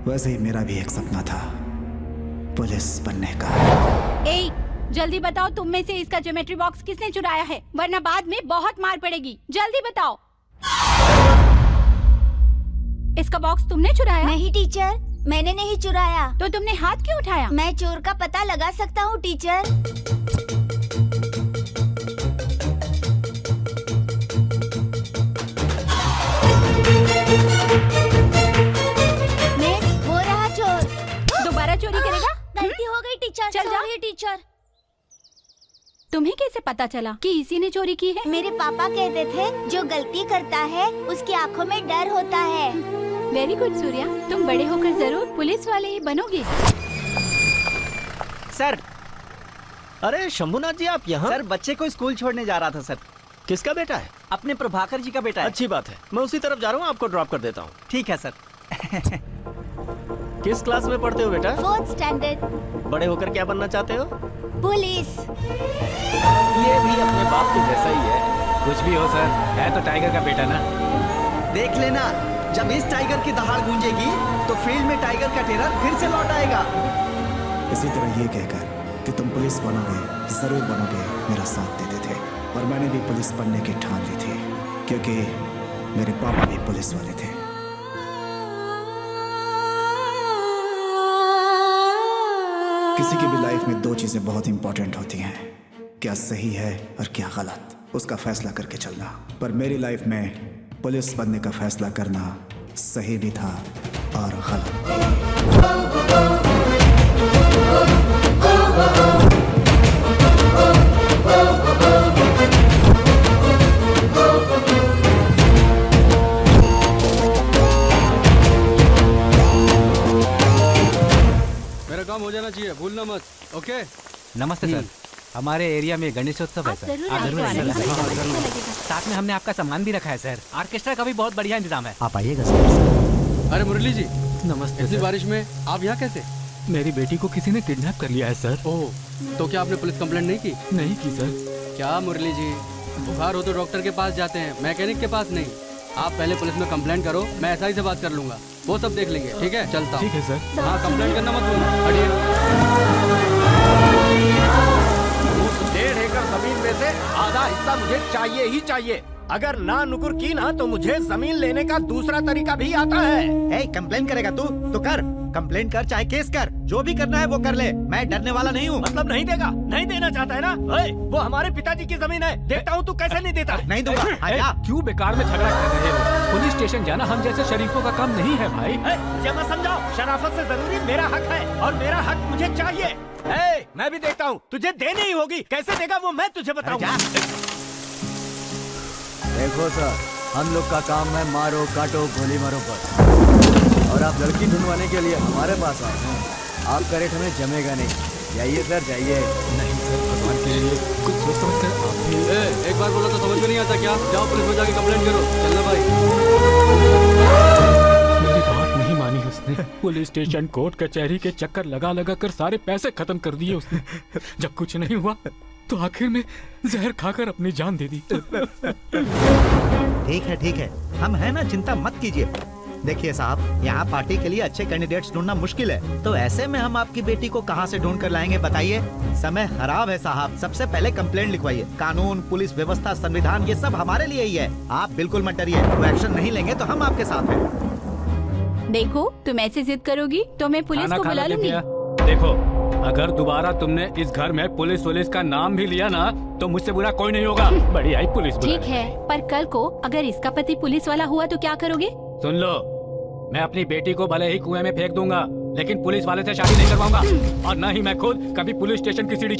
वैसे ही मेरा भी एक सपना था, पुलिस बनने का। जल्दी बताओ, तुम में से इसका ज्योमेट्री बॉक्स किसने चुराया है, वरना बाद में बहुत मार पड़ेगी। जल्दी बताओ। इसका बॉक्स तुमने चुराया? नहीं टीचर, मैंने नहीं चुराया। तो तुमने हाथ क्यों उठाया? मैं चोर का पता लगा सकता हूँ टीचर। मिस, वो रहा चोर। दोबारा चोरी करेगा? गलती हो गई टीचर। चल जा। Sorry teacher. तुम्हें कैसे पता चला कि इसी ने चोरी की है? मेरे पापा कहते थे जो गलती करता है उसकी आंखों में डर होता है। वेरी गुड सूर्या, तुम बड़े होकर जरूर पुलिस वाले ही बनोगे। सर। अरे शंभुनाथ जी, आप यहाँ? सर, बच्चे को स्कूल छोड़ने जा रहा था सर। किसका बेटा है? अपने प्रभाकर जी का बेटा है। अच्छी बात है, मैं उसी तरफ जा रहा हूँ, आपको ड्रॉप कर देता हूँ। ठीक है सर। किस क्लास में पढ़ते हो बेटा? 4th standard. बड़े होकर क्या बनना चाहते हो? पुलिस। ये भी अपने बाप के जैसा ही है। कुछ भी हो सर, है तो टाइगर का बेटा ना। देख लेना, जब इस टाइगर की दहाड़ गूंजेगी तो फील्ड में टाइगर का टेरर फिर से लौट आएगा। इसी तरह ये कहकर कि तुम पुलिस बनोगे, जरूर बनोगे, मेरा साथ देते थे। और मैंने भी पुलिस बनने की ठान ली थी, क्योंकि मेरे पापा भी पुलिस वाले थे। किसी की भी लाइफ में दो चीजें बहुत इंपॉर्टेंट होती हैं, क्या सही है और क्या गलत, उसका फैसला करके चलना। पर मेरी लाइफ में पुलिस बनने का फैसला करना सही भी था और गलत। मेरा काम हो जाना चाहिए, भूलना मत। ओके। नमस्ते सर, हमारे एरिया में गणेशोत्सव है सर। आप जरूर आइएगा। साथ में हमने आपका सामान भी रखा है सर। ऑर्केस्ट्रा का भी बहुत बढ़िया इंतजाम है, आप आइएगा सर। अरे मुरली जी, नमस्ते। इतनी बारिश में आप यहाँ कैसे? मेरी बेटी को किसी ने किडनैप कर लिया है सर। ओह, तो क्या आपने पुलिस कंप्लेंट नहीं की? नहीं की सर। क्या मुरली जी, बुखार हो तो डॉक्टर के पास जाते हैं, मैकेनिक के पास नहीं। आप पहले पुलिस में कंप्लेंट करो, मैं एसआई से बात कर लूंगा, वो सब देख लेंगे। ठीक है, चलता हूँ। ठीक है सर। हाँ, कंप्लेंट करना मत भूलना। हटिए। उस 1.5 एकड़ जमीन में से आधा हिस्सा मुझे चाहिए ही चाहिए। अगर ना नुकुर की ना तो मुझे जमीन लेने का दूसरा तरीका भी आता है। कंप्लेन करेगा तू तो कर, कंप्लेन कर चाहे केस कर, जो भी करना है वो कर ले, मैं डरने वाला नहीं हूँ। मतलब नहीं देगा? नहीं देना चाहता है ना? वो हमारे पिताजी की जमीन है, देखता हूँ तू कैसे नहीं देता। नहीं दूंगा। आजा। क्यों बेकार में झगड़ा कर रहे हो? पुलिस स्टेशन जाना हम जैसे शरीफों का काम नहीं है भाई। मुझे मत समझाओ, शराफत से जरूरी मेरा हक है और मेरा हक मुझे चाहिए। मैं भी देखता हूँ, तुझे देनी ही होगी, कैसे देगा वो मैं तुझे बताऊंगा। देखो सर, हम लोग का काम है मारो काटो गोली मारो बस, और आप लड़की ढूंढवाने के लिए हमारे पास आए हैं। आपका रेट हमें जमेगा नहीं। जाइए सर, जाइए। नहीं सर, भगवान के लिए कुछ सोच समझ कर आप भी। एक बार बोला तो समझ में नहीं आता क्या? जाओ पुलिस में जाके कंप्लेंट करो। चलना भाई। मेरी बात नहीं मानी उसने। पुलिस स्टेशन, कोर्ट कचहरी के चक्कर लगा लगा कर सारे पैसे खत्म कर दिए उसने। जब कुछ नहीं हुआ तो आखिर में जहर खाकर अपनी जान दे दी। ठीक है, हम है ना, चिंता मत कीजिए। देखिए साहब, यहाँ पार्टी के लिए अच्छे कैंडिडेट्स ढूंढना मुश्किल है, तो ऐसे में हम आपकी बेटी को कहाँ से ढूंढ कर लाएंगे बताइए? समय खराब है साहब, सबसे पहले कंप्लेंट लिखवाइए। कानून, पुलिस व्यवस्था, संविधान, ये सब हमारे लिए ही है। आप बिल्कुल मत डरिए, वो एक्शन नहीं लेंगे तो हम आपके साथ हैं। देखो, तुम ऐसे जिद करोगी तो मैं पुलिस को बुला लूंगी। देखो, अगर दोबारा तुमने इस घर में पुलिस का नाम भी लिया ना तो मुझसे बुरा कोई नहीं होगा। बड़ी आई पुलिस। ठीक है, पर कल को अगर इसका पति पुलिस वाला हुआ तो क्या करोगे? सुन लो, मैं अपनी बेटी को भले ही कुएं में फेंक दूंगा, लेकिन पुलिस वाले से शादी नहीं करवाऊंगा, और न ही मैं खुद कभी पुलिस स्टेशन की सीढ़ी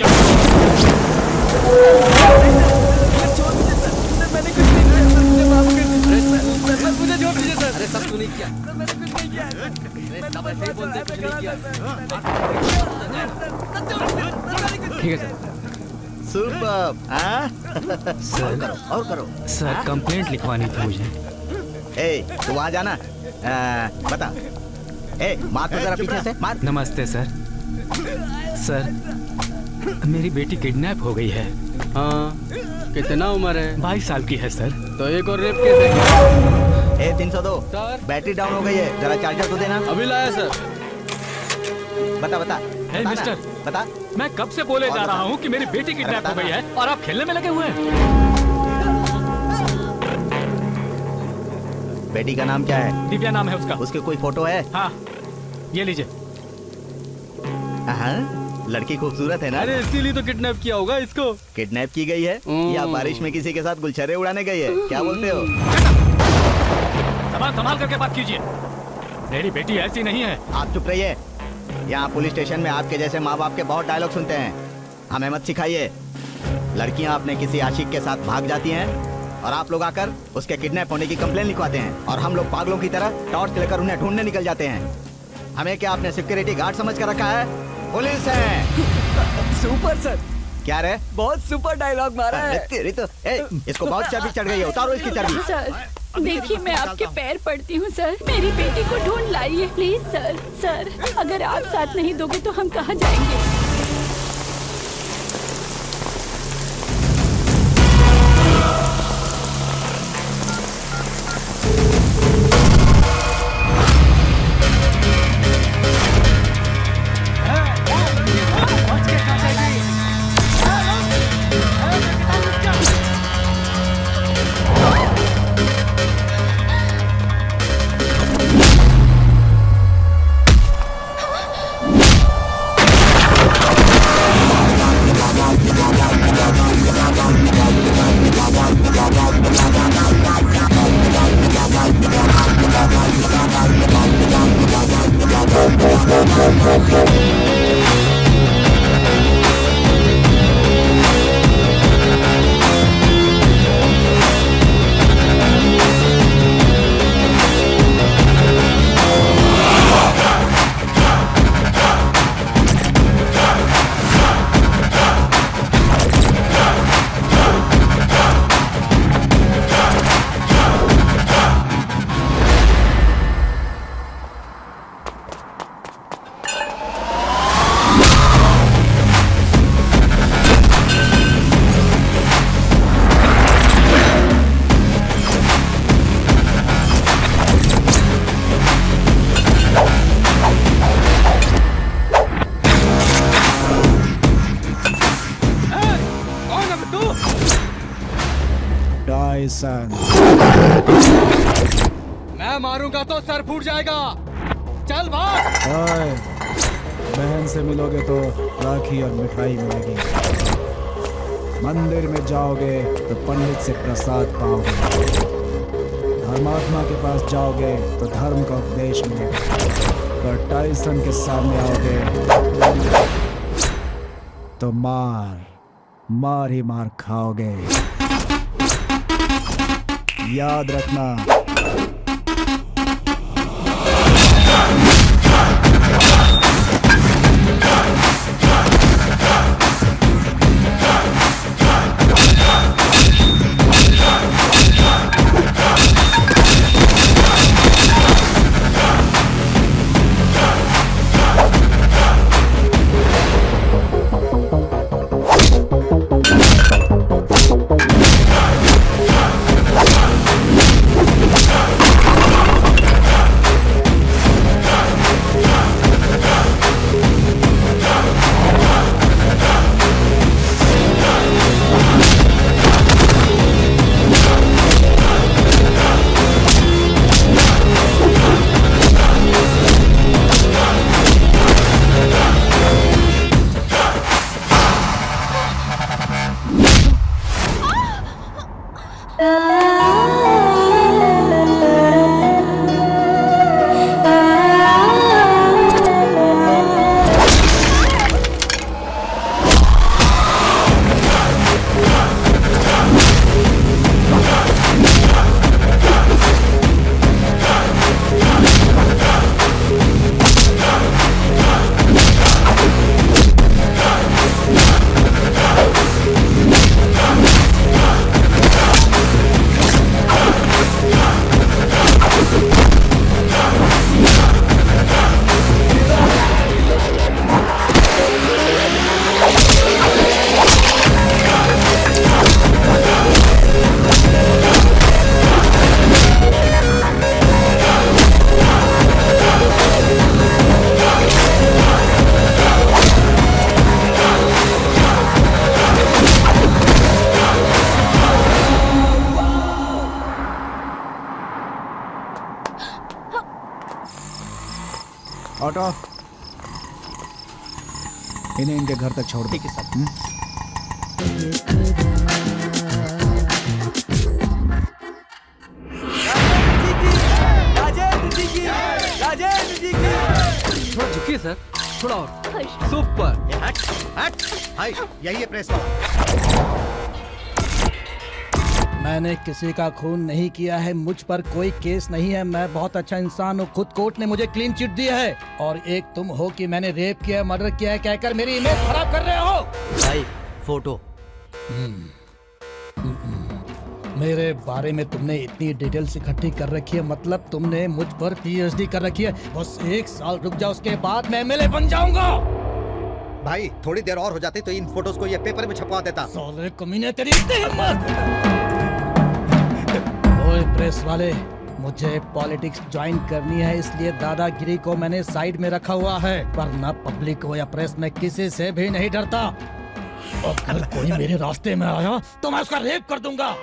अरे सब तूने किया। ठीक है सर। सुपर। सर और करो सर, कंप्लेंट लिखवानी थी मुझे। तू आ जाना। बता। मार तो जरा पीछे से मार। नमस्ते सर। सर, मेरी बेटी किडनैप हो गई है। हाँ, कितना उम्र है? 22 साल की है सर। तो एक और रेप कैसे? ए 302 सर। बैटरी डाउन हो गई है, जरा चार्जर तो देना। अभी लाया सर। बता बता हे बता ना, मिस्टर, बता। मैं कब से बोले और जा बता। रहा हूँ कि मेरी बेटी किडनैप हो बता गई ना। है और आप खेलने में लगे हुए हैं। बेटी का नाम क्या है? दिव्या नाम है उसका। उसकी कोई फोटो है? हाँ, ये लीजिए। हाँ, लड़की खूबसूरत है ना? अरे इसीलिए तो किडनैप किया होगा इसको। किडनैप की गई है या बारिश में किसी के साथ गुलछरे उड़ाने गई है? क्या बोलते हो? सामान संभाल करके बात कीजिए। मेरी बेटी ऐसी नहीं है। आप चुप रहिए। यहाँ पुलिस स्टेशन में आपके जैसे माँ बाप के बहुत डायलॉग सुनते हैं, हमें मत सिखाइए। लड़कियाँ अपने किसी आशिक के साथ भाग जाती हैं और आप लोग आकर उसके किडनैप होने की कंप्लेन लिखवाते हैं और हम लोग पागलों की तरह टॉर्च लेकर उन्हें ढूंढने निकल जाते हैं। हमें क्या आपने सिक्योरिटी गार्ड समझ कर रखा है? पुलिस है। सुपर सर, क्या रे? बहुत सुपर डायलॉग मारा है। तेरी तो इसको बहुत चर्बी चढ़ गई है, उतारो इसकी चर्बी। सर देखिए, मैं आपके पैर पड़ती हूँ सर, मेरी बेटी को ढूंढ लाइए प्लीज सर। सर अगर आप साथ नहीं दोगे तो हम कहाँ जाएंगे? टाइसन, मैं मारूंगा तो सर फूट जाएगा। चल भाग। ओए, बहन से मिलोगे तो राखी और मिठाई मिलेगी। मंदिर में जाओगे तो पंडित से प्रसाद पाओगे। धर्मात्मा के पास जाओगे तो धर्म का उपदेश मिलेगा। पर टाइसन के सामने आओगे तो मार ही मार खाओगे। याद रखना। ऑटो इन्हें इनके घर तक छोड़ दो। ठीक है साहब। राजेंद्र जी की। थोड़ा झुकिए सर, थोड़ा और। सुपर। हट हट हाय, यही है प्रेस वाला। मैंने किसी का खून नहीं किया है, मुझ पर कोई केस नहीं है, मैं बहुत अच्छा इंसान हूँ। खुद कोर्ट ने मुझे क्लीन चिट दी है। और एक तुम हो कि मैंने रेप किया, मर्डर किया है कहकर मेरी इमेज खराब कर रहे हो। भाई फोटो। मेरे बारे में तुमने इतनी डिटेल्स इकट्ठी कर रखी है, मतलब तुमने मुझ पर पीएचडी कर रखी है। बस 1 साल रुक जाओ, उसके बाद मैं एमएलए बन जाऊंगा। भाई थोड़ी देर और हो जाती तो इन फोटोज को ये पेपर में छपवा देता। साले कमीने, तेरी हिम्मत। ओए प्रेस वाले, मुझे पॉलिटिक्स ज्वाइन करनी है, इसलिए दादागिरी को मैंने साइड में रखा हुआ है। वरना पब्लिक हो या प्रेस में किसी से भी नहीं डरता। और अगर कोई मेरे रास्ते में आया तो मैं उसका रेप कर दूंगा।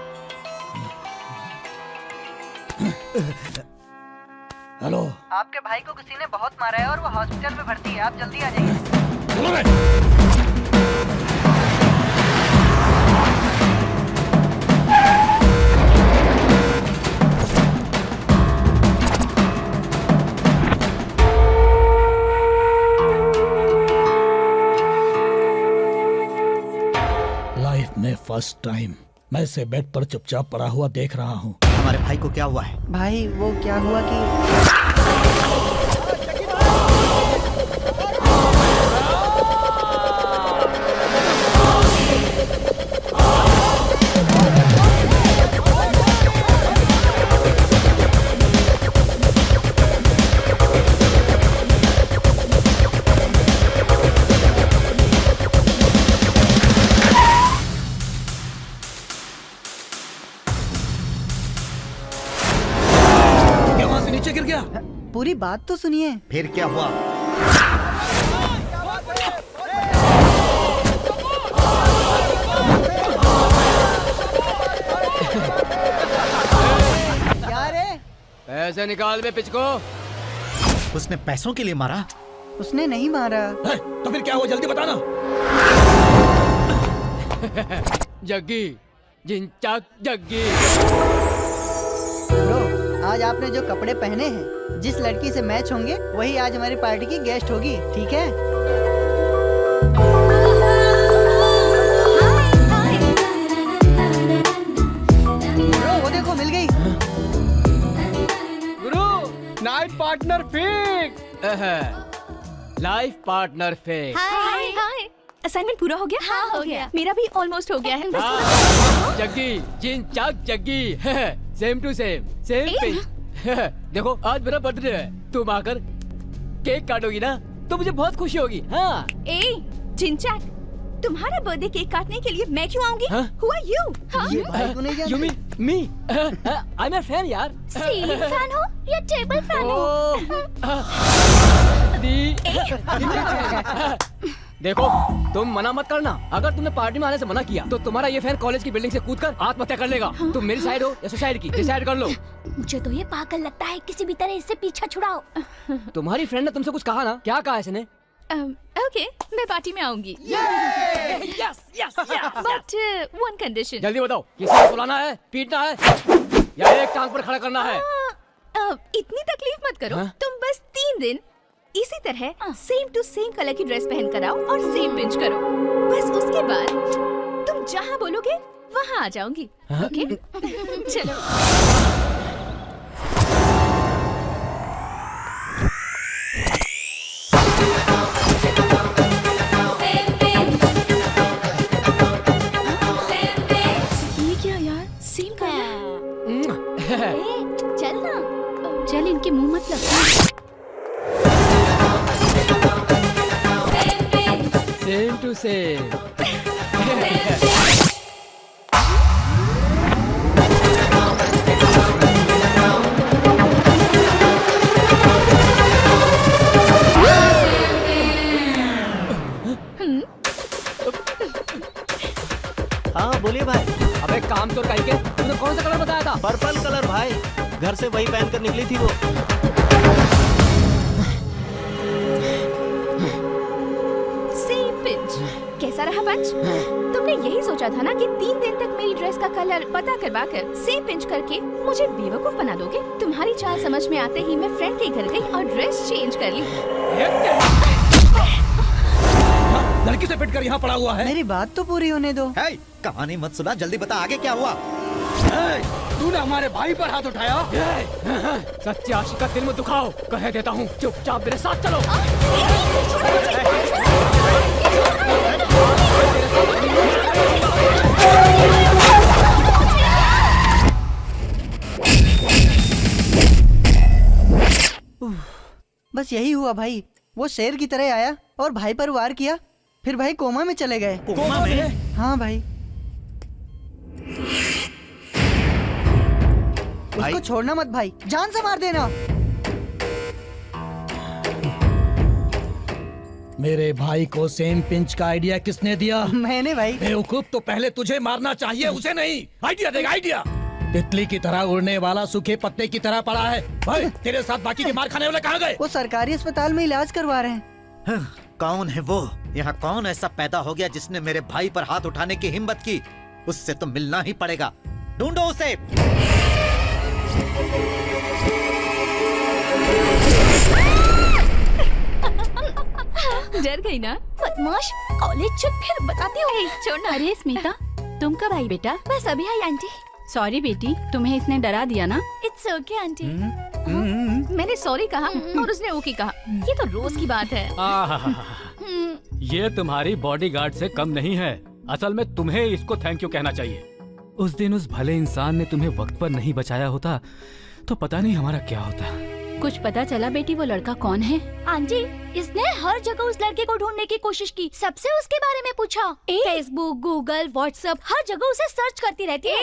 हेलो, आपके भाई को किसी ने बहुत मारा है और वो हॉस्पिटल में भर्ती है, आप जल्दी आ जाइए। चलो बे। लाइफ में फर्स्ट टाइम मैं इसे बेड पर चुपचाप पड़ा हुआ देख रहा हूँ। हमारे भाई को क्या हुआ है? भाई वो क्या हुआ कि पूरी बात तो सुनिए। फिर क्या हुआ? क्या रे? पैसे निकाल बे पिचको। उसने पैसों के लिए मारा? उसने नहीं मारा। तो फिर क्या हुआ, जल्दी बताना। जग्गी, जिंचाक जग्गी। आज आपने जो कपड़े पहने हैं, जिस लड़की से मैच होंगे वही आज हमारी पार्टी की गेस्ट होगी, ठीक है? वो देखो मिल गई। गुरु, night partner fix. Life partner fix. Hi hi, assignment पूरा हो गया? हाँ हो गया। मेरा भी ऑलमोस्ट हो गया है। जग्गी, जिंचाक Jaggi. Same to same, same pinch. देखो आज मेरा बर्थडे है, तुम आकर केक काटोगी ना तो मुझे बहुत खुशी होगी। हाँ। ए जिंचाक, तुम्हारा बर्थडे केक काटने के लिए मैं क्यों आऊंगी? Who are you? ये भाई को नहीं जानते? You mean me? I'm a fan यार। सीलिंग फैन हो या टेबल फैन हो? देखो तुम मना मत करना, अगर तुमने पार्टी में आने से मना किया तो तुम्हारा ये फैन कॉलेज की बिल्डिंग से कूदकर आत्महत्या कर लेगा। तुम मेरी साइड हो या सुसाइड की, डिसाइड कर लो। मुझे तो ये पागल लगता है, किसी भी तरह इससे पीछा छुड़ाओ। तुम्हारी फ्रेंड ने तुमसे कुछ कहा ना? क्या कहा इसने? ओके, मैं पार्टी में आऊंगी। But one condition. जल्दी बताओ, किसी को सुलाना है, पीटना है या एक टांग पर खड़ा करना है? इतनी तकलीफ मत करो। तुम बस 3 दिन इसी तरह सेम टू सेम कलर की ड्रेस पहन कर आओ और सेम पिंच करो। बस उसके बाद तुम जहाँ बोलोगे वहाँ आ जाऊंगी। ओके? चलो। ये क्या यार, सेम कलर। चल ना, चल इनके मुंह मत लग। Same to same. हाँ बोलिए भाई। अबे काम चोर कहीं के, तूने कौन सा कलर बताया था? पर्पल कलर भाई, घर से वही पहनकर निकली थी वो। पंच। तुमने यही सोचा था ना कि 3 दिन तक मेरी ड्रेस का कलर पता करवा कर सेम पिंच करके मुझे बेवकूफ बना दोगे। तुम्हारी चाल समझ में आते ही मैं फ्रेंड के घर गई और ड्रेस चेंज कर ली। लड़की से पिट कर यहाँ पड़ा हुआ है। मेरी बात तो पूरी होने दो। कहानी मत सुना, जल्दी बता आगे क्या हुआ। तूने हमारे भाई पर हाथ उठाया। सच्ची आशिक का दिल में दुखाओ, कह देता हूँ चुपचाप मेरे साथ चलो। बस यही हुआ भाई, वो शेर की तरह आया और भाई पर वार किया, फिर भाई कोमा में चले गए। कोमा में? हाँ भाई। उसको छोड़ना मत भाई, जान से मार देना। मेरे भाई को सेम पिंच का आइडिया किसने दिया? मैंने भाई। बेवकूफ, तो पहले तुझे मारना चाहिए, उसे नहीं। आइडिया देगा आइडिया। तितली की तरह उड़ने वाला सूखे पत्ते की तरह पड़ा है। भाई तेरे साथ बाकी के मार खाने वाले कहाँ गए? वो सरकारी अस्पताल में इलाज करवा रहे हैं। कौन है वो? यहाँ कौन ऐसा पैदा हो गया जिसने मेरे भाई पर हाथ उठाने की हिम्मत की? उससे तो मिलना ही पड़ेगा। ढूंढो उसे। डर गई ना बदमाश। कॉलेज चल फिर बताती हूँ। छोड़ना। अरे स्मिता, तुम कब आई बेटा? बस अभी आई आंटी। सॉरी बेटी, तुम्हें इसने डरा दिया ना? It's okay aunty. मैंने सॉरी कहा और उसने ओके कहा। ये तो रोज की बात है। ये तुम्हारी बॉडीगार्ड से कम नहीं है। असल में तुम्हें इसको थैंक यू कहना चाहिए। उस दिन उस भले इंसान ने तुम्हें वक्त पर नहीं बचाया होता तो पता नहीं हमारा क्या होता। कुछ पता चला बेटी वो लड़का कौन है? आंटी, इसने हर जगह उस लड़के को ढूंढने की कोशिश की, सबसे उसके बारे में पूछा। फेसबुक, गूगल, व्हाट्सएप, हर जगह उसे सर्च करती रहती है।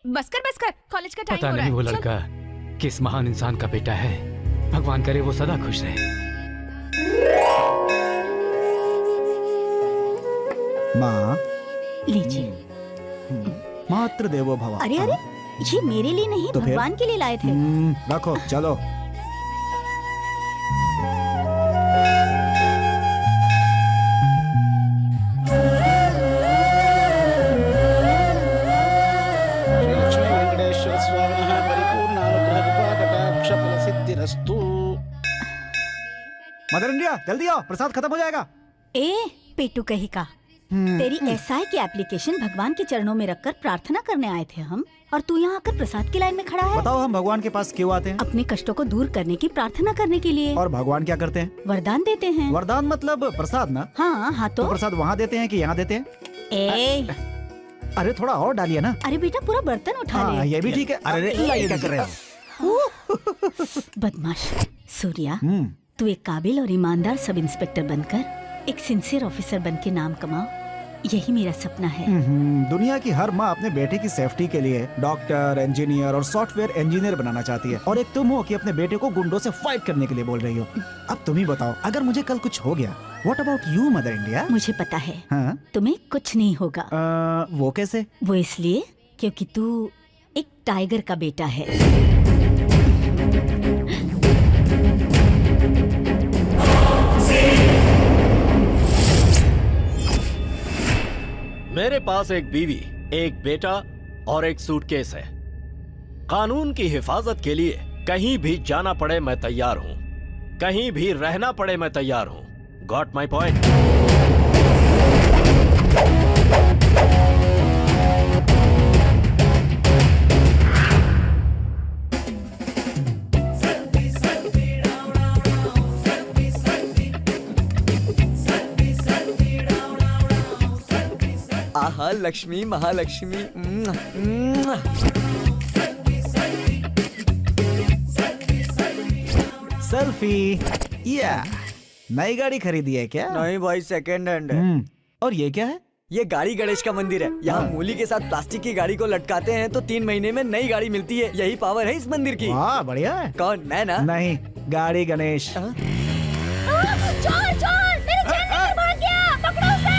बस कर, कॉलेज का टाइम पता हो रहा नहीं है। वो लड़का किस महान इंसान का बेटा है। भगवान करे वो सदा खुश रहे। माँ, लीजिए। मातृ देवो भव। अरे अरे, ये मेरे लिए नहीं, तो फिर? भगवान के लिए लाए थे। रखो, चलो। मदर इंडिया, जल्दी आओ, प्रसाद खत्म हो जाएगा। ए पेटू कही का, तेरी एसआई की एप्लीकेशन भगवान के चरणों में रखकर प्रार्थना करने आए थे हम, और तू यहाँ आकर प्रसाद की लाइन में खड़ा है। बताओ हम भगवान के पास क्यों आते हैं? अपने कष्टों को दूर करने की प्रार्थना करने के लिए। और भगवान क्या करते हैं? वरदान देते हैं। वरदान मतलब प्रसाद ना? हाँ तो प्रसाद वहाँ देते हैं कि यहाँ देते हैं? अरे थोड़ा और डालिए ना। अरे बेटा, पूरा बर्तन उठा ले। ये भी ठीक है। अरे क्या कर रहे हो? बदमाश सूर्या, तू एक काबिल और ईमानदार सब इंस्पेक्टर बनकर एक सिंसियर ऑफिसर बन के नाम कमाओ, यही मेरा सपना है। दुनिया की हर माँ अपने बेटे की सेफ्टी के लिए डॉक्टर, इंजीनियर और सॉफ्टवेयर इंजीनियर बनाना चाहती है, और एक तुम हो कि अपने बेटे को गुंडों से फाइट करने के लिए बोल रही हो। अब तुम ही बताओ, अगर मुझे कल कुछ हो गया, what about you mother India? मुझे पता है। हाँ? तुम्हें कुछ नहीं होगा। वो कैसे? वो इसलिए क्योंकि तू एक टाइगर का बेटा है। मेरे पास एक बीवी, एक बेटा और एक सूटकेस है। कानून की हिफाजत के लिए कहीं भी जाना पड़े मैं तैयार हूं, कहीं भी रहना पड़े मैं तैयार हूं। Got my point? आहा, लक्ष्मी महालक्ष्मी। सेल्फी। या नई गाड़ी खरीदी है क्या? नहीं भाई, सेकंड हैंड है। और ये क्या है? ये गाड़ी गणेश का मंदिर है। यहाँ मूली के साथ प्लास्टिक की गाड़ी को लटकाते हैं तो 3 महीने में नई गाड़ी मिलती है। यही पावर है इस मंदिर की। वाह, बढ़िया है। कौन? मैं ना? नहीं, गाड़ी गणेश। चोर चोर, मेरे चैन लेकर भाग गया, पकड़ो उसे।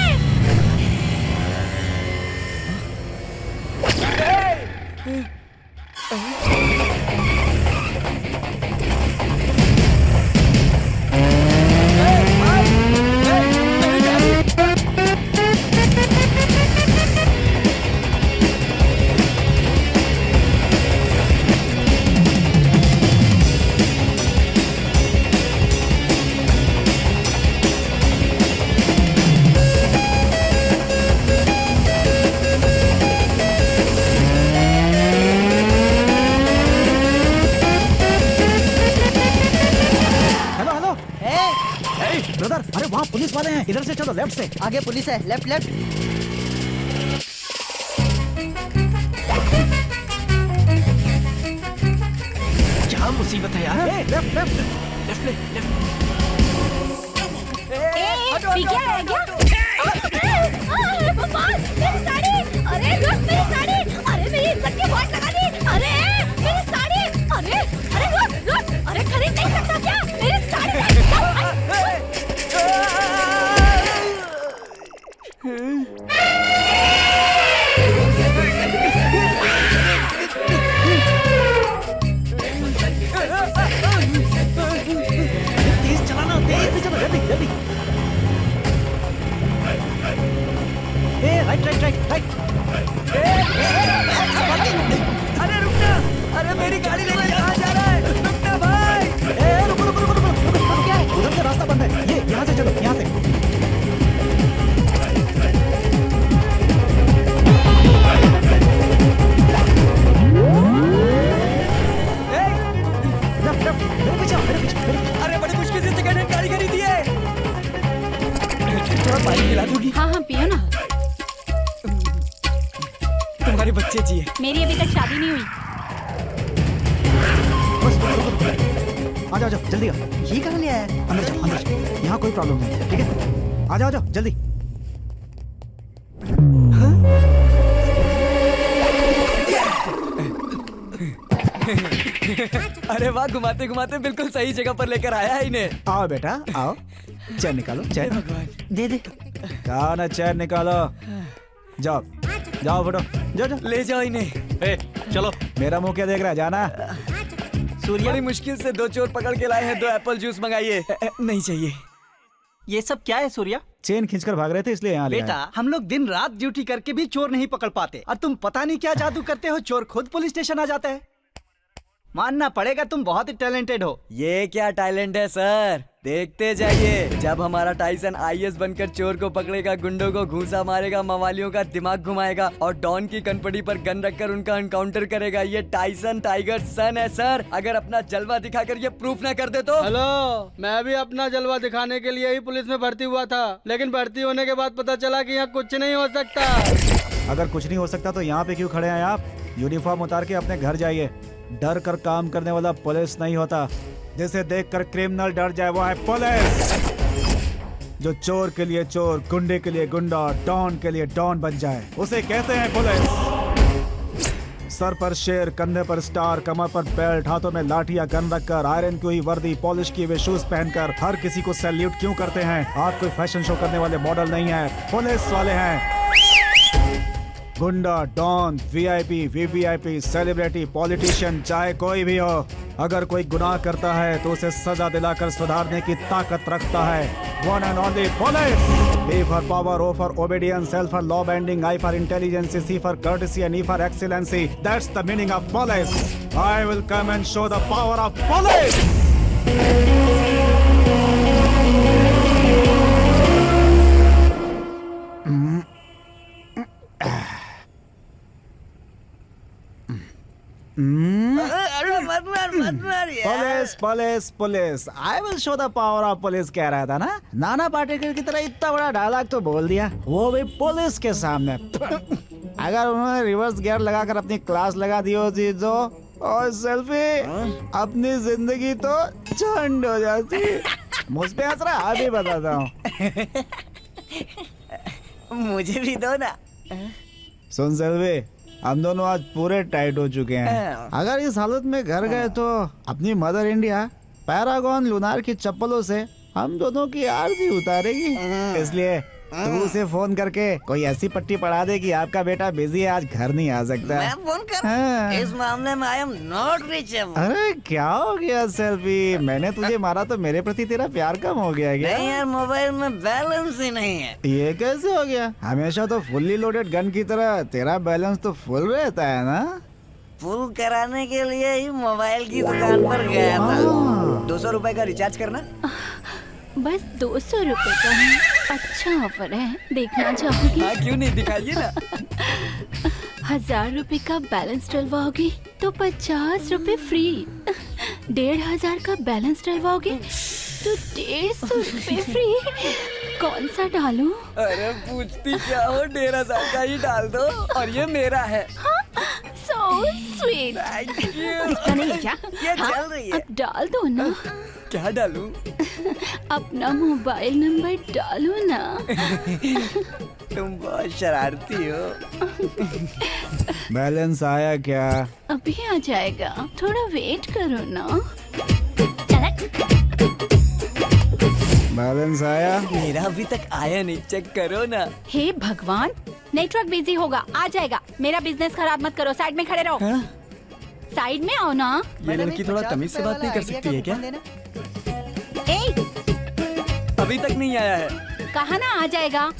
ब्रदर, अरे वहाँ पुलिस वाले हैं, इधर से चलो, लेफ्ट से। आगे पुलिस है, लेफ्ट लेफ्ट। क्या मुसीबत है यार? Left left left left. अरे बवाल, मेरी साड़ी! अरे रुक, मेरी साड़ी! अरे मेरी इज्जत की वाट लगा दी! अरे मेरी साड़ी! अरे रुक! अरे खरीद नहीं सकता क्या? मेरी साड़ी! तेज चलाना, तेज चलो, जल्दी जल्दी। Right right right right. अरे रुकना, अरे मेरी गाड़ी लेके कहाँ जा रहा है? रुकना भाई। रुको रुको रुको रुको, क्या है? उधर से रास्ता बंद है। ये यहाँ से चलो, यहाँ से। लेफ्ट लेफ्ट, मेरे पीछे आओ, मेरे पीछे। अरे बड़ी मुश्किल से सेकंड हैंड गाड़ी खरीदी है। थोड़ा पानी पिला दूंगी? हाँ हाँ पियो ना। तुम्हारे बच्चे चाहिए? मेरी अभी तक शादी नहीं हुई। आ जाओ जाओ, जल्दी आओ। ये कहाँ ले आया? अंदर जाओ, अंदर जाओ। यहाँ कोई प्रॉब्लम नहीं है, ठीक है? आ जाओ जाओ, जल्दी। अरे वाह, घुमाते घुमाते बिल्कुल सही जगह पर लेकर आया है इन्हें। आओ बेटा, आओ। चैन निकालो, चैन। दे दे। कहा ना, चैन निकालो। जाओ जाओ, फटो, जाओ जाओ। ले जाओ इन्हें। चलो। मेरा मुंह क्या देख रहा है, जाना। सूर्या, बड़ी मुश्किल से 2 चोर पकड़ के लाए हैं, 2 एप्पल जूस मंगाइए। नहीं चाहिए। ये सब क्या है सूर्या? चेन खींचकर भाग रहे थे, इसलिए यहाँ ले आए। बेटा, हम लोग दिन रात ड्यूटी करके भी चोर नहीं पकड़ पाते, और तुम पता नहीं क्या जादू करते हो, चोर खुद पुलिस स्टेशन आ जाता है। मानना पड़ेगा, तुम बहुत ही टैलेंटेड हो। ये क्या टैलेंट है सर, देखते जाइए। जब हमारा टाइसन आईएएस बनकर चोर को पकड़ेगा, गुंडों को घूंसा मारेगा, मवालियों का दिमाग घुमाएगा और डॉन की कनपटी पर गन रखकर उनका एनकाउंटर करेगा। ये टाइसन टाइगर सन है सर। अगर अपना जलवा दिखाकर ये प्रूफ ना कर दे तो। हेलो, मैं भी अपना जलवा दिखाने के लिए ही पुलिस में भर्ती हुआ था, लेकिन भर्ती होने के बाद पता चला कि यहाँ कुछ नहीं हो सकता। अगर कुछ नहीं हो सकता तो यहाँ पे क्यों खड़े हैं आप? यूनिफॉर्म उतार के अपने घर जाइए। डर कर काम करने वाला पुलिस नहीं होता, जिसे देखकर क्रिमिनल डर जाए वो है पुलिस। जो चोर के लिए चोर, गुंडे के लिए गुंडा, डॉन के लिए डॉन बन जाए, उसे कहते हैं पुलिस। सर पर शेर, कंधे पर स्टार, कमर पर बेल्ट, हाथों में लाठी या गन रखकर, आयरन की हुई वर्दी, पॉलिश किए हुए शूज पहनकर हर किसी को सैल्यूट क्यों करते हैं? आप कोई फैशन शो करने वाले मॉडल नहीं है, पुलिस वाले हैं। गुंडा, don, VIP, VVIP, celebrity, politician, चाहे कोई भी हो, अगर कोई गुनाह करता है तो उसे सजा दिलाकर सुधारने की ताकत रखता है one and only police. A for power, O for obedience, L for law bending, I for intelligence, C for courtesy, and E for excellency. That's the meaning of police. I will come and show the power of police. Police police police, I will show the power of police कह रहा था ना। नाना पाटेकर की तरह इतना बड़ा dialogue तो बोल दिया, वो भी पुलिस के सामने। अगर उन्होंने रिवर्स गियर लगाकर अपनी क्लास लगा दी होती तो, और सेल्फी, अपनी जिंदगी तो झंड हो जाती। मुझ पे हंस रहा, अभी बताता हूँ। मुझे भी दो ना। सुन सेल्फी, हम दोनों आज पूरे टाइट हो चुके हैं। अगर इस हालत में घर गए तो अपनी मदर इंडिया पैरागॉन लूनार की चप्पलों से हम दोनों की आरती उतारेगी। इसलिए तू उसे फोन करके कोई ऐसी पट्टी पढ़ा दे कि आपका बेटा बिजी है, आज घर नहीं आ सकता। मैं फोन कर? इस मामले में आई एम नॉट रीचेबल। अरे क्या हो गया सेल्फी, मैंने तुझे मारा तो मेरे प्रति तेरा प्यार कम हो गया क्या? नहीं यार, मोबाइल में बैलेंस ही नहीं है। ये कैसे हो गया? हमेशा तो फुल्ली लोडेड गन की तरह तेरा बैलेंस तो फुल रहता है ना। फुल कराने के लिए ही मोबाइल की दुकान पर गया था। 200 रुपए का रिचार्ज करना। बस 200 रुपए का है। अच्छा ऑफर है, देखना चाहोगी? हाँ, क्यों नहीं, दिखाइए ना। 1000 रुपए का बैलेंस डलवाओगी तो 50 रुपए फ्री। 1500 का बैलेंस डलवाओगे तो 150 रुपए फ्री। कौन सा डालूं? अरे पूछती क्या हो, 1,500 का ही डाल दो और ये मेरा है। So sweet। दिखता नहीं क्या? ये चल रही है। अब डाल दो ना। क्या डालूं? अपना मोबाइल नंबर डालो ना। तुम बहुत शरारती हो। बैलेंस आया क्या? अभी आ जाएगा, थोड़ा वेट करो ना। बैलेंस आया? मेरा अभी तक आया नहीं, चेक करो ना। हे भगवान, नेटवर्क बिजी होगा, आ जाएगा। मेरा बिजनेस खराब मत करो, साइड में खड़े रहो। साइड में आओ ना। ये लड़की थोड़ा तमीज से बात नहीं कर सकती है क्या? अभी तक नहीं आया है। कहा ना आ जाएगा।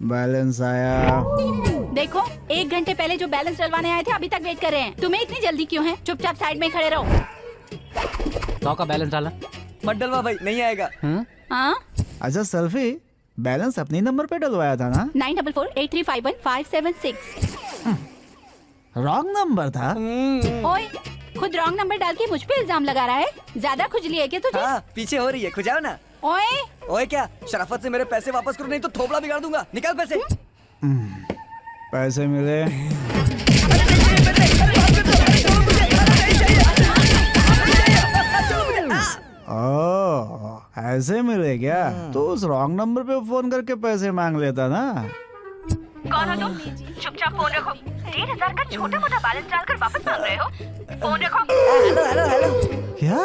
बैलेंस आया? देखो, 1 घंटे पहले जो बैलेंस डलवाने आए थे अभी तक वेट कर रहे हैं। तुम्हें इतनी जल्दी क्यों है? चुपचाप साइड में खड़े रहो। 100 का बैलेंस डाला? मत डलवा भाई, नहीं आएगा। हाँ? अच्छा सेल्फी, बैलेंस अपने नंबर पे डलवाया था ना? 9448351576। रॉन्ग नंबर था। ओए, खुद रॉन्ग नंबर डाल के मुझ पे इल्जाम लगा रहा है। ज्यादा खुजली है क्या तुझे? हाँ, पीछे हो रही है, खुजाओ ना। ओए ओए क्या, शराफत से मेरे पैसे वापस करो, नहीं तो थोबड़ा बिगाड़ दूंगा। निकाल पैसे। पैसे मिले? ओह, ऐसे मिले क्या? तो उस रॉन्ग नंबर पे फोन करके पैसे मांग लेता ना। कौन हो तुम? चुपचाप फोन रखो। 1,500 का छोटा मोटा बैलेंस डालकर वापस मांग रहे हो? फोन रखो। Hello hello hello. क्या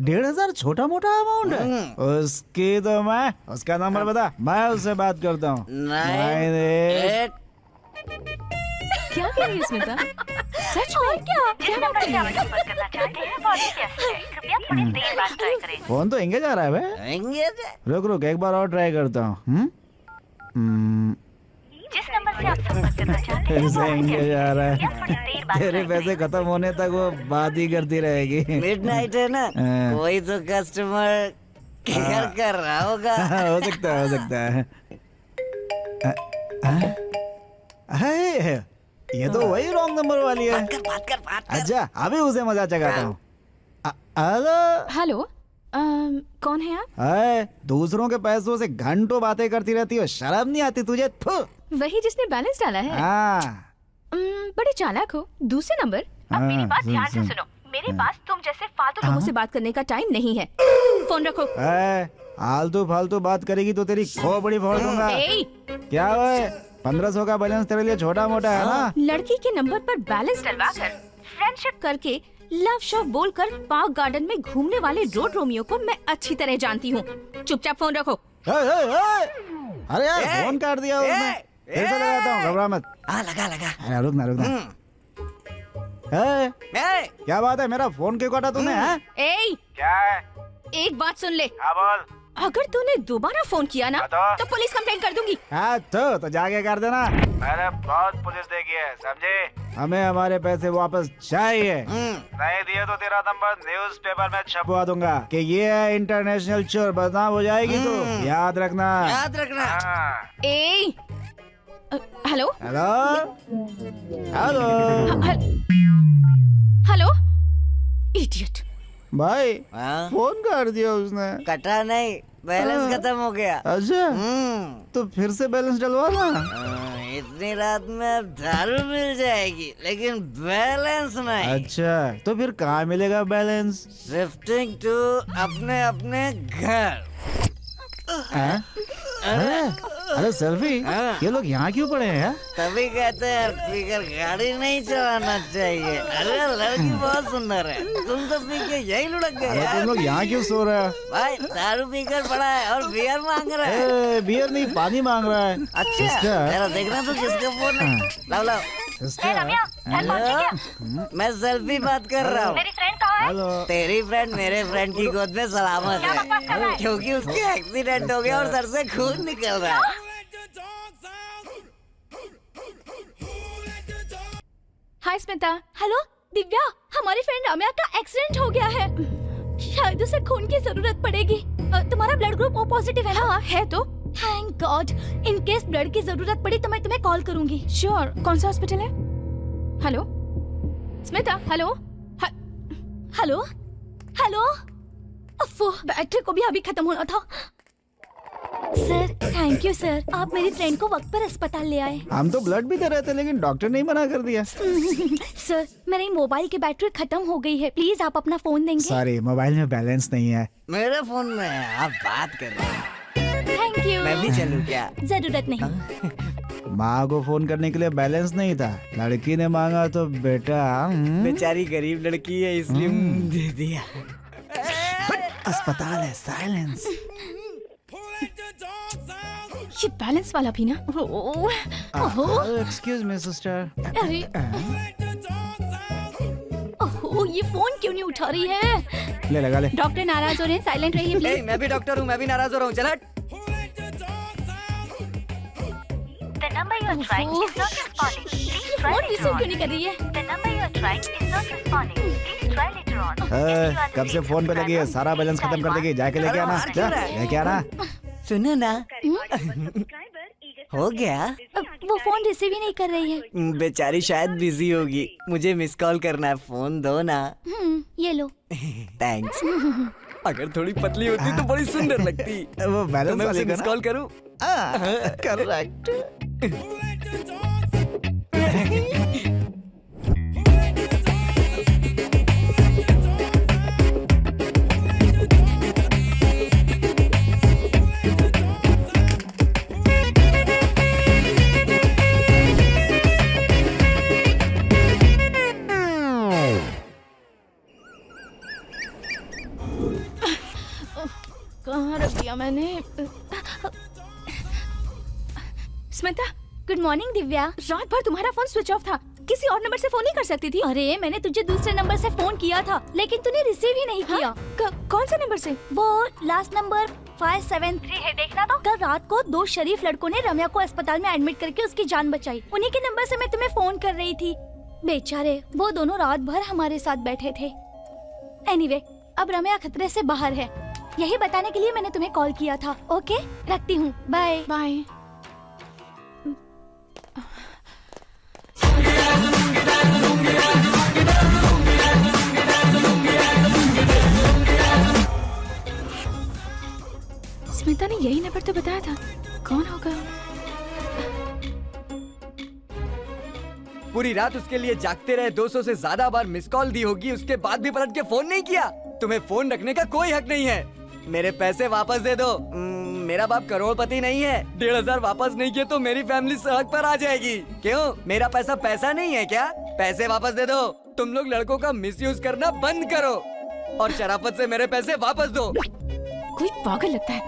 1,500 छोटा मोटा अमाउंट है? उसकी तो मैं, उसका नंबर बता, मैं उससे बात करता हूँ। 9 क्या कह रही है स्मिता? सच में? क्या बात कर रही है? कृपया थोड़ी देर बाद ट्राई करें। फोन तो एंगेज आ रहा है बे। एंगेज? रुक एक बार और ट्राई करता हूँ। जिस नंबर से आप संपर्क करना चाहते हैं ऐसे एंगेज आ रहा है। तेरे पैसे खत्म होने तक वो बात ही करती रहेगी। मिडनाइट है ना, कोई तो कस्टमर केयर कर रहा होगा। हो सकता है। है, ये तो वही रॉन्ग नंबर वाली है। बात कर। अच्छा, अभी उसे मजा चखाता हूँ। हेलो, कौन है आप? अरे, दूसरों के पैसों से घंटों बातें करती रहती हो, शर्म नहीं आती तुझे? वही जिसने बैलेंस डाला है? बड़े चालाक हो। दूसरे नंबर? अब मेरी बात ध्यान से सुनो। मेरे पास तुम जैसे फालतू लोगों से बात करने का टाइम नहीं है। फोन रखो। आलतू फालतू बात करेगी तो तेरी खोपड़ी फोड़ दूंगा। क्या है? 1500 का बैलेंस तेरे लिए छोटा मोटा है ना? लड़की के नंबर पर बैलेंस डलवा कर, फ्रेंडशिप करके, लव शो बोलकर पार्क गार्डन में घूमने वाले रोड रोमियो को मैं अच्छी तरह जानती हूँ। चुपचाप फोन रखो। अरे यार, फोन काट दिया उसने। फिर से लगाता हूँ, घबरा मत। लगा। रुकना। क्या बात है, मेरा फोन क्यों काटा तूने? क्या है? एक बात सुन ले। बोल। अगर तूने दोबारा फोन किया ना तो पुलिस कंप्लेंट कर दूंगी। हाँ तो जाके कर देना। मैंने बहुत पुलिस देखी है, समझे? हमें हमारे पैसे वापस चाहिए। नहीं दिए तो तेरा नंबर न्यूज़पेपर में छपवा दूंगा कि ये है इंटरनेशनल चोर, बदनाम हो जाएगी तो याद रखना। हेलो हेलो इडियट भाई, फोन कर दिया उसने। कटा नहीं, बैलेंस खत्म हो गया। अच्छा, तो फिर से बैलेंस डलवा ना। इतनी रात में दारू मिल जाएगी लेकिन बैलेंस नहीं। अच्छा, तो फिर कहाँ मिलेगा बैलेंस? शिफ्टिंग टू अपने घर। अरे सेल्फी, ये लोग यहाँ क्यों पड़े हैं? तभी कहते हैं पीकर गाड़ी नहीं चलाना चाहिए। अरे लड़की बहुत सुंदर है, तुम तो पी के यही लुढ़क गए। तुम लोग यहाँ क्यों सो रहे हो? भाई दारू पीकर पड़ा है और बियर मांग रहा है। बियर नहीं, पानी मांग रहा है। अच्छा, देखना तो किसका फोन है। लाओ। मैं सेल्फी बात कर रहा हूँ। मेरी फ्रेंड कहाँ है? तेरी फ्रेंड मेरे फ्रेंड की गोद में सलामत है, क्योंकि उसके एक्सीडेंट हो गया और सर से खून निकल रहा है। हाय स्मिता। हेलो दिव्या, हमारी फ्रेंड रम्या का एक्सीडेंट हो गया है। शायद उसे खून की जरूरत पड़ेगी। तुम्हारा ब्लड ग्रुप ओ पॉजिटिव है ना? हाँ है तो। Thank God. In case blood की जरूरत पड़ी तो मैं तुम्हें कॉल करूंगी। श्योर। कौन सा हॉस्पिटल है? हेलो स्मिता। हेलो। हेलो, अफ़ो, बैटरी को भी अभी खत्म होना था। सर, थैंक यू सर, आप मेरी फ्रेंड को वक्त पर अस्पताल ले आए। हम तो ब्लड भी दे रहे थे लेकिन डॉक्टर ने ही मना कर दिया। सर, मेरी मोबाइल की बैटरी खत्म हो गई है, प्लीज आप अपना फोन देंगे? सॉरी, मोबाइल में बैलेंस नहीं है। मेरे फोन में है, आप बात कर रहे हैं। Thank you. मैं भी चलूं क्या? जरूरत नहीं। माँ को फोन करने के लिए बैलेंस नहीं था, लड़की ने मांगा तो बेटा। बेचारी गरीब लड़की है इसलिए दे दिया। अस्पताल है, साइलेंस। ये बैलेंस वाला भी ना। Excuse me sister. अरे, ओह, ये फोन क्यों नहीं उठा रही है? ले लगा ले। डॉक्टर नाराज हो रहे हैं, साइलेंट रहिए प्लीज। मैं भी डॉक्टर हूँ, मैं भी नाराज हो रहा हूँ। चल हट। The number you are trying is not responding. Please try phone receive क्यों नहीं कर रही है? The number you are trying is not responding. Please try later on. कब से फोन पे लगी है, सारा बैलेंस खत्म कर देगी। जाके लेके आना, जा, लेके आना। सुनो ना, हो गया। वो फोन रिसीव ही नहीं कर रही है। बेचारी शायद बिजी होगी, मुझे मिस कॉल करना है, फोन दो ना। ये लो। थैंक्स। अगर थोड़ी पतली होती तो बड़ी सुंदर लगती। वो बैलेंस तो मैं वाले उसे का मिस ना? कॉल करूं? करेक्ट। कहाँ रख दिया मैंने? Smita, good morning Divya. रात भर तुम्हारा फोन स्विच ऑफ था, किसी और नंबर से फोन नहीं कर सकती थी? अरे, मैंने तुझे दूसरे नंबर से फोन किया था लेकिन तूने रिसीव ही नहीं किया। कौन से नंबर से? वो लास्ट नंबर 573 है, देखना तो। कल रात को 2 शरीफ लड़कों ने रम्या को अस्पताल में एडमिट करके उसकी जान बचाई। उन्हीं के नंबर से मैं तुम्हें फोन कर रही थी। बेचारे, वो दोनों रात भर हमारे साथ बैठे थे। एनीवे, अब रम्या खतरे से बाहर है, यही बताने के लिए मैंने तुम्हें कॉल किया था। ओके, रखती हूँ, बाय बाय। स्मिता ने यही नंबर तो बताया था, कौन होगा? पूरी रात उसके लिए जागते रहे, 200 से ज्यादा बार मिस कॉल दी होगी, उसके बाद भी पलट के फोन नहीं किया। तुम्हें फोन रखने का कोई हक नहीं है। मेरे पैसे वापस दे दो। मेरा बाप करोड़पति नहीं है। 1,500 वापस नहीं किए तो मेरी फैमिली सड़क पर आ जाएगी। क्यों? मेरा पैसा पैसा नहीं है क्या? पैसे वापस दे दो। तुम लोग लड़कों का मिसयूज करना बंद करो और शराफत से मेरे पैसे वापस दो। कोई पागल लगता है।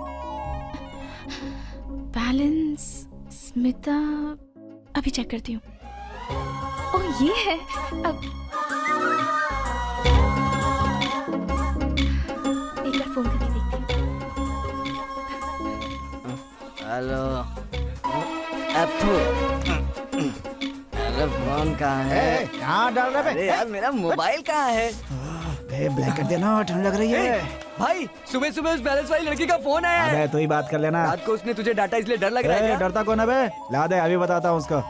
बैलेंस, स्मिता, अभी चेक करती हूँ। ओह, ये है। अब एक बार फोन करके देखती हूँ। हेलो, अरे फोन कहाँ है? कहाँ डाल रहे? अरे यार, मेरा मोबाइल कहाँ है? ब्लैक कर देना, ठंड लग रही है। भाई, सुबह सुबह उस बैलेंस वाली लड़की का फोन आया है। अबे तू ही बात कर लेना। रात को उसने तुझे डाटा इसलिए डर लग रहा है क्या? डरता कौन है बे? ला दे, अभी बताता हूँ उसको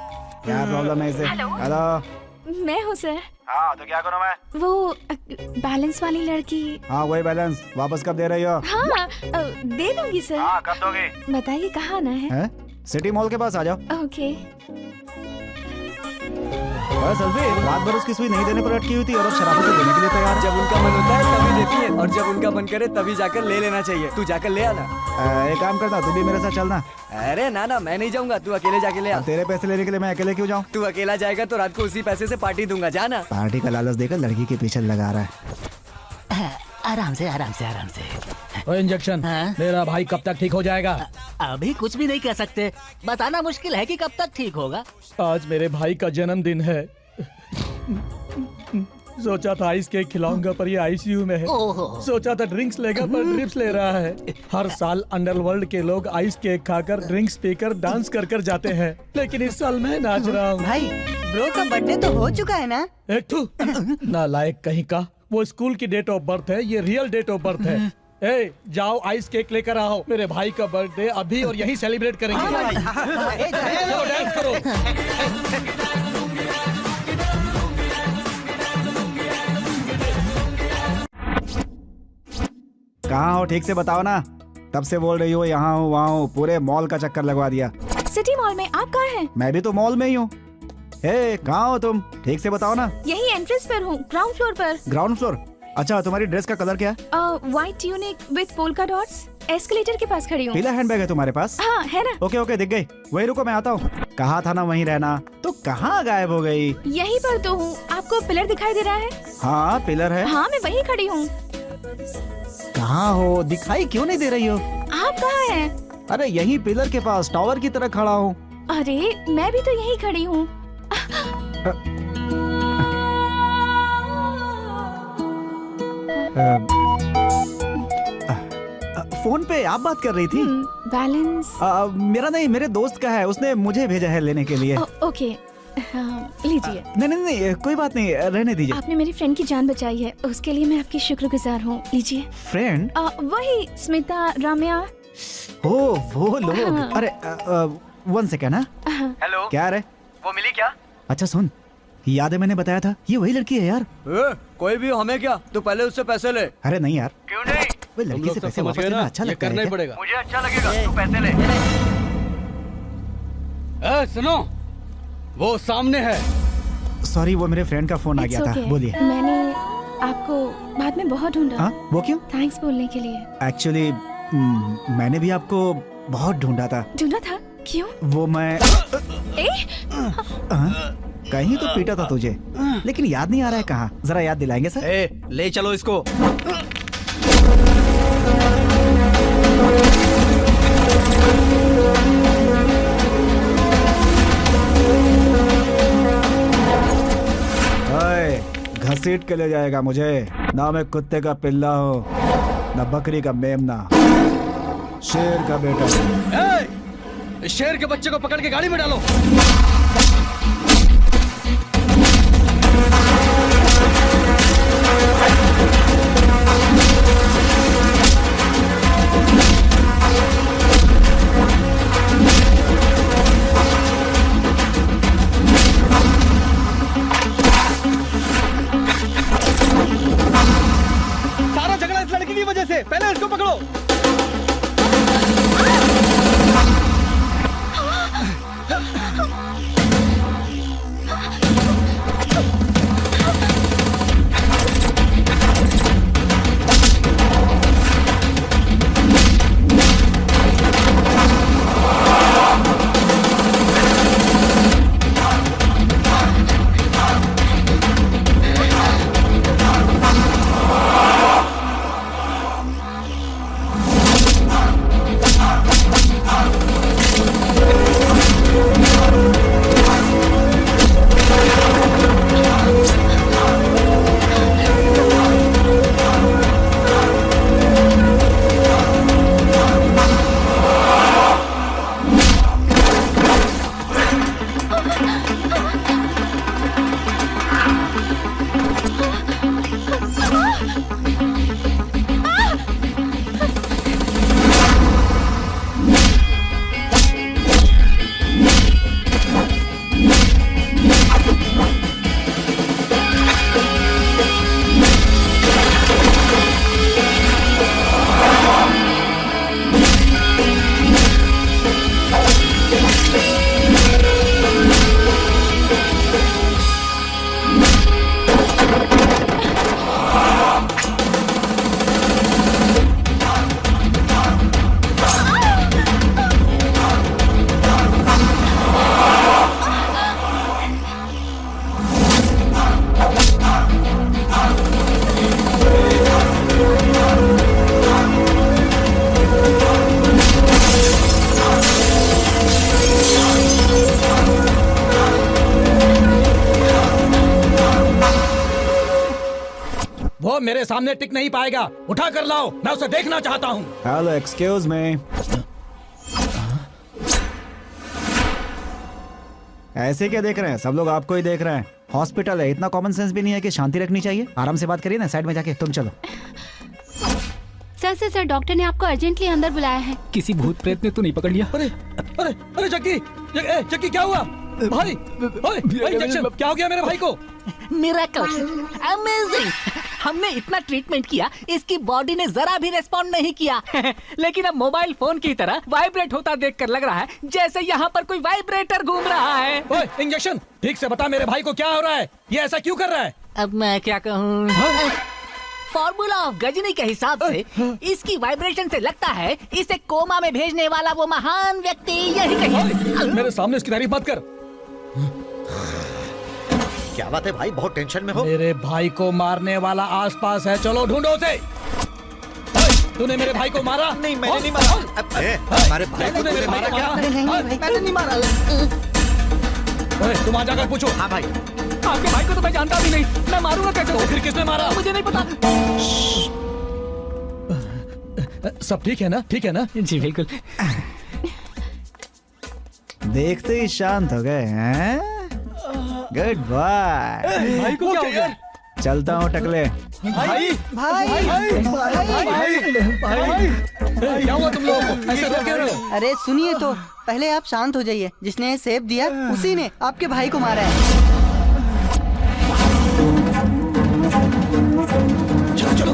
क्या प्रॉब्लम है इसे। हेलो, मैं हूँ सर। हाँ, तो क्या करूँ मैं? वो बैलेंस वाली लड़की। हाँ, वही बैलेंस वापस कब दे रही हो? हाँ, दे दूंगी सर। हाँ, कब दोगी? बताइए कहाँ आना है? सिटी मॉल के पास आ जाओ। ओके। सेल्फी, रात भर उसकी सुई नहीं देने पर अटकी हुई थी और अब शराबत से देने के लिए तैयार। जब उनका मन होता है तभी देती है और जब उनका मन करे तभी जाकर ले लेना चाहिए। तू जाकर ले आना। एक काम करना, तू भी मेरे साथ चलना। अरे ना ना, मैं नहीं जाऊंगा, तू अकेले जाके ले आ। तेरे पैसे लेने के लिए मैं अकेले क्यों जाऊँ? तू अकेला जाएगा तो रात को उसी पैसे से पार्टी दूंगा, जाना। पार्टी का लालच देकर लड़की के पीछे लगा रहा है। आराम से आराम से आराम से। इंजेक्शन मेरा भाई कब तक ठीक हो जाएगा? अभी कुछ भी नहीं कह सकते, बताना मुश्किल है कि कब तक ठीक होगा। आज मेरे भाई का जन्मदिन है। सोचा था आइस केक खिलाऊंगा पर ये आईसीयू में है। सोचा था ड्रिंक्स लेगा पर ड्रिप्स ले रहा है। हर साल अंडरवर्ल्ड के लोग आइस केक खाकर ड्रिंक्स पीकर डांस कर कर जाते हैं, लेकिन इस साल मैं नाच रहा हूँ। भाई, ब्रो का बर्थडे तो हो चुका है ना? नालायक कहीं का, वो स्कूल की डेट ऑफ बर्थ है, ये रियल डेट ऑफ बर्थ है। ए, जाओ आइस केक लेकर आओ, मेरे भाई का बर्थडे अभी और यहीं सेलिब्रेट करेंगे। चलो डांस करो। कहाँ हो ठीक से बताओ ना। तब से बोल रही हो यहाँ हूँ वहाँ हूँ, पूरे मॉल का चक्कर लगवा दिया। सिटी मॉल में, आप कहाँ हैं? मैं भी तो मॉल में ही हूँ। हे कहाँ हो तुम, ठीक से बताओ ना। यही एंट्रेंस पर हूँ, ग्राउंड फ्लोर पर। Ground floor? अच्छा, तुम्हारी ड्रेस का कलर क्या है? White tunic with polka dots. Escalator के पास खड़ी हूँ। पीला हैंडबैग है तुम्हारे पास? हाँ है ना। ओके ओके, दिख गई। वही रुको, मैं आता हूँ। कहा था ना वहीं रहना, तो कहाँ गायब हो गई? यहीं पर तो हूँ। आपको पिलर दिखाई दे रहा है? हाँ पिलर है। हाँ मैं वहीं खड़ी हूँ। कहाँ हो, दिखाई क्यों नहीं दे रही हो? आप कहाँ हैं? अरे यहीं पिलर के पास टावर की तरह खड़ा हूँ। अरे मैं भी तो यहीं खड़ी हूँ। फोन पे आप बात कर रही थी? बैलेंस मेरा नहीं, मेरे दोस्त का है, उसने मुझे भेजा है लेने के लिए। ओके लीजिए। नहीं कोई बात नहीं, रहने दीजिए। आपने मेरी फ्रेंड की जान बचाई है, उसके लिए मैं आपकी शुक्रगुजार हूँ। लीजिए। फ्रेंड? वही स्मिता, राम्या। ओ वो लोग। हाँ। अरे 1 सेकेंड। हेलो, क्या रे? वो मिली क्या? अच्छा सुन, याद है मैंने बताया था, ये वही लड़की है यार। कोई भी हमें क्या, तू पहले उससे पैसे ले। अरे नहीं यार, क्यों नहीं? वो लड़की से पैसे वापस लेना अच्छा लगता है क्या? मुझे अच्छा लगेगा, तू पैसे ले। सुनो, वो सामने है। सॉरी, वो मेरे फ्रेंड का फोन आ गया था। बोलिए। मैंने आपको बाद में बहुत ढूंढा। हाँ, वो क्यों? थैंक्स बोलने के लिए। एक्चुअली मैंने भी आपको बहुत ढूंढा था। ढूंढा था? क्यों? वो मैं कहीं तो पीटा था तुझे, लेकिन याद नहीं आ रहा है कहाँ। जरा याद दिलाएंगे सर? ले चलो इसको। घसीट के ले जाएगा मुझे। ना मैं कुत्ते का पिल्ला हूँ, ना बकरी का मेमना, शेर का बेटा। शेर के बच्चे को पकड़ के गाड़ी में डालो। सारा झगड़ा इस लड़की की वजह से। पहले इसको पकड़ो। वो मेरे सामने टिक नहीं पाएगा। उठा कर लाओ, मैं उसे देखना चाहता हूँ। Hello, excuse me. ऐसे क्या देख रहे हैं? सब लोग आपको ही देख रहे हैं। हॉस्पिटल है, इतना कॉमन सेंस भी नहीं है कि शांति रखनी चाहिए? आराम से बात करिए ना, साइड में जाके। तुम चलो। सर डॉक्टर ने आपको अर्जेंटली अंदर बुलाया है। किसी भूत प्रेत ने तो नहीं पकड़ लिया? अरे अरे अरे जग्गी, जग्गी क्या हुआ? भाई इंजेक्शन क्या हो गया मेरे भाई को? Miracle, amazing. हमने इतना ट्रीटमेंट किया, इसकी बॉडी ने जरा भी रेस्पॉन्ड नहीं किया। लेकिन अब मोबाइल फोन की तरह वाइब्रेट होता देखकर लग रहा है जैसे यहाँ पर कोई वाइब्रेटर घूम रहा है। ओए, इंजेक्शन ठीक से बता मेरे भाई को क्या हो रहा है, ये ऐसा क्यों कर रहा है? अब मैं क्या कहूँ? फॉर्मूला ऑफ गजनी के हिसाब से इसकी वाइब्रेशन से लगता है इसे कोमा में भेजने वाला वो महान व्यक्ति यही कहीं। मेरे सामने इसकी तारीफ मत कर। क्या बात है भाई, बहुत टेंशन में हो? मेरे भाई को मारने वाला आसपास है, चलो ढूंढो उसे। तूने मेरे भाई को मारा? नहीं, मैंने नहीं मारा। हमारे भाई को मेरे भाई को क्या? मैंने नहीं मारा। तुम आ जाकर पूछो। हाँ भाई। आपके भाई को तो मैं जानता भी नहीं, मैं मारूंगा कैसे? तो फिर किसने मारा? मुझे नहीं पता। सब ठीक है ना? ठीक है ना? जी बिल्कुल। देखते ही शांत हो गए हैं। Good bye. भाई को क्या हो गया? चलता हूँ टकले। भाई भाई क्या हुआ तुम लोगों को? ऐसे रो क्यों रहे हो? अरे सुनिए तो, पहले आप शांत हो जाइए। जिसने ये सेब दिया उसी ने आपके भाई को मारा है। चलो चलो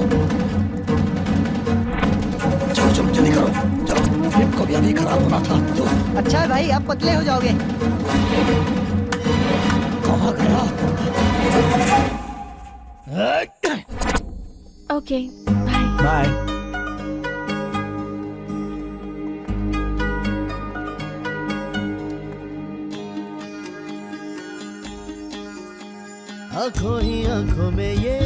चलो चलो जल्दी करो, चलो। हिप को भी अभी खराब होना था तो। अच्छा भाई, आप पतले हो जाओगे। कहाँ गया? Okay bye. आंखों ही आंखों में ये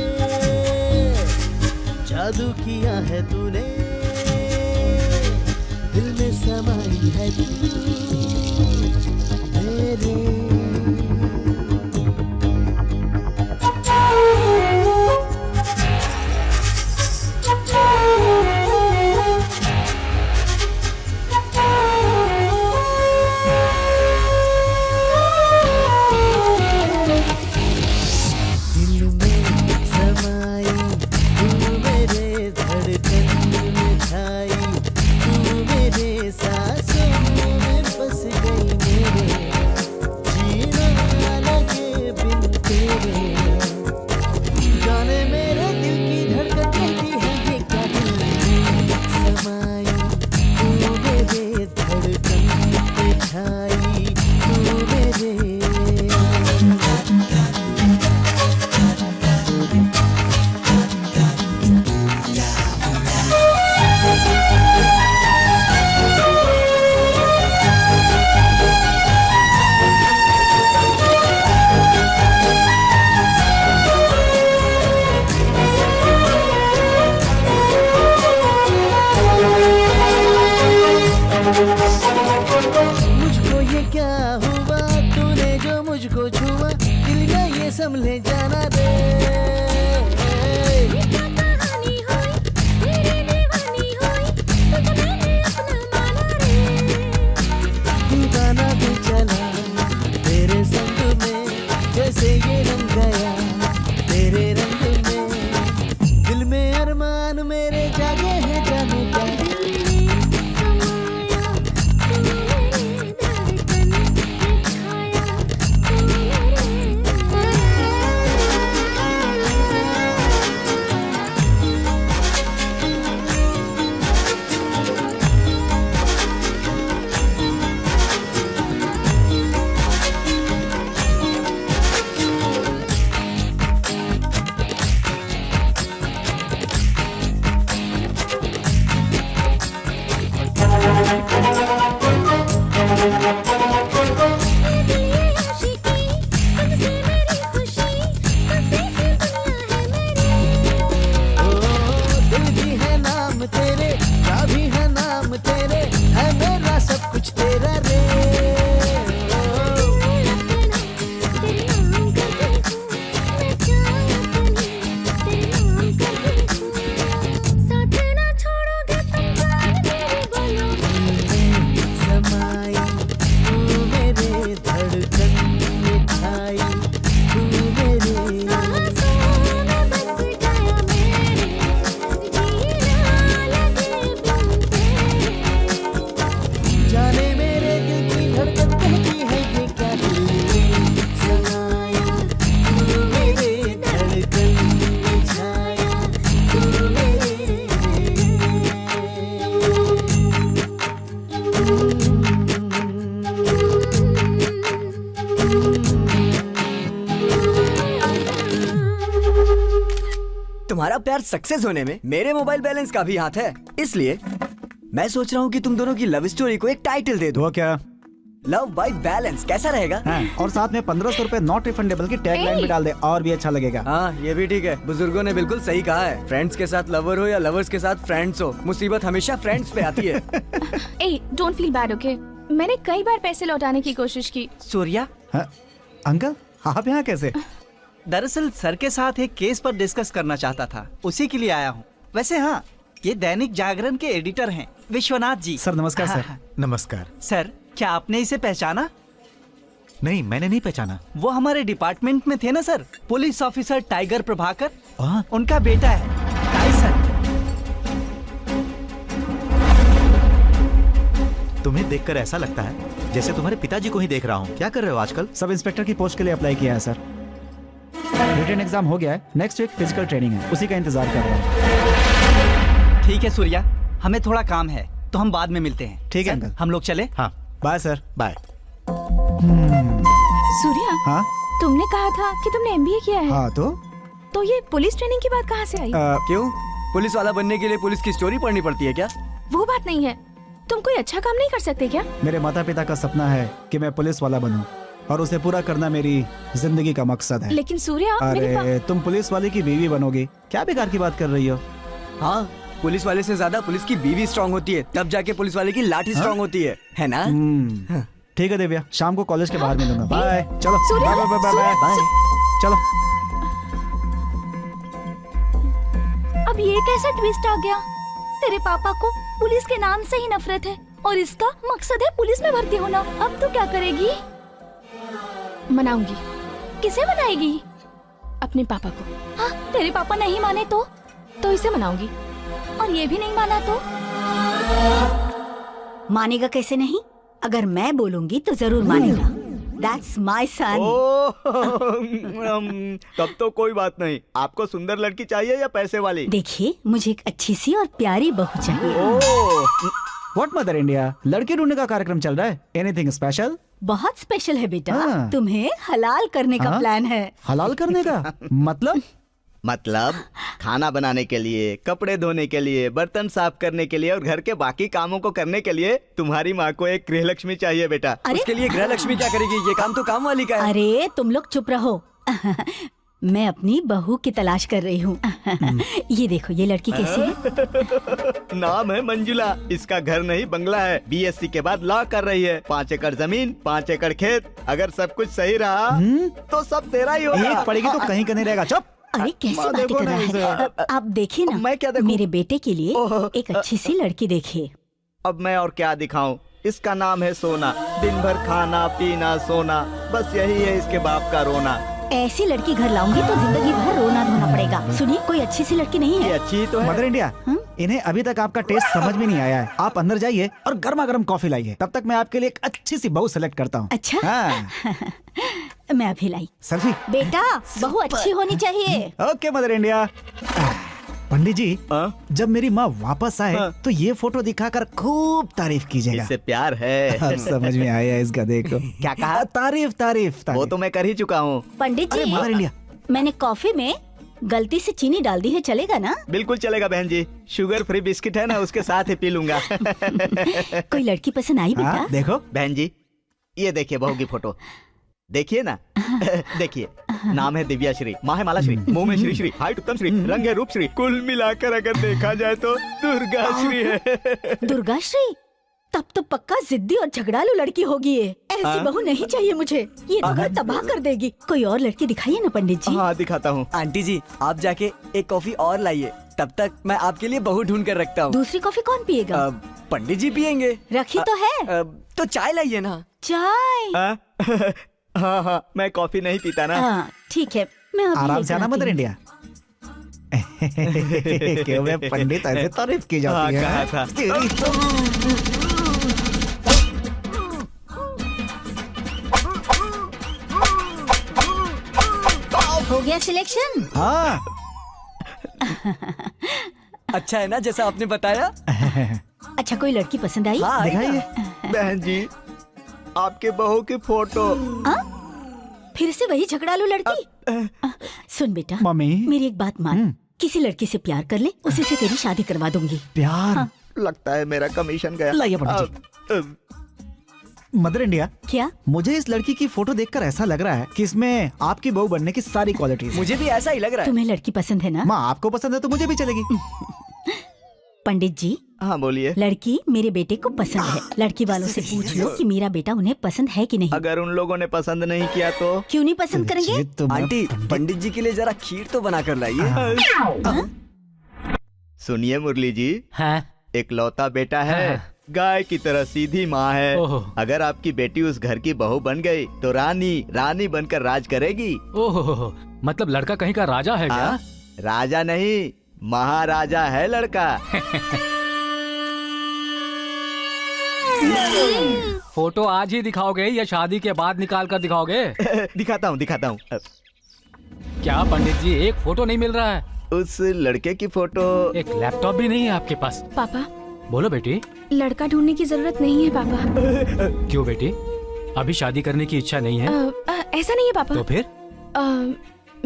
जादू किया है तूने, दिल में समाई है तू मेरे। संभले जाना दे। गाना भी चला तेरे संग में, जैसे ये रंग गया तेरे रंग में। दिल में अरमान मेरे जागे हैं जाने का। तुम्हारा प्यार सक्सेस होने में मेरे मोबाइल बैलेंस का भी हाथ है, इसलिए मैं सोच रहा हूँ कि तुम दोनों की लव स्टोरी को एक टाइटल दे दो। क्या? लव बाय बैलेंस कैसा रहेगा? हाँ, और साथ में 1500 रुपए नॉट रिफंडेबल की टैगलाइन भी डाल दे, और भी अच्छा लगेगा। हाँ ये भी ठीक है, बुजुर्गों ने बिल्कुल सही कहा है। फ्रेंड्स के साथ लवर हो या लवर्स के साथ फ्रेंड्स हो, मुसीबत हमेशा फ्रेंड्स पे आती है। ए, डोंट फील बैड, ओके? मैंने कई बार पैसे लौटाने की कोशिश की। सूर्या, अंकल आप यहाँ कैसे? दरअसल सर के साथ एक केस पर डिस्कस करना चाहता था, उसी के लिए आया हूँ। वैसे हाँ, ये दैनिक जागरण के एडिटर हैं, विश्वनाथ जी। सर नमस्कार। हाँ, सर नमस्कार। सर क्या आपने इसे पहचाना? नहीं, मैंने नहीं पहचाना। वो हमारे डिपार्टमेंट में थे ना sir, police officer tiger Prabhakar, उनका बेटा है टाइसन। तुम्हें देखकर ऐसा लगता है जैसे तुम्हारे पिताजी को ही देख रहा हूँ। क्या कर रहे हो आजकल? सब इंस्पेक्टर की पोस्ट के लिए अप्लाई किया है सर। रिटन एग्जाम हो गया है, नेक्स्ट वीक फिजिकल ट्रेनिंग है, उसी का इंतजार कर रहा हूँ। ठीक है सूर्या, हमें थोड़ा काम है तो हम बाद में मिलते हैं। ठीक है अंकल, हम लोग चले। हाँ बाय सर। बाय। सूर्या, हाँ तुमने कहा था कि तुमने एमबीए किया है। हाँ तो ये पुलिस ट्रेनिंग की बात कहाँ से आई? क्यों, पुलिस वाला बनने के लिए पुलिस की स्टोरी पढ़नी पड़ती है क्या? वो बात नहीं है, तुम कोई अच्छा काम नहीं कर सकते क्या? मेरे माता पिता का सपना है कि मैं पुलिस वाला बनूं, और उसे पूरा करना मेरी जिंदगी का मकसद है। लेकिन सूर्या, अरे तुम पुलिस वाले की बीवी बनोगी, क्या बेकार की बात कर रही हो? हाँ, पुलिस वाले से ज्यादा पुलिस की बीवी स्ट्रांग होती है, तब जाके पुलिस वाले की लाठी स्ट्रांग होती है ना? ठीक है दिव्या, शाम को कॉलेज के बाहर मिलूंगा। बाय। चलो Surya, bye bye bye bye. चलो। अब ये कैसा ट्विस्ट आ गया? तेरे पापा को पुलिस के नाम से ही नफरत है और इसका मकसद है पुलिस में भर्ती होना। अब तू क्या करेगी? मनाऊंगी। किसे मनाएगी? अपने पापा को। हाँ, तेरे पापा नहीं माने तो इसे मनाऊंगी। और ये भी नहीं माना तो? मानेगा कैसे नहीं? अगर मैं बोलूंगी तो जरूर मानेगा। That's my son. तब तो कोई बात नहीं। आपको सुंदर लड़की चाहिए या पैसे वाली? देखिए, मुझे एक अच्छी सी और प्यारी बहू चाहिए। What मदर इंडिया, लड़की ढूंढने का कार्यक्रम चल रहा है? Anything special? बहुत स्पेशल है बेटा। तुम्हें हलाल करने का प्लान है। हलाल करने का मतलब खाना बनाने के लिए, कपड़े धोने के लिए, बर्तन साफ करने के लिए और घर के बाकी कामों को करने के लिए तुम्हारी माँ को एक गृहलक्ष्मी चाहिए बेटा। उसके लिए गृहलक्ष्मी क्या करेगी? ये काम तो काम वाली का है। अरे तुम लोग चुप रहो। मैं अपनी बहू की तलाश कर रही हूँ। ये देखो, ये लड़की कैसी है? नाम है मंजुला। इसका घर नहीं बंगला है। बीएससी के बाद लॉ कर रही है। 5 एकड़ जमीन, 5 एकड़ खेत। अगर सब कुछ सही रहा तो सब तेरा ही होगा। एक पड़ेगी तो कहीं का नहीं रहेगा। चुप। अरे कैसी बातें कर रहा है? आप देखिए ना, मैं क्या देखूं? मेरे बेटे के लिए एक अच्छी सी लड़की देखिए। अब मैं और क्या दिखाऊं? इसका नाम है सोना। दिन भर खाना पीना सोना, बस यही है इसके बाप का रोना। ऐसी लड़की घर लाऊंगी तो जिंदगी भर रोना धोना पड़ेगा। सुनिए, कोई अच्छी सी लड़की नहीं है? ये अच्छी तो है। मदर इंडिया, इन्हें अभी तक आपका टेस्ट समझ में नहीं आया है। आप अंदर जाइए और गर्मा गर्म कॉफी लाइए, तब तक मैं आपके लिए एक अच्छी सी बहू सेलेक्ट करता हूँ। अच्छा। हाँ। मैं अभी लाई। सेल्फी। बेटा, बहू अच्छी होनी चाहिए। Okay mother India. Pandit ji, जब मेरी माँ वापस आए तो ये फोटो दिखाकर खूब तारीफ कीजिएगा। इससे प्यार है। अब समझ में आया इसका, देखो। क्या कहा? तारीफ तारीफ। वो तो मैं कर ही चुका हूँ। पंडित जी, मदर इंडिया, मैंने कॉफी में गलती से चीनी डाल दी है, चलेगा ना? बिल्कुल चलेगा बहन जी। शुगर फ्री बिस्किट है ना, उसके साथ ही पी लूंगा। कोई लड़की पसंद आई बेटा? देखो बहन जी, ये देखिए बहू की फोटो। देखिए ना। देखिए, नाम है दिव्या श्री, माँ है माला श्री, मुंह में श्री श्री, हाइट उत्तम श्री, रंग है रूप श्री, कुल मिलाकर अगर देखा जाए तो दुर्गा श्री है। दुर्गा श्री? तब तो पक्का जिद्दी और झगड़ालू लड़की होगी ये। ऐसी बहू नहीं चाहिए मुझे, ये तो घर तबाह कर देगी। कोई और लड़की दिखाइए ना पंडित जी। हाँ दिखाता हूँ। आंटी जी, आप जाके एक कॉफी और लाइए, तब तक मैं आपके लिए बहू ढूंढ कर रखता हूँ। दूसरी कॉफी कौन पिएगा? पंडित जी पियेंगे। रखी तो है। तो चाय लाइए ना। चाय? हाँ हाँ, मैं कॉफी नहीं पीता ना। हाँ ठीक है, मैं अभी आराम से आना मदर इंडिया। क्यों मैं पंडित ऐसे तारीफ की जाती है? कहा था। हो गया सिलेक्शन? हाँ। अच्छा है ना जैसा आपने बताया? अच्छा, कोई लड़की पसंद आई? हाँ, दिखाइए। बहन जी, आपके बहू की फोटो। फिर से वही झगड़ालू लड़की? सुन बेटा, मम्मी, मेरी एक बात मान। किसी लड़की से प्यार कर ले, उसी से तेरी शादी करवा दूंगी। प्यार? हाँ। लगता है मेरा कमीशन गया। लाइए पंडित जी। मदर इंडिया, क्या? मुझे इस लड़की की फोटो देखकर ऐसा लग रहा है कि इसमें आपकी बहू बनने की सारी क्वालिटीज। मुझे भी ऐसा ही लग रहा है। तुम्हें लड़की पसंद है ना? माँ आपको पसंद है तो मुझे भी चलेगी। पंडित जी। हाँ बोलिए। लड़की मेरे बेटे को पसंद है। लड़की वालों से पूछ लो कि मेरा बेटा उन्हें पसंद है कि नहीं। अगर उन लोगों ने पसंद नहीं किया तो? क्यों नहीं पसंद करेंगे? आंटी, पंडित जी के लिए जरा खीर तो बना कर लाइए। सुनिए मुरली जी। हाँ? एक लौता बेटा है, गाय की तरह सीधी माँ है। अगर आपकी बेटी उस घर की बहू बन गई तो रानी बनकर राज करेगी। ओहो, मतलब लड़का कहीं का राजा है क्या? राजा नहीं, महाराजा है लड़का। फोटो आज ही दिखाओगे या शादी के बाद निकाल कर दिखाओगे? दिखाता हूँ। क्या पंडित जी, एक फोटो नहीं मिल रहा है? उस लड़के की फोटो। एक लैपटॉप भी नहीं है आपके पास? पापा, बोलो बेटी। लड़का ढूंढने की जरूरत नहीं है पापा। क्यों बेटी, अभी शादी करने की इच्छा नहीं है? ऐसा नहीं है पापा। तो फिर?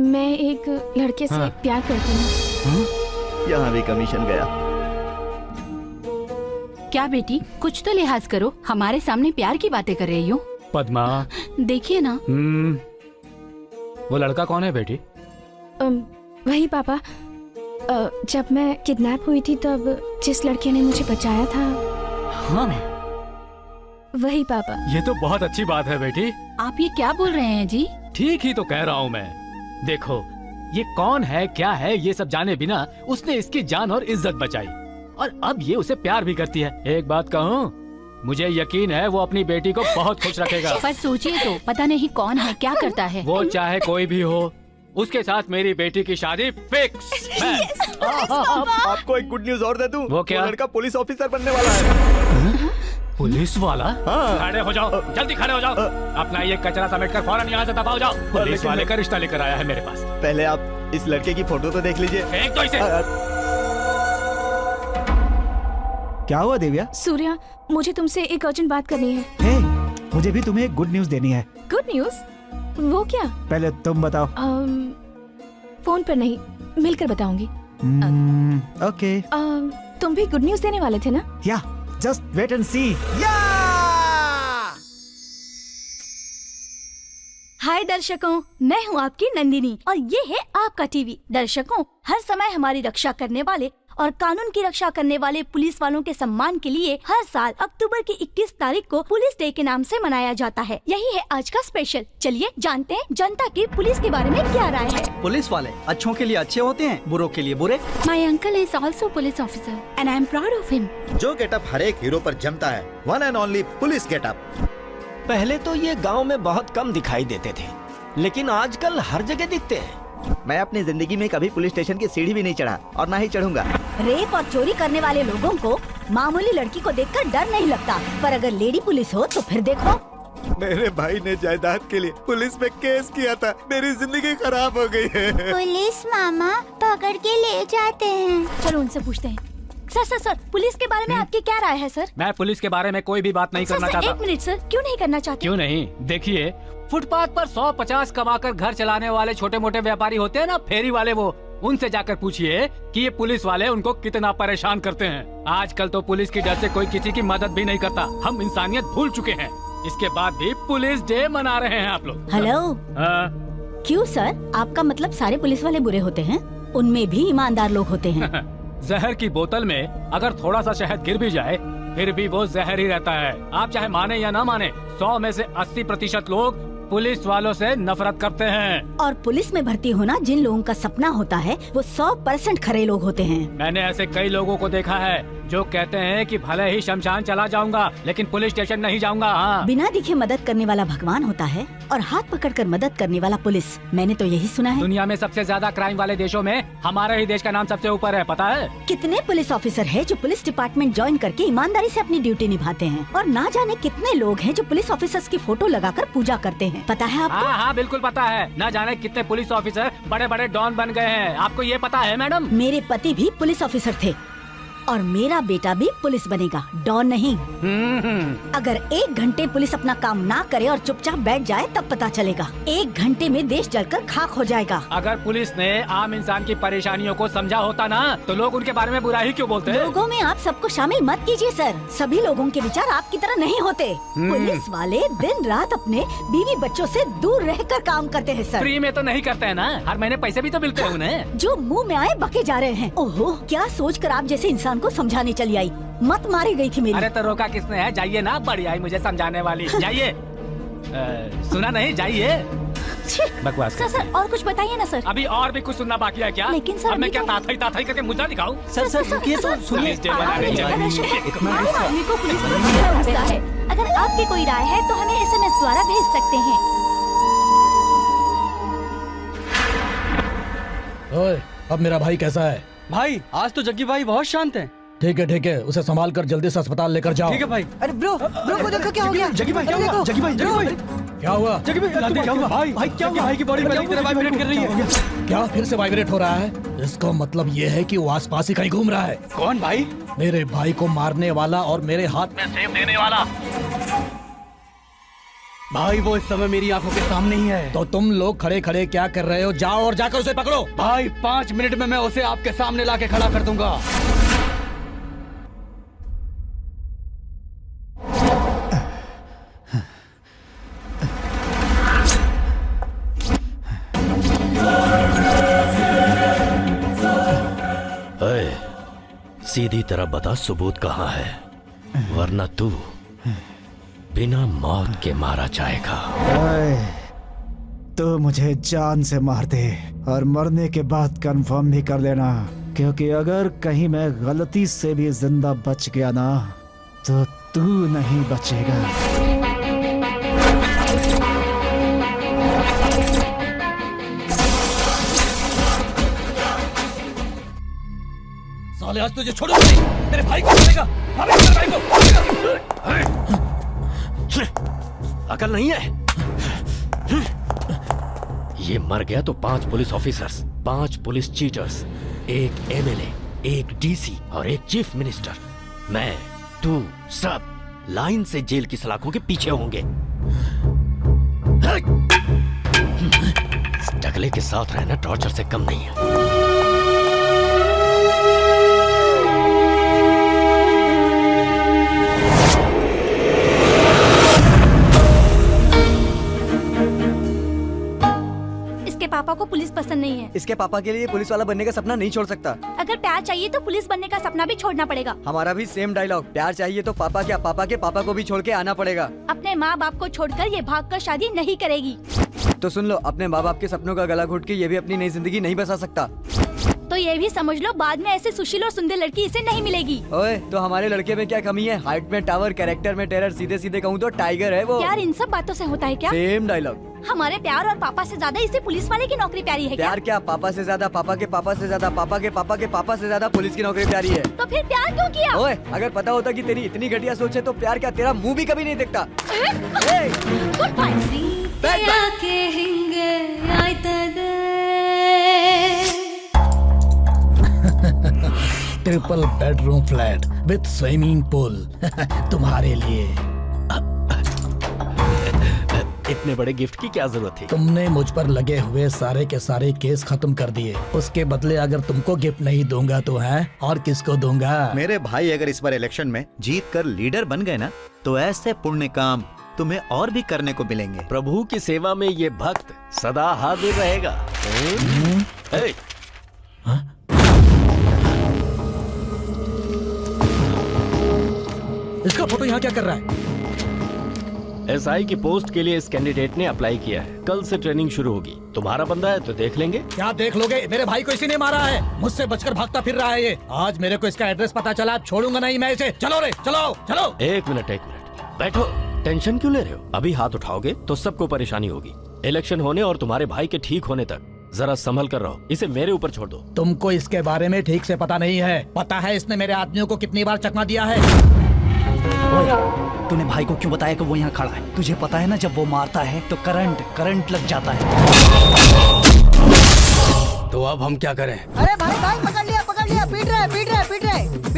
मैं एक लड़के से प्यार करती हूँ। यहाँ भी कमीशन गया। क्या बेटी, कुछ तो लिहाज करो, हमारे सामने प्यार की बातें कर रही हो। पद्मा, देखिए ना। वो लड़का कौन है बेटी? वही पापा, जब मैं किडनैप हुई थी तब जिस लड़के ने मुझे बचाया था। हाँ, वही पापा। ये तो बहुत अच्छी बात है बेटी। आप ये क्या बोल रहे हैं जी? ठीक ही तो कह रहा हूँ मैं। देखो, ये कौन है, क्या है, ये सब जाने बिना उसने इसकी जान और इज्जत बचाई, और अब ये उसे प्यार भी करती है। एक बात कहूँ, मुझे यकीन है वो अपनी बेटी को बहुत खुश रखेगा। पर सोचिए तो, पता नहीं कौन है, क्या करता है। वो चाहे कोई भी हो, उसके साथ मेरी बेटी की शादी फिक्स। आपको एक गुड न्यूज और दे दूं? वो क्या? लड़का पुलिस ऑफिसर बनने वाला है। पुलिस वाला? खड़े हो जाओ, जल्दी खड़े हो जाओ। अपना ये कचरा समेटकर फौरन यहाँ से दबाओ जाओ। पुलिस वाले का रिश्ता लेकर आया है मेरे पास। पहले आप इस लड़के की फोटो तो देख लीजिए। फेंक दो इसे। क्या हुआ देविया? सूर्या, मुझे तुमसे एक अर्जेंट बात करनी है। हे, मुझे भी तुम्हें एक गुड न्यूज देनी है। Good news? वो क्या? पहले तुम बताओ। फोन पर नहीं, मिलकर बताऊंगी। ओके। तुम भी गुड न्यूज देने वाले थे ना? या, जस्ट वेट एंड सी। हाय दर्शकों, मैं हूँ आपकी नंदिनी और ये है आपका टीवी। दर्शकों, हर समय हमारी रक्षा करने वाले और कानून की रक्षा करने वाले पुलिस वालों के सम्मान के लिए हर साल अक्टूबर की 21 तारीख को पुलिस डे के नाम से मनाया जाता है। यही है आज का स्पेशल। चलिए जानते हैं जनता की पुलिस के बारे में क्या राय है। पुलिस वाले अच्छों के लिए अच्छे होते हैं, बुरों के लिए बुरे। My uncle is also police officer and I am proud of him. जो गेटअप हर एक हीरो पर जमता है, one and only police getup. पहले तो ये गांव में बहुत कम दिखाई देते थे, लेकिन आजकल हर जगह दिखते हैं। मैं अपनी जिंदगी में कभी पुलिस स्टेशन की सीढ़ी भी नहीं चढ़ा और ना ही चढ़ूंगा। रेप और चोरी करने वाले लोगों को मामूली लड़की को देखकर डर नहीं लगता, पर अगर लेडी पुलिस हो तो फिर देखो। मेरे भाई ने जायदाद के लिए पुलिस में केस किया था, मेरी जिंदगी खराब हो गई है। पुलिस मामा पकड़ के ले जाते हैं। चलो उनसे पूछते हैं। सर, पुलिस के बारे में आपकी क्या राय है सर? मैं पुलिस के बारे में कोई भी बात नहीं करना चाहता। एक मिनट सर, क्यों नहीं करना चाहते? क्यों नहीं? देखिए, फुटपाथ पर 100-50 कमाकर घर चलाने वाले छोटे मोटे व्यापारी होते हैं ना, फेरी वाले, वो उनसे जाकर पूछिए कि ये पुलिस वाले उनको कितना परेशान करते हैं। आजकल तो पुलिस की डर से कोई किसी की मदद भी नहीं करता। हम इंसानियत भूल चुके हैं। इसके बाद भी पुलिस डे मना रहे हैं आप लोग। हेलो। क्यों सर, आपका मतलब सारे पुलिस वाले बुरे होते हैं? उनमें भी ईमानदार लोग होते हैं। जहर की बोतल में अगर थोड़ा सा शहद गिर भी जाए फिर भी वो जहर ही रहता है। आप चाहे माने या ना माने, 100 में से 80% लोग पुलिस वालों से नफरत करते हैं। और पुलिस में भर्ती होना जिन लोगों का सपना होता है वो 100% खरे लोग होते हैं। मैंने ऐसे कई लोगों को देखा है जो कहते हैं कि भले ही शमशान चला जाऊंगा लेकिन पुलिस स्टेशन नहीं जाऊंगा। हाँ। बिना दिखे मदद करने वाला भगवान होता है और हाथ पकड़कर मदद करने वाला पुलिस। मैंने तो यही सुना है। दुनिया में सबसे ज्यादा क्राइम वाले देशों में हमारे ही देश का नाम सबसे ऊपर है, पता है? कितने पुलिस ऑफिसर है जो पुलिस डिपार्टमेंट ज्वाइन करके ईमानदारी से अपनी ड्यूटी निभाते हैं, और ना जाने कितने लोग हैं जो पुलिस ऑफिसर्स की फोटो लगाकर पूजा करते हैं। पता है आपको? हाँ, बिल्कुल पता है। ना जाने कितने पुलिस ऑफिसर बड़े बड़े डॉन बन गए हैं। आपको ये पता है मैडम? मेरे पति भी पुलिस ऑफिसर थे। और मेरा बेटा भी पुलिस बनेगा, डॉन नहीं। अगर 1 घंटे पुलिस अपना काम ना करे और चुपचाप बैठ जाए तब पता चलेगा। 1 घंटे में देश जलकर खाक हो जाएगा। अगर पुलिस ने आम इंसान की परेशानियों को समझा होता ना तो लोग उनके बारे में बुरा ही क्यों बोलते? लोगों में आप सबको शामिल मत कीजिए सर। सभी लोगों के विचार आपकी तरह नहीं होते। पुलिस वाले दिन रात अपने बीवी बच्चों से दूर रहकर काम करते हैं सर। फ्री में तो नहीं करते हैं ना, हर महीने पैसे भी तो मिलते हैं उन्हें। जो मुंह में आए बके जा रहे हैं। ओहो, क्या सोचकर आप जैसे इंसान को समझाने चली आई? मत मारी गई थी मेरी। अरे तो रोका किसने है? जाइए ना, बड़ी आई मुझे समझाने वाली। जाइए। सुना नहीं? जाइए। बकवास। सर और कुछ बताइए ना सर। अभी और भी कुछ सुनना बाकी है क्या? लेकिन सर अब मैं क्या ताथाई करके मुद्दा दिखाऊं? सर रुकिए तो सुनिए। आदमी को पुलिस पर भरोसा रखता है। अगर आपकी कोई राय है तो हमें SMS द्वारा भेज सकते हैं। ओए, अब मेरा भाई कैसा है? भाई आज तो जग्गी भाई बहुत शांत हैं। ठीक है, उसे संभाल कर जल्दी से अस्पताल लेकर जाओ। ठीक है भाई। अरे ब्रो को देखो क्या हो गया। जग्गी भाई क्या हुआ? जग्गी भाई क्या हुआ? जग्गी भाई क्या हुआ? भाई क्या हुआ? भाई की बॉडी पहले की तरह वाइब्रेट कर रही है। क्या फिर से वाइब्रेट हो रहा है? इसका मतलब ये है कि वो आसपास ही कहीं घूम रहा है। कौन भाई? मेरे भाई को मारने वाला और मेरे हाथ में सेब देने वाला। भाई वो इस समय मेरी आंखों के सामने ही है। तो तुम लोग खड़े खड़े क्या कर रहे हो? जाओ और जाकर उसे पकड़ो। भाई 5 मिनट में मैं उसे आपके सामने लाके खड़ा कर दूंगा। सीधी तरह बता सबूत कहाँ है, वरना तू बिना मौत के मारा जाएगा। तो मुझे जान से मार दे और मरने के बाद कंफर्म भी कर लेना, क्योंकि अगर कहीं मैं गलती से भी जिंदा बच गया ना तो तू नहीं बचेगा। साले आज तुझे छोड़ूंगा नहीं, मेरे भाई को छोड़ेगा। मेरे भाई को अकल नहीं है? ये मर गया तो 5 police officers, 5 police cheaters, 1 MLA, 1 DC और 1 चीफ मिनिस्टर, मैं, तू, सब लाइन से जेल की सलाखों के पीछे होंगे। इस टकले के साथ रहना टॉर्चर से कम नहीं है। पापा को पुलिस पसंद नहीं है। इसके पापा के लिए पुलिस वाला बनने का सपना नहीं छोड़ सकता। अगर प्यार चाहिए तो पुलिस बनने का सपना भी छोड़ना पड़ेगा। हमारा भी सेम डायलॉग। प्यार चाहिए तो पापा क्या, पापा के पापा को भी छोड़ के आना पड़ेगा। अपने माँ बाप को छोड़कर ये भागकर शादी नहीं करेगी। तो सुन लो, अपने माँ बाप के सपनों का गला घोट के ये भी अपनी नई जिंदगी नहीं बसा सकता। तो ये भी समझ लो, बाद में ऐसे सुशील और सुंदर लड़की इसे नहीं मिलेगी। ओए, तो हमारे लड़के में क्या कमी है? हाइट में टावर, कैरेक्टर में टेरर, सीधे सीधे कहूँ तो टाइगर है वो। यार इन सब बातों से होता है क्या? Same dialogue. हमारे प्यार और पापा से ज्यादा इसे पुलिस वाले की नौकरी प्यारी है। प्यार क्या? पापा से ज्यादा, पापा के पापा से ज्यादा, पापा के पापा के पापा से ज्यादा पुलिस की नौकरी प्यारी है। तो फिर प्यार क्यों किया? ओए, अगर पता होता कि तेरी इतनी घटिया सोच है तो प्यार क्या, तेरा मुंह भी कभी नहीं दिखता। Triple bedroom flat with swimming pool तुम्हारे लिए। इतने बड़े गिफ्ट की क्या जरूरत थी? तुमने मुझ पर लगे हुए सारे के सारे केस खत्म कर दिए। उसके बदले अगर तुमको गिफ्ट नहीं दूंगा तो है और किसको दूंगा? मेरे भाई अगर इस बार इलेक्शन में जीत कर लीडर बन गए ना तो ऐसे पुण्य काम तुम्हें और भी करने को मिलेंगे। प्रभु की सेवा में ये भक्त सदा हाजिर रहेगा। इसका फोटो यहाँ क्या कर रहा है? SI की पोस्ट के लिए इस कैंडिडेट ने अप्लाई किया है। कल से ट्रेनिंग शुरू होगी। तुम्हारा बंदा है तो देख लेंगे। क्या देख लोगे? मेरे भाई को इसी ने मारा है। मुझसे बचकर भागता फिर रहा है ये। आज मेरे को इसका एड्रेस पता चला, छोड़ूंगा नहीं मैं इसे। चलो रे, चलो चलो। एक मिनट बैठो। टेंशन क्यों ले रहे हो? अभी हाथ उठाओगे तो सबको परेशानी होगी। इलेक्शन होने और तुम्हारे भाई के ठीक होने तक जरा संभल कर रहो। इसे मेरे ऊपर छोड़ दो। तुमको इसके बारे में ठीक से पता नहीं है। पता है इसने मेरे आदमियों को कितनी बार चकमा दिया है। तूने भाई को क्यों बताया कि वो यहाँ खड़ा है? तुझे पता है ना, जब वो मारता है तो करंट लग जाता है। तो अब हम क्या करें? अरे भाई पकड़ लिया, पीट रहा है।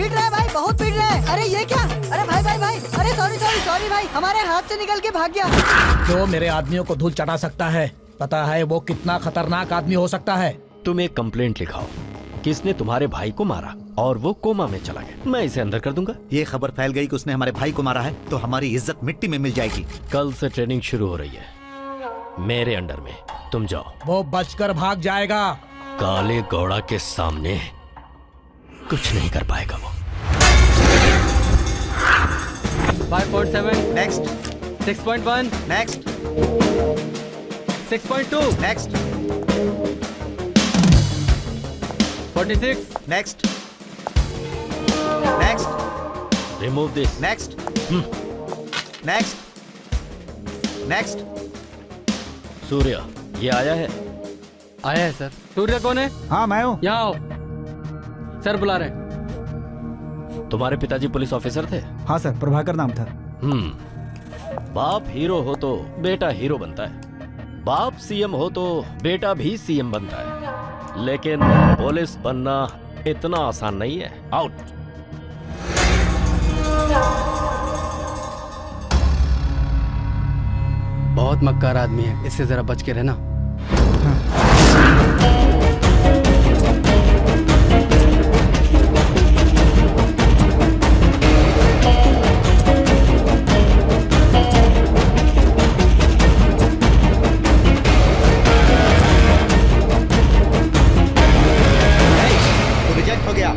पीट रहा है भाई, बहुत पीट रहा है। अरे ये क्या? अरे भाई भाई भाई, अरे सॉरी भाई, हमारे हाथ से निकल के भाग गया। जो मेरे आदमियों को धूल चटा सकता है, पता है वो कितना खतरनाक आदमी हो सकता है। तुम एक कंप्लेंट लिखाओ, किसने तुम्हारे भाई को मारा और वो कोमा में चला गया। मैं इसे अंदर कर दूंगा। ये खबर फैल गई कि उसने हमारे भाई को मारा है तो हमारी इज्जत मिट्टी में मिल जाएगी। कल से ट्रेनिंग शुरू हो रही है मेरे अंडर में, तुम जाओ। वो बचकर भाग जाएगा। काले गौड़ा के सामने कुछ नहीं कर पाएगा वो। 5.7 next, 6.1 next, 6.2 next, 46 next, next, remove this, next, next, next. Surya ये आया है? आया है सर। सूर्य कौन है? हाँ मैं हूँ। यहाँ आओ, सर बुला रहे। तुम्हारे पिताजी पुलिस ऑफिसर थे? हाँ सर, प्रभाकर नाम था। बाप हीरो हो तो बेटा हीरो बनता है, बाप सीएम हो तो बेटा भी सीएम बनता है, लेकिन पुलिस बनना इतना आसान नहीं है। आउट। बहुत मक्कार आदमी है, इससे जरा बच के रहना। रिजेक्ट हो गया।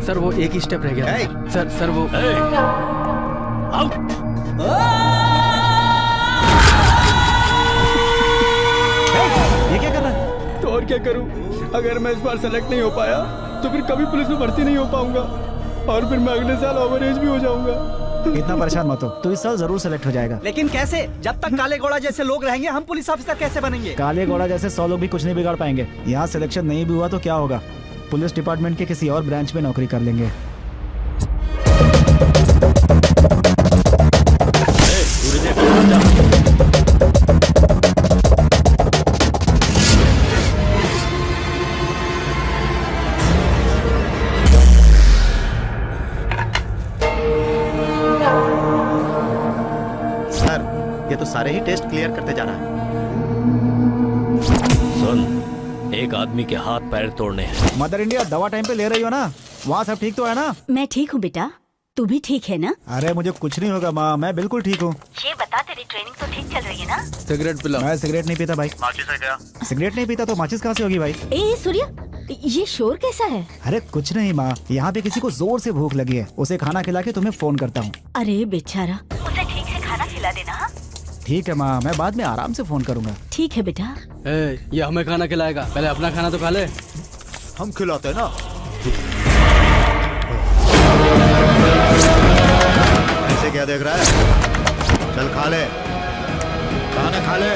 सर वो एक ही स्टेप रह गया। सर वो आउट। ये क्या कर रहा है? तो और क्या करूं? अगर मैं इस बार सेलेक्ट नहीं हो पाया तो फिर कभी पुलिस में भर्ती नहीं हो पाऊंगा और फिर मैं अगले साल ओवर एज भी हो जाऊंगा। इतना परेशान मत हो, तो इस साल जरूर सेलेक्ट हो जाएगा। लेकिन कैसे? जब तक काले घोड़ा जैसे लोग रहेंगे हम पुलिस ऑफिसर कैसे बनेंगे? काले घोड़ा जैसे 100 लोग भी कुछ नहीं बिगाड़ पाएंगे। यहाँ सिलेक्शन नहीं भी हुआ तो क्या होगा, पुलिस डिपार्टमेंट के किसी और ब्रांच में नौकरी कर लेंगे। ये तो सारे ही टेस्ट क्लियर करते जा रहा है। सुन, एक आदमी के हाथ पैर तोड़ने हैं। मदर इंडिया, दवा टाइम पे ले रही हो ना? वहाँ सब ठीक तो है ना? मैं ठीक हूँ बेटा, तू भी ठीक है ना? अरे मुझे कुछ नहीं होगा माँ, मैं बिल्कुल ठीक हूँ। ये बता, तेरी ट्रेनिंग तो ठीक चल रही है ना? सिगरेट पिला। मैं सिगरेट नहीं पीता भाई। माचिस है क्या? सिगरेट नहीं पीता तो माचिस कहाँ से होगी भाई? ए सूर्य, ये शोर कैसा है? अरे कुछ नहीं माँ, यहाँ पे किसी को जोर से भूख लगी है, उसे खाना खिला के तुम्हें फोन करता हूँ। अरे बेचारा, उसे ठीक से खाना खिला देना। ठीक है माँ, मैं बाद में आराम से फोन करूँगा। ठीक है बेटा। ये हमें खाना खिलाएगा, पहले अपना खाना तो खा ले। हम खिलाते हैं ना। ऐसे क्या देख रहा है? चल खा ले, खाना खा ले।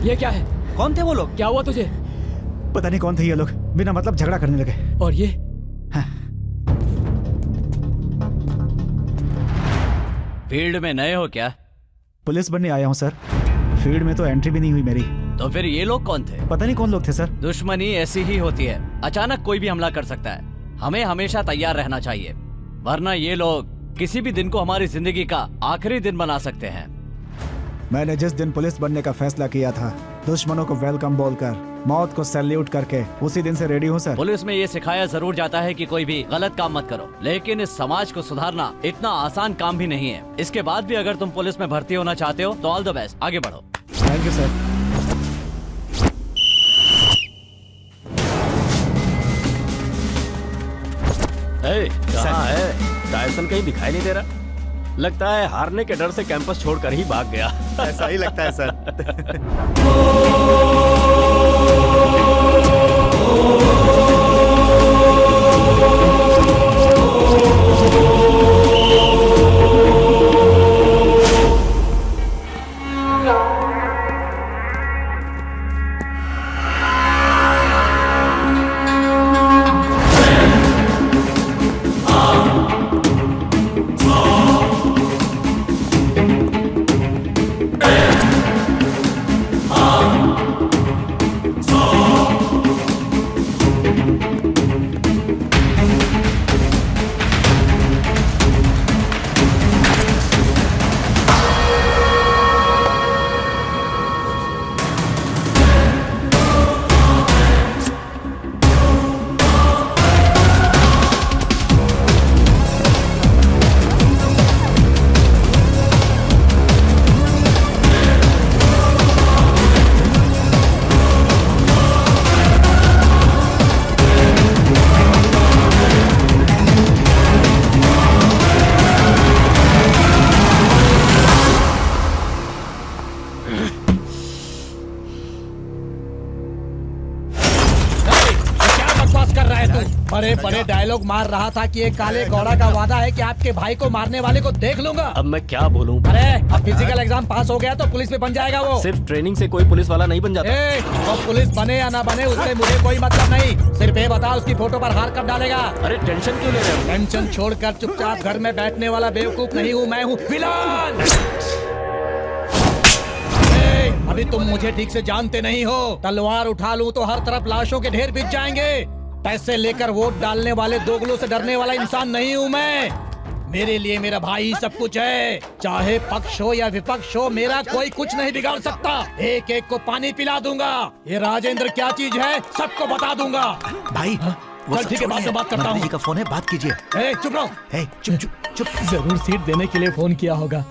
ये क्या है? कौन थे वो लोग? क्या हुआ तुझे? पता नहीं कौन थे ये लोग, बिना मतलब झगड़ा करने लगे। और ये? फील्ड में नए हो क्या? पुलिस बनने आया हूँ सर। फील्ड में तो एंट्री भी नहीं हुई मेरी। तो फिर ये लोग कौन थे? पता नहीं कौन लोग थे सर। दुश्मनी ऐसी ही होती है, अचानक कोई भी हमला कर सकता है। हमें हमेशा तैयार रहना चाहिए, वरना ये लोग किसी भी दिन को हमारी जिंदगी का आखिरी दिन बना सकते हैं। मैंने जिस दिन पुलिस बनने का फैसला किया था, दुश्मनों को वेलकम बोलकर, मौत को सैल्यूट करके, उसी दिन से रेडी हूँ सर। पुलिस में ये सिखाया जरूर जाता है कि कोई भी गलत काम मत करो, लेकिन इस समाज को सुधारना इतना आसान काम भी नहीं है। इसके बाद भी अगर तुम पुलिस में भर्ती होना चाहते हो तो ऑल द बेस्ट, आगे बढ़ो। Thank you sir. कहाँ है? टायसन कहीं दिखाई नहीं दे रहा। लगता है हारने के डर से कैंपस छोड़कर ही भाग गया। ऐसा ही लगता है सर। बड़े बड़े डायलॉग मार रहा था कि एक काले घोड़ा का वादा है कि आपके भाई को मारने वाले को देख लूंगा। अब मैं क्या बोलूं? अरे अब फिजिकल एग्जाम पास हो गया तो पुलिस में बन जाएगा वो। सिर्फ ट्रेनिंग से कोई पुलिस वाला नहीं बन जाता। तो पुलिस बने या ना बने उससे मुझे कोई मतलब नहीं। सिर्फ ये बता उसकी फोटो पर हार कब डालेगा? अरे टेंशन क्यों ले रहे हो? टेंशन छोड़कर चुपचाप घर में बैठने वाला बेवकूफ नहीं हूँ, मैं हूँ विलन। अभी तुम मुझे ठीक से जानते नहीं हो। तलवार उठा लूं तो हर तरफ लाशों के ढेर बिछ जाएंगे। पैसे लेकर वोट डालने वाले दोगलों से डरने वाला इंसान नहीं हूँ मैं। मेरे लिए मेरा भाई सब कुछ है। चाहे पक्ष हो या विपक्ष हो, मेरा कोई कुछ नहीं बिगाड़ सकता। एक एक को पानी पिला दूंगा। ये राजेंद्र क्या चीज है सबको बता दूंगा। भाई चल ठीक है, बाद में बात करता हूँ। जी का फोन है, बात कीजिए। चुप रहो। चुप चुप चुप। जरूर सीट देने के लिए फोन किया होगा।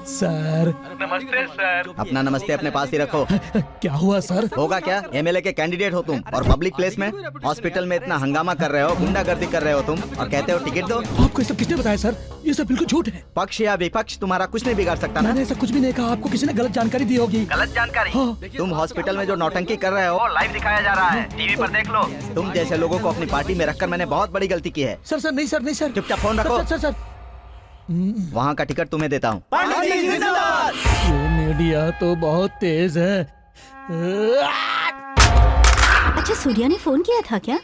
सर नमस्ते सर। अपना नमस्ते अपने पास ही रखो। क्या हुआ सर? होगा क्या, एमएलए के कैंडिडेट हो तुम और पब्लिक प्लेस में हॉस्पिटल में इतना हंगामा कर रहे हो, गुंडागर्दी कर रहे हो तुम और कहते हो टिकट दो। आपको ये सब किसने बताया सर? ये सब बिल्कुल झूठ है। पक्ष या विपक्ष तुम्हारा कुछ नहीं बिगाड़ सकता ना। मैंने ऐसा कुछ भी नहीं कहा। आपको किसी ने गलत जानकारी दी होगी। गलत जानकारी? हाँ। तुम हॉस्पिटल में जो नौटंकी कर रहे हो लाइव दिखाया जा रहा है, टीवी पर देख लो। तुम जैसे लोगों को अपनी पार्टी में रखकर मैंने बहुत बड़ी गलती की है। सर नहीं सर, नहीं सर। चुपचाप फोन रखो। सर वहाँ का टिकट तुम्हें देता हूँ। ये मीडिया तो बहुत तेज है। अच्छा सूर्या ने फोन किया था क्या?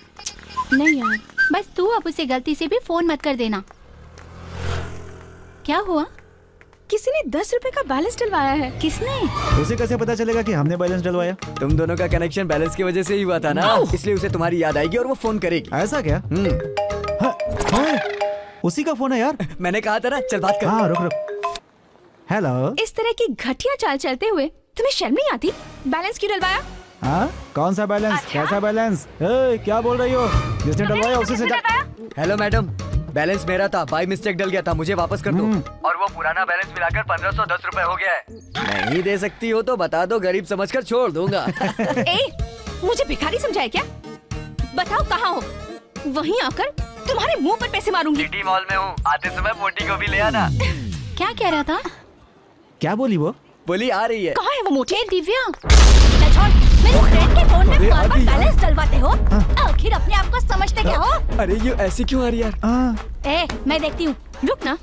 नहीं यार, बस तू अब उसे गलती से भी फोन मत कर देना। क्या हुआ? किसी ने 10 रुपए का बैलेंस डलवाया है। किसने? उसे कैसे पता चलेगा कि हमने बैलेंस डलवाया? तुम दोनों का कनेक्शन बैलेंस की वजह से ही हुआ था ना, इसलिए उसे तुम्हारी याद आएगी और वो फोन करेगी। ऐसा क्या? उसी का फोन है यार। मैंने कहा था ना, चल बात कर। हाँ रुक। हेलो। इस तरह की घटिया चाल चलते हुए तुम्हें शर्म नहीं आती? बैलेंस क्यों डलवाया? हाँ कौन सा बैलेंस? अच्छा? कैसा बैलेंस? क्या बोल रही हो? जिसने डलवाया उसी से। हेलो मैडम, बैलेंस मेरा था, बाई मिस्टेक डल गया था, मुझे वापस कर दो। और वो पुराना बैलेंस मिलाकर 1510 रुपए हो गया है। नहीं दे सकती हो तो बता दो, गरीब समझकर छोड़ दूंगा। मुझे भिखारी समझाए क्या? बताओ कहाँ हो, वहीं आकर तुम्हारे मुंह पर पैसे मारूंगी। सिटी मॉल में हूँ, आते समय मोटी को भी ले आना। क्या कह रहा था? क्या बोली वो? बोली आ रही है। कहाँ है वो मोटी? दिव्या, मेरे फ्रेंड के फोन में बार-बार बैलेंस डलवाते हो। आखिर अपने आप को समझते क्या हो? अरे ये ऐसी क्यों आ रही है? मैं देखती हूँ, रुक ना।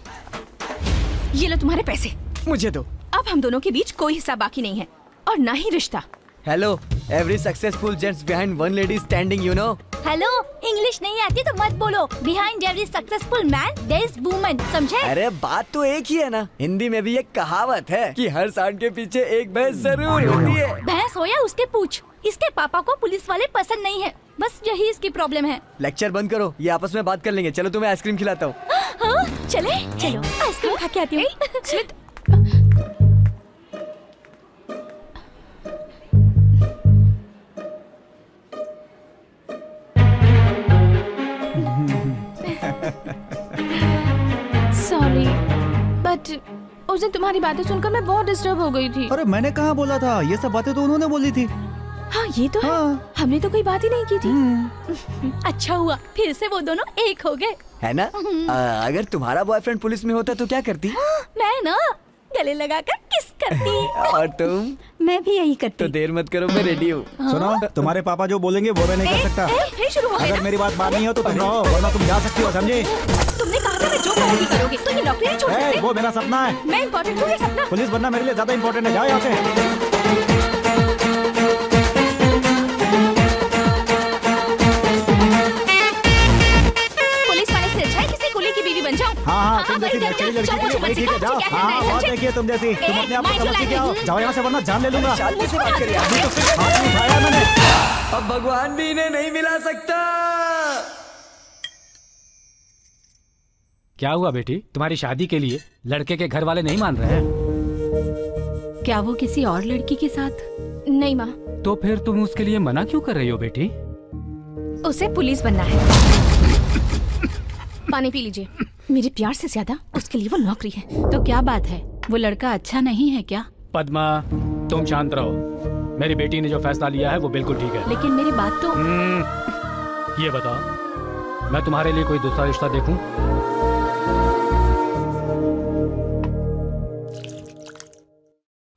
ये लो तुम्हारे पैसे, मुझे दो। अब हम दोनों के बीच कोई हिस्सा बाकी नहीं है। और ना ही रिश्ता। Hello, every successful gents behind one lady standing, you know. Hello, English नहीं आती तो मत बोलो। Behind every successful man there is woman, समझे? अरे बात तो एक ही है ना। हिंदी में भी एक कहावत है कि हर सांड के पीछे एक भैंस जरूर होती है। भैंस हो या उसके पूछ, इसके पापा को पुलिस वाले पसंद नहीं है, बस यही इसकी प्रॉब्लम है। लेक्चर बंद करो, ये आपस में बात कर लेंगे। चलो तुम्हें आइसक्रीम खिलाता हूँ। हाँ, चले चलो आइसक्रीम खा के आती हूँ। स्मिथ, सॉरी बट उस दिन तुम्हारी बातें सुनकर मैं बहुत डिस्टर्ब हो गई थी। अरे मैंने कहाँ बोला था, ये सब बातें तो उन्होंने बोली थी। हाँ ये तो है, हमने तो कोई बात ही नहीं की थी। अच्छा हुआ फिर से वो दोनों एक हो गए, है ना? अगर तुम्हारा बॉयफ्रेंड पुलिस में होता तो क्या करती? मैं ना गले लगाकर किस करती। और तुम? मैं भी यही करती। तो देर मत करो, मैं रेडी हूँ। सुनो, तुम्हारे पापा जो बोलेंगे वो मैं नहीं कर सकता। फिर शुरू हो गया अगर ना? मेरी बात माननी हो तो तुम रहो, वरना तुम जा सकती हो, समझी? तुमने कहा था मैं जो करोगी करोगे, तो ये नौकरी नहीं छोड़ सकते। वो मेरा सपना है। मैं इम्पोर्टेंट हूँ, ये सपना। पुलिस बनना मेरे लिए ज्यादा इम्पोर्टेंट है। जाओ यहाँ से। हाँ, तुम जैसी लड़की वही ठीक है। जाओ, हाँ बहुत देखिए तुम जैसी, तुम अपने आप को समझती क्या हो? जाओ यहाँ से वरना जान ले लूंगा। शांति से बात करिए। अभी तो सिर्फ हाथ नहीं उठाया मैंने। अब भगवान भी इन्हें नहीं मिला सकता। क्या हुआ बेटी, तुम्हारी शादी के लिए लड़के के घर वाले नहीं मान रहे हैं? क्या वो किसी और लड़की के साथ? नहीं माँ। तो फिर तुम उसके लिए मना क्यों कर रही हो बेटी? उसे पुलिस बनना है। पानी पी लीजिए। मेरे प्यार से ज्यादा उसके लिए वो नौकरी है। तो क्या बात है, वो लड़का अच्छा नहीं है क्या? पद्मा, तुम शांत रहो। मेरी बेटी ने जो फैसला लिया है वो बिल्कुल ठीक है। लेकिन मेरी बात तो। ये बताओ, मैं तुम्हारे लिए कोई दूसरा रिश्ता देखूं?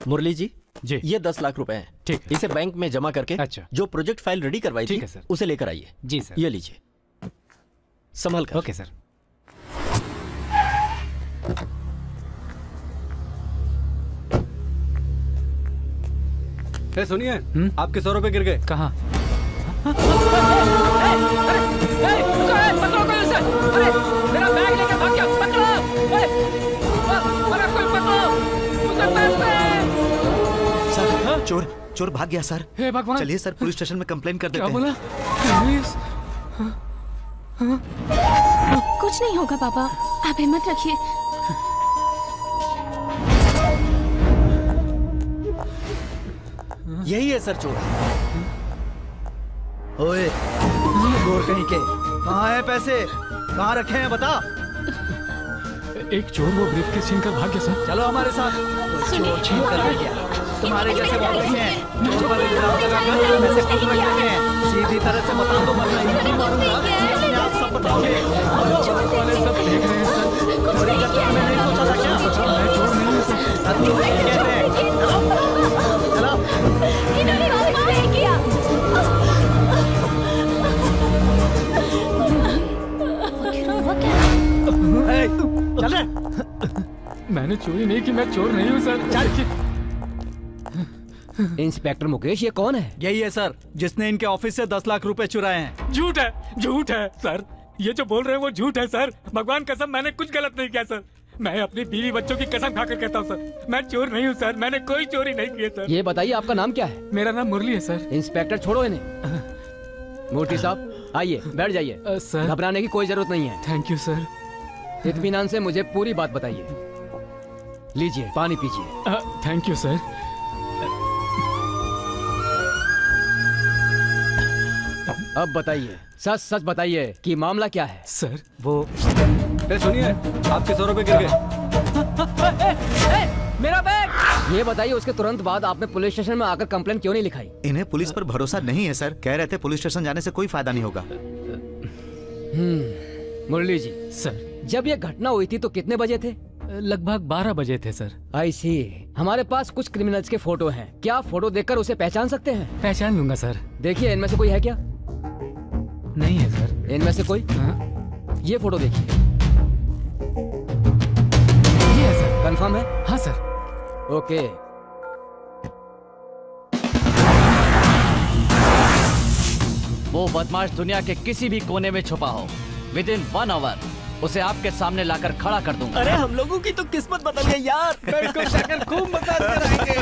मुरली जी, ये 10 लाख रुपए हैं। ठीक, इसे बैंक में जमा करके अच्छा, जो प्रोजेक्ट फाइल रेडी करवाई थी सर, उसे लेकर आइए। जी सर। ये लीजिए, संभल कर। Okay sir. सुनिए, आपके 100 रुपए गिर गए। कहाँ? मेरा बैग लेके भाग गया, पकड़ो! कोई पकड़ो! सर, चोर भाग गया सर। हे भगवान! चलिए सर, पुलिस स्टेशन में कंप्लेन कर देते हैं। क्या बोला? कुछ नहीं होगा पापा, आप हिम्मत रखिए। यही है सर चोर। ओए, चोर कहीं के, कहाँ है पैसे? कहाँ रखे हैं बता। एक चोर वो ब्रीफकेस छीन कर भाग गया सर। चलो हमारे साथ। चोर छीन कर भाग गया। तुम्हारे जैसे बहुत नहीं है। चोर वाले गिराव लगाकर में से खुद रख देते हैं। सीधी तरह से बता दो, वरना नहीं मारूंगा। आप सब बताओगे। चोर वाले सब देख रहे हैं सर। चोरी का तो मैं नहीं सोचा था क्या? मैं चोर नहीं हूँ सर। तुम नहीं कहते हैं। चलो। इन्होंने वापस नहीं किया। चल रहे। मैंने चोरी नहीं की, मैं चोर नहीं हूँ सर। चल। इंस्पेक्टर मुकेश, ये कौन है? यही है सर, जिसने इनके ऑफिस से 10 लाख रुपए चुराए हैं। झूठ है, झूठ है सर। ये जो बोल रहे हैं वो झूठ है सर। भगवान कसम, मैंने कुछ गलत नहीं किया सर। मैं अपनी बीवी बच्चों की कसम खाकर कहता हूँ सर, मैं चोर नहीं हूँ सर। मैंने कोई चोरी नहीं की है सर। ये बताइए आपका नाम क्या है? मेरा नाम मुरली है सर। इंस्पेक्टर छोड़ो इन्हें। मूर्ति साहब आइए, बैठ जाइए। सर, घबराने की कोई जरूरत नहीं है। Thank you sir. इत्मीनान से मुझे पूरी बात बताइए। लीजिए, पानी पीजिए। Thank you sir. अब बताइए, सच सच बताइए कि मामला क्या है? सर वो सुनिए, आपके 100 रुपए गिर गए। मेरा बैग! ये बताइए, उसके तुरंत बाद आपने पुलिस स्टेशन में आकर कंप्लेंट क्यों नहीं लिखाई? इन्हें पुलिस पर भरोसा नहीं है सर। कह रहे थे पुलिस स्टेशन जाने से कोई फायदा नहीं होगा। मुरली जी सर, जब ये घटना हुई थी तो कितने बजे थे? लगभग 12 बजे थे सर। आई सी। हमारे पास कुछ क्रिमिनल्स के फोटो हैं। क्या फोटो देखकर उसे पहचान सकते हैं? पहचान लूंगा सर। देखिए, इनमें से कोई है क्या? नहीं है सर। इनमें से कोई? ये फोटो देखिए। ये है सर। कंफर्म है? हाँ सर। ओके। वो बदमाश दुनिया के किसी भी कोने में छुपा हो, विदिन 1 आवर उसे आपके सामने लाकर खड़ा कर दूंगा। अरे हम लोगों की तो किस्मत बदल गई यार। खूब मसाज कराएंगे।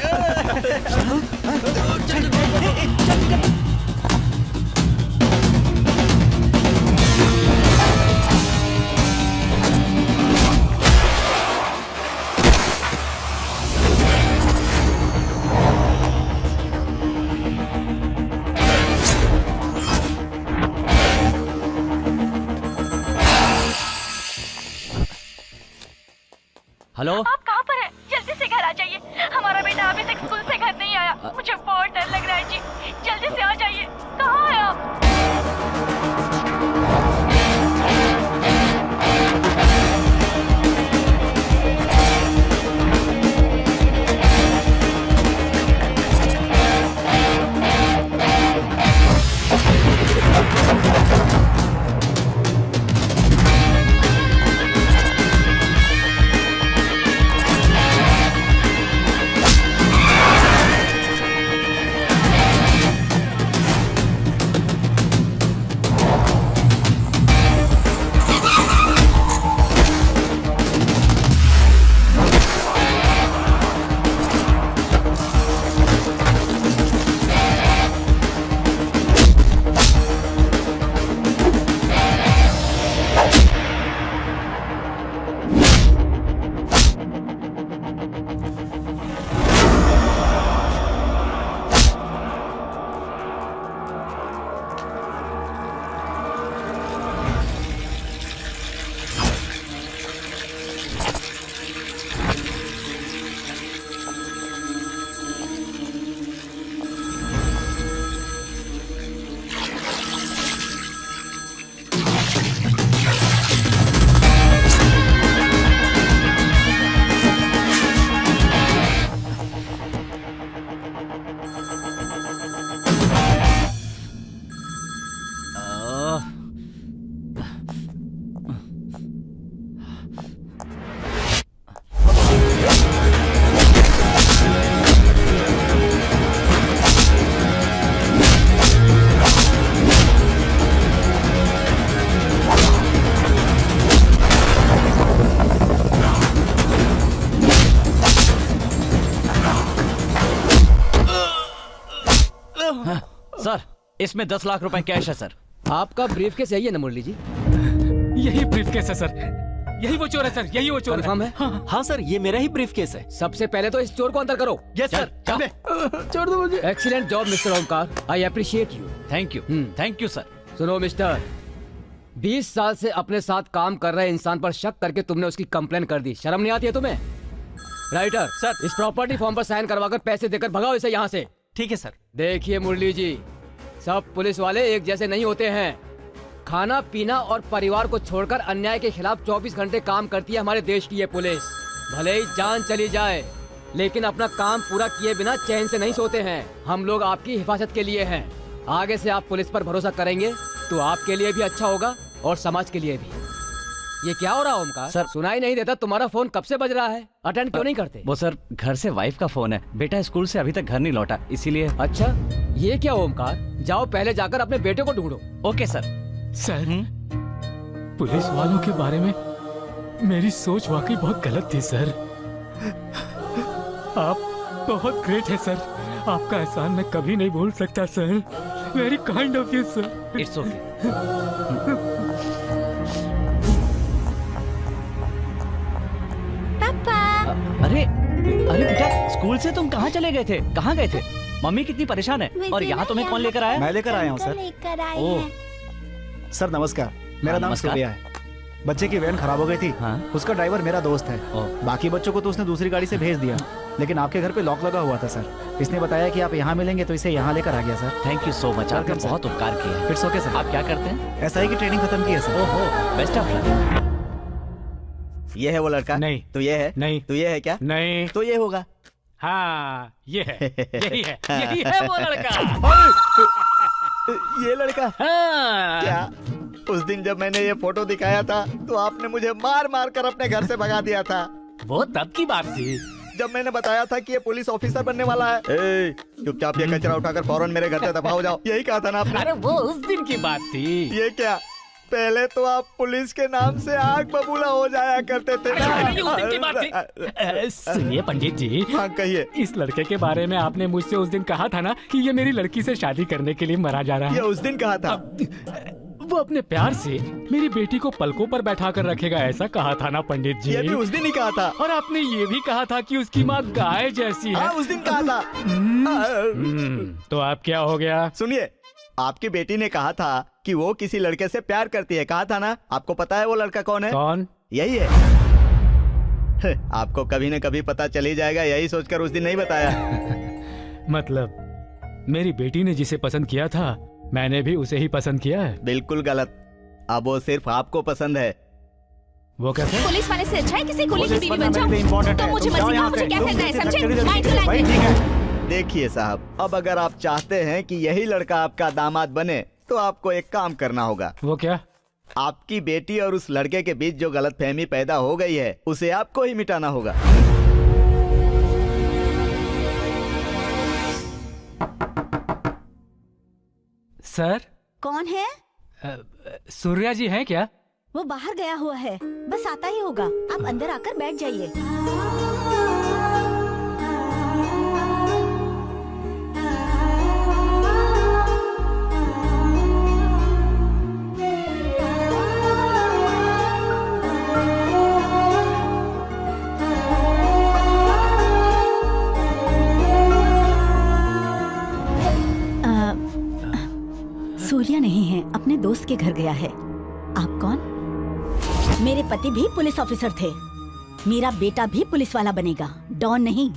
हेलो, आप कहाँ पर हैं? जल्दी से घर आ जाइए। हमारा बेटा अभी तक स्कूल से घर नहीं आया। मुझे बहुत डर लग रहा है जी। जल्दी से आ जाइए। कहाँ है आप? सर, इसमें 10 लाख रुपए कैश है सर। आपका ब्रीफकेस यही है ना मुरली जी? यही ब्रीफकेस है सर। यही वो चोर है सर, यही वो चोर कंफर्म है? हाँ सर, ये मेरा ही ब्रीफकेस है। सबसे पहले तो इस चोर को अंदर करो। Yes sir. छोड़ दो मुझे। Excellent job mister Omkar, I appreciate you. Thank you sir. सुनो मिस्टर, 20 साल से अपने साथ काम कर रहे इंसान पर शक करके तुमने उसकी कंप्लेन कर दी। शर्म नहीं आती है तुम्हें? राइटर सर, इस प्रॉपर्टी फॉर्म पर साइन करवाकर पैसे देकर भगाओ इसे यहाँ से। ठीक है सर। देखिए मुरली जी, सब पुलिस वाले एक जैसे नहीं होते हैं। खाना पीना और परिवार को छोड़कर अन्याय के खिलाफ 24 घंटे काम करती है हमारे देश की ये पुलिस। भले ही जान चली जाए, लेकिन अपना काम पूरा किए बिना चैन से नहीं सोते हैं। हम लोग आपकी हिफाजत के लिए हैं। आगे से आप पुलिस पर भरोसा करेंगे तो आपके लिए भी अच्छा होगा और समाज के लिए भी। ये क्या हो रहा है ओमकार? सर, सुनाई नहीं देता? तुम्हारा फोन कब से बज रहा है? अटेंड क्यों नहीं करते? वो सर, घर से वाइफ का फोन है। बेटा स्कूल से अभी तक घर नहीं लौटा, इसीलिए। अच्छा, ये क्या ओमकार? जाओ पहले जाकर अपने बेटे को ढूंढो। Okay sir. सर, पुलिस वालों के बारे में मेरी सोच वाकई बहुत गलत थी सर। आप बहुत ग्रेट है सर। आपका एहसान मैं कभी नहीं भूल सकता sir. Very kind of you sir. It's okay. अरे अरे बेटा, स्कूल से तुम कहाँ चले गए थे? कहाँ गए थे? मम्मी कितनी परेशान है। और यहाँ तुम्हें कौन लेकर आया? मैं लेकर आया हूँ सर। सर नमस्कार, मेरा नाम सूर्या है। बच्चे की वैन खराब हो गई थी। उसका ड्राइवर मेरा दोस्त है। बाकी बच्चों को तो उसने दूसरी गाड़ी से भेज दिया, लेकिन आपके घर पे लॉक लगा हुआ था सर। इसने बताया कि आप यहाँ मिलेंगे तो इसे यहाँ लेकर आ गया sir. Thank you so much, आपने बहुत उपकार किया। It's okay sir. आप क्या करते हैं? SI की ट्रेनिंग खत्म की है सर। ओहो, बेस्ट ऑफ लक। ये है वो लड़का? नहीं। तो ये है? नहीं। तो ये है क्या? नहीं। तो ये होगा? हाँ, ये है, यही है, यही है वो लड़का। ये लड़का? हाँ। क्या उस दिन जब मैंने ये फोटो दिखाया था तो आपने मुझे मार मार कर अपने घर से भगा दिया था? वो तब की बात थी। जब मैंने बताया था कि ये पुलिस ऑफिसर बनने वाला है। चुपचाप ये कचरा उठाकर फौरन मेरे घर से दफा हो जाओ, यही कहा था ना आपने? अरे वो उस दिन की बात थी। ये क्या, पहले तो आप पुलिस के नाम से आग बबूला हो जाया करते थे ना। ये उस दिन की बात थी। सुनिए पंडित जी। हाँ कहिए। इस लड़के के बारे में आपने मुझसे उस दिन कहा था ना कि ये मेरी लड़की से शादी करने के लिए मरा जा रहा है। ये उस दिन कहा था। वो अपने प्यार से मेरी बेटी को पलकों पर बैठा कर रखेगा, ऐसा कहा था ना पंडित जी? ये भी उस दिन ही कहा था। और आपने ये भी कहा था कि उसकी माँ गाय जैसी है। हाँ, उस दिन कहा था। तो आप क्या हो गया? सुनिए, आपकी बेटी ने कहा था कि वो किसी लड़के से प्यार करती है, कहा था ना? आपको पता है वो लड़का कौन है? कौन? यही है। आपको कभी न कभी पता चल ही जाएगा, यही सोचकर उस दिन नहीं बताया। मतलब मेरी बेटी ने जिसे पसंद किया था मैंने भी उसे ही पसंद किया है? बिल्कुल गलत। अब वो सिर्फ आपको पसंद है। वो कैसे? पुलिस वाले से अच्छा है किसी कुली की बीवी बन जाऊं। तो मुझे मर्जी का मुझे क्या करना है, समझे? Mind to language. देखिए साहब, अब अगर आप चाहते हैं कि यही लड़का आपका दामाद बने तो आपको एक काम करना होगा। वो क्या? आपकी बेटी और उस लड़के के बीच जो गलतफहमी पैदा हो गई है उसे आपको ही मिटाना होगा। सर। कौन है? सूर्या जी हैं क्या? वो बाहर गया हुआ है, बस आता ही होगा। आप अंदर आकर बैठ जाइए। सूर्या नहीं है, अपने दोस्त के घर गया है। आप कौन? मेरे पति भी पुलिस ऑफिसर थे, मेरा बेटा भी पुलिस वाला बनेगा, डॉन नहीं।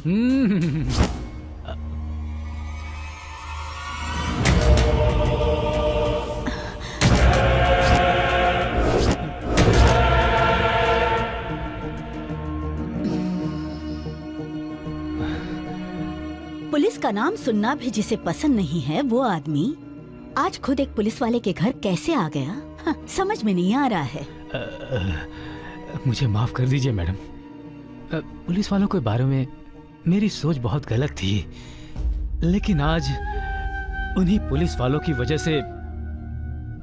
पुलिस का नाम सुनना भी जिसे पसंद नहीं है, वो आदमी आज खुद एक पुलिस वाले के घर कैसे आ गया? हाँ, समझ में नहीं आ रहा है। मुझे माफ कर दीजिए मैडम, पुलिस वालों के बारे में मेरी सोच बहुत गलत थी, लेकिन आज उन्हीं पुलिस वालों की वजह से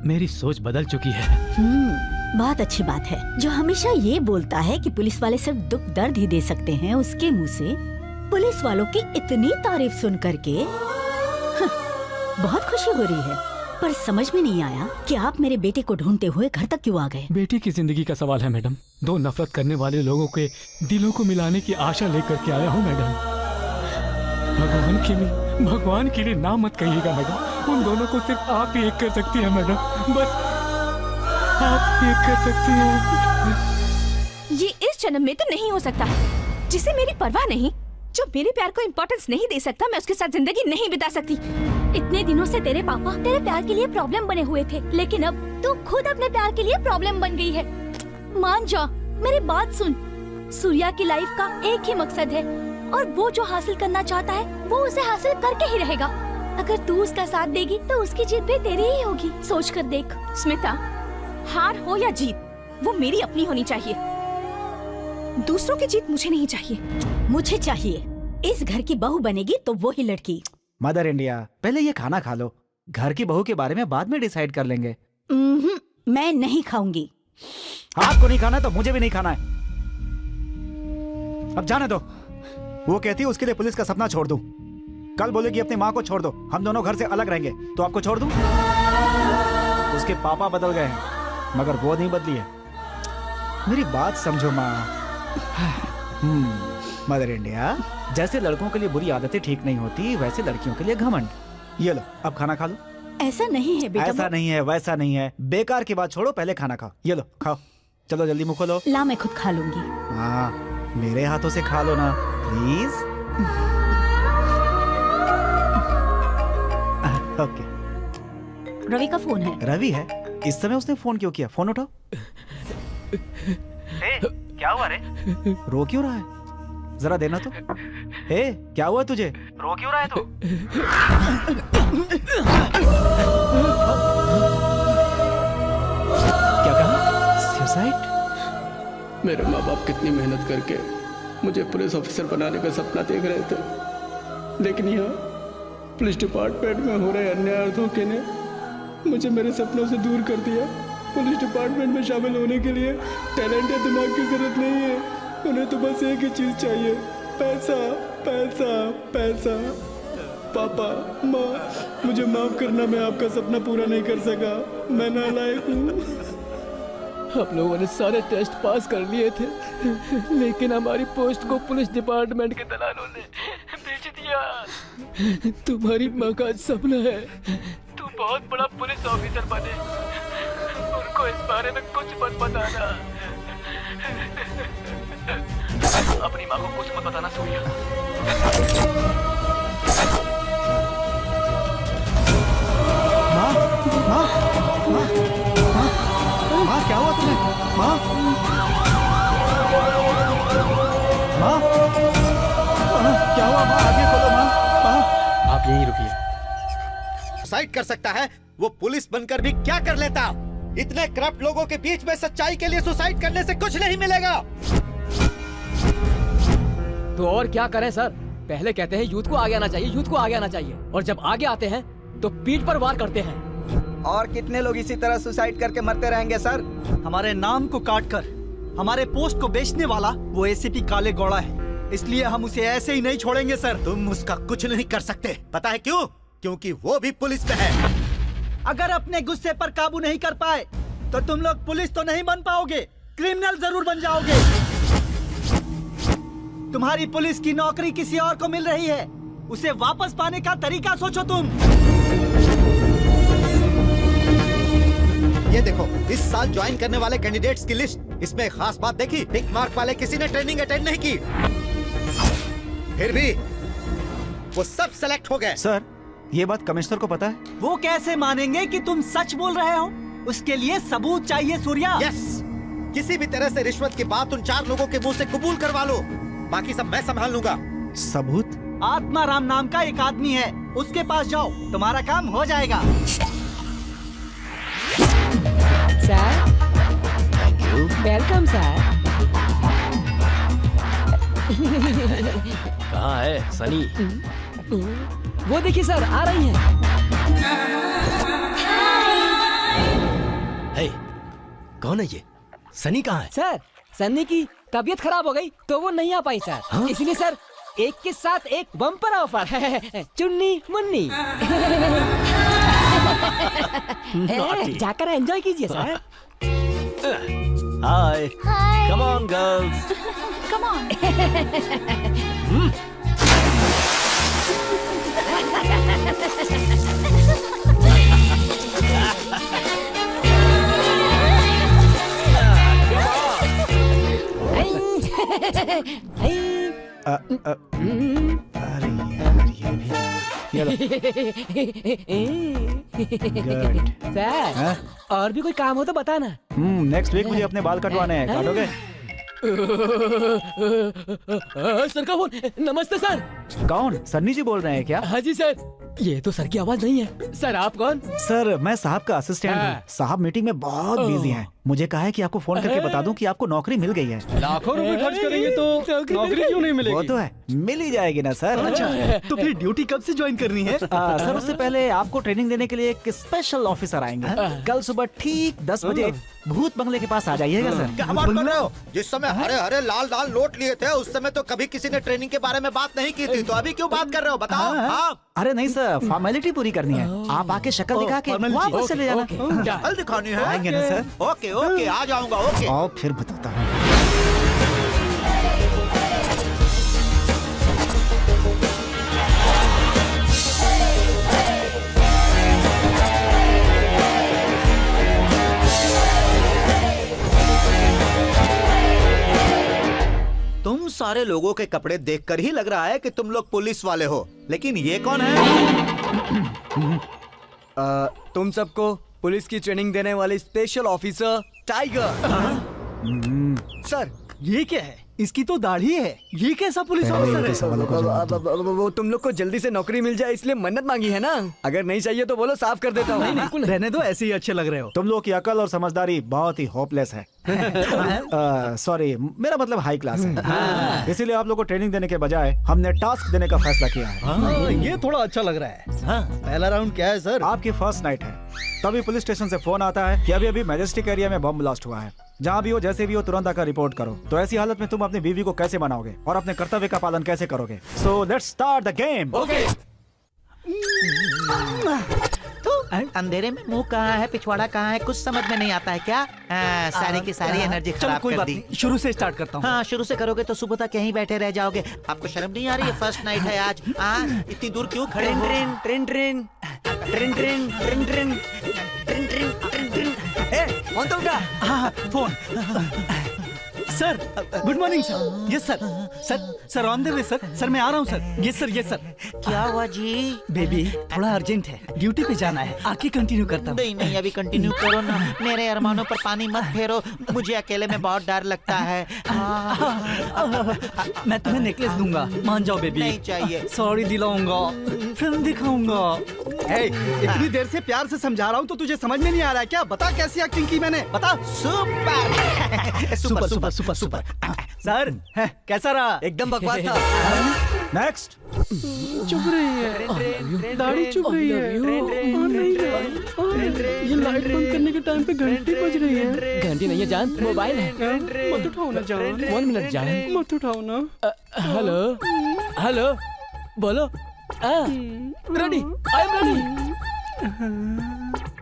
मेरी सोच बदल चुकी है। बहुत अच्छी बात है। जो हमेशा ये बोलता है कि पुलिस वाले सिर्फ दुख दर्द ही दे सकते हैं, उसके मुंह से पुलिस वालों की इतनी तारीफ सुन करके बहुत खुशी हो रही है। पर समझ में नहीं आया कि आप मेरे बेटे को ढूंढते हुए घर तक क्यों आ गए? बेटी की जिंदगी का सवाल है मैडम। दो नफरत करने वाले लोगों के दिलों को मिलाने की आशा लेकर के आया हूँ मैडम। भगवान के लिए ना मत कहिएगा मैडम, उन दोनों को सिर्फ आप ही एक कर सकती है मैडम, बस आप ही एक कर सकती हैं। ये इस जन्म में तो नहीं हो सकता। जिसे मेरी परवाह नहीं, जो मेरे प्यार को इम्पोर्टेंस नहीं दे सकता, मैं उसके साथ जिंदगी नहीं बिता सकती। इतने दिनों से तेरे पापा तेरे प्यार के लिए प्रॉब्लम बने हुए थे, लेकिन अब तू खुद अपने प्यार के लिए प्रॉब्लम बन गई है। मान जा, मेरी बात सुन। सूर्या की लाइफ का एक ही मकसद है और वो जो हासिल करना चाहता है वो उसे हासिल करके ही रहेगा। अगर तू उसका साथ देगी तो उसकी जीत भी तेरी ही होगी। सोच कर देख। स्मिता, हार हो या जीत, वो मेरी अपनी होनी चाहिए। दूसरों की जीत मुझे नहीं चाहिए। मुझे चाहिए। इस घर की बहू बनेगी तो वो ही लड़की। मदर इंडिया, पहले ये खाना खा लो, घर की बहू के बारे में बाद में डिसाइड कर लेंगे। मैं नहीं खाऊंगी। आपको नहीं खाना तो मुझे भी नहीं खाना है। अब जाने दो। वो कहती है उसके लिए पुलिस का सपना छोड़ दूं। कल बोलेगी अपनी माँ को छोड़ दो, हम दोनों घर से अलग रहेंगे, तो आपको छोड़ दूं? उसके पापा बदल गए हैं मगर वो नहीं बदली है। मेरी बात समझो माँ। मदर इंडिया, जैसे लड़कों के लिए बुरी आदतें ठीक नहीं होती, वैसे लड़कियों के लिए घमंड। ये लो, अब खाना खा लो। ऐसा नहीं है बेटा। ऐसा नहीं है, वैसा नहीं है। बेकार की बात छोड़ो, पहले खाना खाओ। ये लो, खाओ। चलो जल्दी मुँह खोलो। ला, मैं खुद खा लूंगी। हाँ, मेरे हाथों से खा लो ना प्लीज। ओके। रवि का फोन है। रवि है? इस समय उसने फोन क्यों किया? फोन उठाओ। क्या हुआ रे? रो क्यों रहा है? जरा देना तो। क्या हुआ तुझे? रो क्यों रहा है तू? क्या कहा? सुसाइड? मेरे माँ बाप कितनी मेहनत करके मुझे पुलिस ऑफिसर बनाने का सपना देख रहे थे, लेकिन यहाँ पुलिस डिपार्टमेंट में हो रहे अन्याय और धोखे ने मुझे मेरे सपनों से दूर कर दिया। पुलिस डिपार्टमेंट में शामिल होने के लिए टैलेंट या दिमाग की जरूरत नहीं है, उन्हें तो बस एक ही चीज चाहिए, पैसा पैसा पैसा। पापा, माँ, मुझे माफ करना, मैं आपका सपना पूरा नहीं कर सका, मैं नालायक हूँ। हम लोगों ने सारे टेस्ट पास कर लिए थे, लेकिन हमारी पोस्ट को पुलिस डिपार्टमेंट के दलालों ने बेच दिया। तुम्हारी माँ का सपना है तू बहुत बड़ा पुलिस ऑफिसर बने, उनको इस बारे में कुछ मत बताना। अपनी माँ को कुछ मत बताना सूर्या। माँ, माँ, माँ, माँ, माँ, क्या हुआ तुम्हें? माँ, माँ, क्या हुआ? माँ, आगे खोलो माँ, माँ। आप यहीं रुकिए। सुसाइड कर सकता है, वो पुलिस बनकर भी क्या कर लेता? इतने करप्ट लोगों के बीच में सच्चाई के लिए सुसाइड करने से कुछ नहीं मिलेगा। तो और क्या करें सर? पहले कहते हैं यूथ को आगे आना चाहिए, यूथ को आगे आना चाहिए, और जब आगे आते हैं तो पीठ पर वार करते हैं। और कितने लोग इसी तरह सुसाइड करके मरते रहेंगे सर? हमारे नाम को काटकर हमारे पोस्ट को बेचने वाला वो एसीपी काले गौड़ा है, इसलिए हम उसे ऐसे ही नहीं छोड़ेंगे सर। तुम उसका कुछ नहीं कर सकते, पता है क्यों? क्योंकि वो भी पुलिस में है। अगर अपने गुस्से पर काबू नहीं कर पाए तो तुम लोग पुलिस तो नहीं बन पाओगे, क्रिमिनल जरूर बन जाओगे। तुम्हारी पुलिस की नौकरी किसी और को मिल रही है, उसे वापस पाने का तरीका सोचो तुम। ये देखो, इस साल ज्वाइन करने वाले कैंडिडेट्स की लिस्ट, इसमें खास बात देखी, टिक मार्क वाले किसी ने ट्रेनिंग अटेंड नहीं की, फिर भी वो सब सेलेक्ट हो गए। सर, ये बात कमिश्नर को पता है? वो कैसे मानेंगे कि तुम सच बोल रहे हो? उसके लिए सबूत चाहिए सूर्या। यस, किसी भी तरह से रिश्वत की बात उन 4 लोगों के मुंह से कबूल करवा लो, बाकी सब मैं संभाल लूंगा। सबूत? आत्माराम नाम का एक आदमी है, उसके पास जाओ, तुम्हारा काम हो जाएगा। Sir, thank you. Welcome sir. कहाँ है सनी? वो देखिए सर, आ रही हैं। हे, कौन है ये? सनी कहाँ है? सर, सन्नी की तबीयत खराब हो गई तो वो नहीं आ पाई सर। हाँ? इसलिए सर एक के साथ एक बम्पर ऑफर है, चुन्नी मुन्नी। जाकर एंजॉय कीजिए sir. Hi, come on girls, come on. अरे यार, ये भी सर, और भी कोई काम हो तो बताना। नेक्स्ट वीक मुझे अपने बाल कटवाने हैं, काटोगे? सर का फोन। नमस्ते सर। कौन? सन्नी जी बोल रहे हैं क्या? हाँ जी सर। ये तो सर की आवाज नहीं है। सर आप कौन? सर, मैं साहब का असिस्टेंट हूँ। साहब मीटिंग में बहुत बिजी हैं। मुझे कहा है कि आपको फोन करके बता दूं कि आपको नौकरी मिल गई है। लाखों रुपए खर्च करेंगे तो नौकरी क्यों नहीं मिलेगी? वो तो है, मिल ही जाएगी ना सर। अच्छा, तो फिर ड्यूटी कब से ज्वाइन करनी है? सर, उससे पहले आपको ट्रेनिंग देने के लिए एक स्पेशल ऑफिसर आएंगे। कल सुबह ठीक 10 बजे भूत बंगले के पास आ जाइएगा सर। क्या बात कर रहे हो? जिस समय हरे हरे लाल लाल नोट लिए थे उस समय तो कभी किसी ने ट्रेनिंग के बारे में बात नहीं की थी, तो अभी क्यों बात कर रहे हो? बताओ। हाँ। अरे नहीं सर, फॉर्मेलिटी पूरी करनी है। आप आके शक्ल दिखा के वापस चले जाना। शक्ल दिखानी है? आएंगे ना सर? ओके ओके, आ जाऊंगा। ओके, आओ फिर बताता हूँ। तुम सारे लोगों के कपड़े देखकर ही लग रहा है कि तुम लोग पुलिस वाले हो, लेकिन ये कौन है? तुम सबको पुलिस की ट्रेनिंग देने वाले स्पेशल ऑफिसर टाइगर। सर, ये क्या है? इसकी तो दाढ़ी है, ये कैसा पुलिस ऑफिसर है? वो तुम लोग को जल्दी से नौकरी मिल जाए इसलिए मन्नत मांगी है ना। अगर नहीं चाहिए तो बोलो, साफ कर देता हूँ। बिल्कुल रहने दो, ऐसे ही अच्छे लग रहे हो। तुम लोग की अकल और समझदारी बहुत ही होपलेस है। सॉरी, मेरा मतलब हाई क्लास है। इसीलिए आप लोग को ट्रेनिंग देने के बजाय हमने टास्क देने का फैसला किया है। ये थोड़ा अच्छा लग रहा है। पहला राउंड क्या है सर? आपकी फर्स्ट नाइट है। तभी पुलिस स्टेशन से फोन आता है कि अभी अभी मैजेस्टिक एरिया में बम ब्लास्ट हुआ है। जहाँ भी हो, जैसे भी हो, तुरंत आकर रिपोर्ट करो। तो ऐसी हालत में तुम अपनी बीवी को कैसे मनाओगे और अपने कर्तव्य का पालन कैसे करोगे? So let's start the game. अंधेरे में मुंह कहाँ है, पिछवाड़ा कहाँ है, कुछ समझ में नहीं आता है क्या? सारी की सारी एनर्जी खराब कर दी। शुरू से स्टार्ट करता हूँ। हाँ, शुरू से करोगे तो सुबह तक यहीं बैठे रह जाओगे। आपको शर्म नहीं आ रही है? फर्स्ट नाइट है आज। इतनी दूर क्यों खड़े हो? Train train train train train train train train train train train. Phone तो उठा। हाँ, phone. Sir, good morning sir. Yes sir. Sir on the way sir. Sir मैं आ रहा हूँ सर। Yes sir. क्या हुआ जी? बेबी थोड़ा अर्जेंट है, ड्यूटी पे जाना है। आके कंटिन्यू करता हूँ। नहीं, अभी कंटिन्यू करो ना। मेरे अरमानों पर पानी मत फेरो, मुझे अकेले में बहुत डर लगता है। मैं तुम्हें नेकलेस दूंगा, मान जाओ बेबी। नहीं चाहिए। सॉरी दिलाऊंगा, फिल्म दिखाऊंगा। इतनी देर से प्यार से समझा रहा हूँ तो तुझे समझ में नहीं आ रहा है क्या? बता कैसी एक्टिंग की मैंने, बता। सुपर। सर कैसा रहा? एकदम बकवास था। नेक्स्ट। चुप रही है, दाढ़ी चुप रही है। ये लाइट बंद करने के टाइम पे घंटी बज रही है। घंटी नहीं है जान, मोबाइल है। मत उठाओ ना जान। 1 मिनट जान, मत उठाओ ना। हेलो बोलो। Ready, I am ready.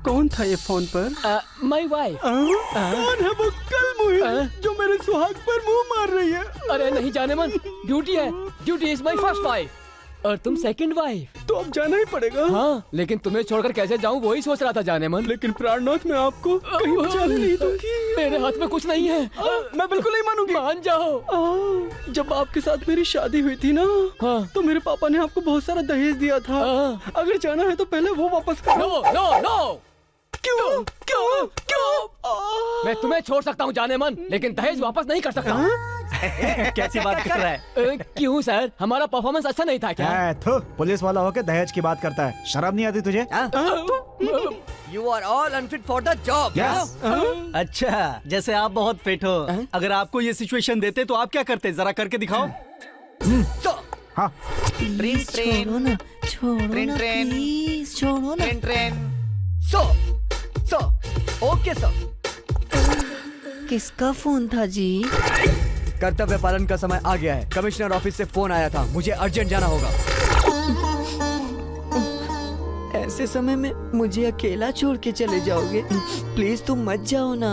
कौन था ये फोन पर? My wife. कौन है वो कलमुही जो मेरे सुहाग पर मुंह मार रही है? अरे नहीं जाने मन, ड्यूटी है। Duty is my first wife और तुम सेकंड वाइफ। तो अब जाना ही पड़ेगा। हाँ, लेकिन तुम्हें छोड़कर कैसे जाऊँ वही सोच रहा था जाने मन। लेकिन प्राणनाथ मैं आपको कहीं जाने नहीं दूंगी। मेरे हाथ में कुछ नहीं है। मैं बिल्कुल नहीं मानूंगी। मान जाओ। जब आपके साथ मेरी शादी हुई थी ना, तो मेरे पापा ने आपको बहुत सारा दहेज दिया था। अगर जाना है तो पहले वो वापस करो। नो। क्यों? मैं तुम्हें छोड़ सकता हूँ जाने मन, लेकिन दहेज वापस नहीं कर सकता। कैसी बात कर रहा है? क्यों सर, हमारा परफॉर्मेंस अच्छा नहीं था क्या? पुलिस वाला होके दहेज की बात करता है, शर्म नहीं आती तुझे? You are all unfit for the job. अच्छा, जैसे आप बहुत फिट हो। अगर आपको ये सिचुएशन देते तो आप क्या करते? जरा करके दिखाओ। हाँ। छोड़ो ना, प्लीज छोड़ो ना। ट्रेन। Okay sir. किसका फोन था जी? कर्तव्य पालन का समय आ गया है। कमिश्नर ऑफिस से फोन आया था, मुझे अर्जेंट जाना होगा। ऐसे समय में मुझे अकेला छोड़ के चले जाओगे? प्लीज तुम मत जाओ ना।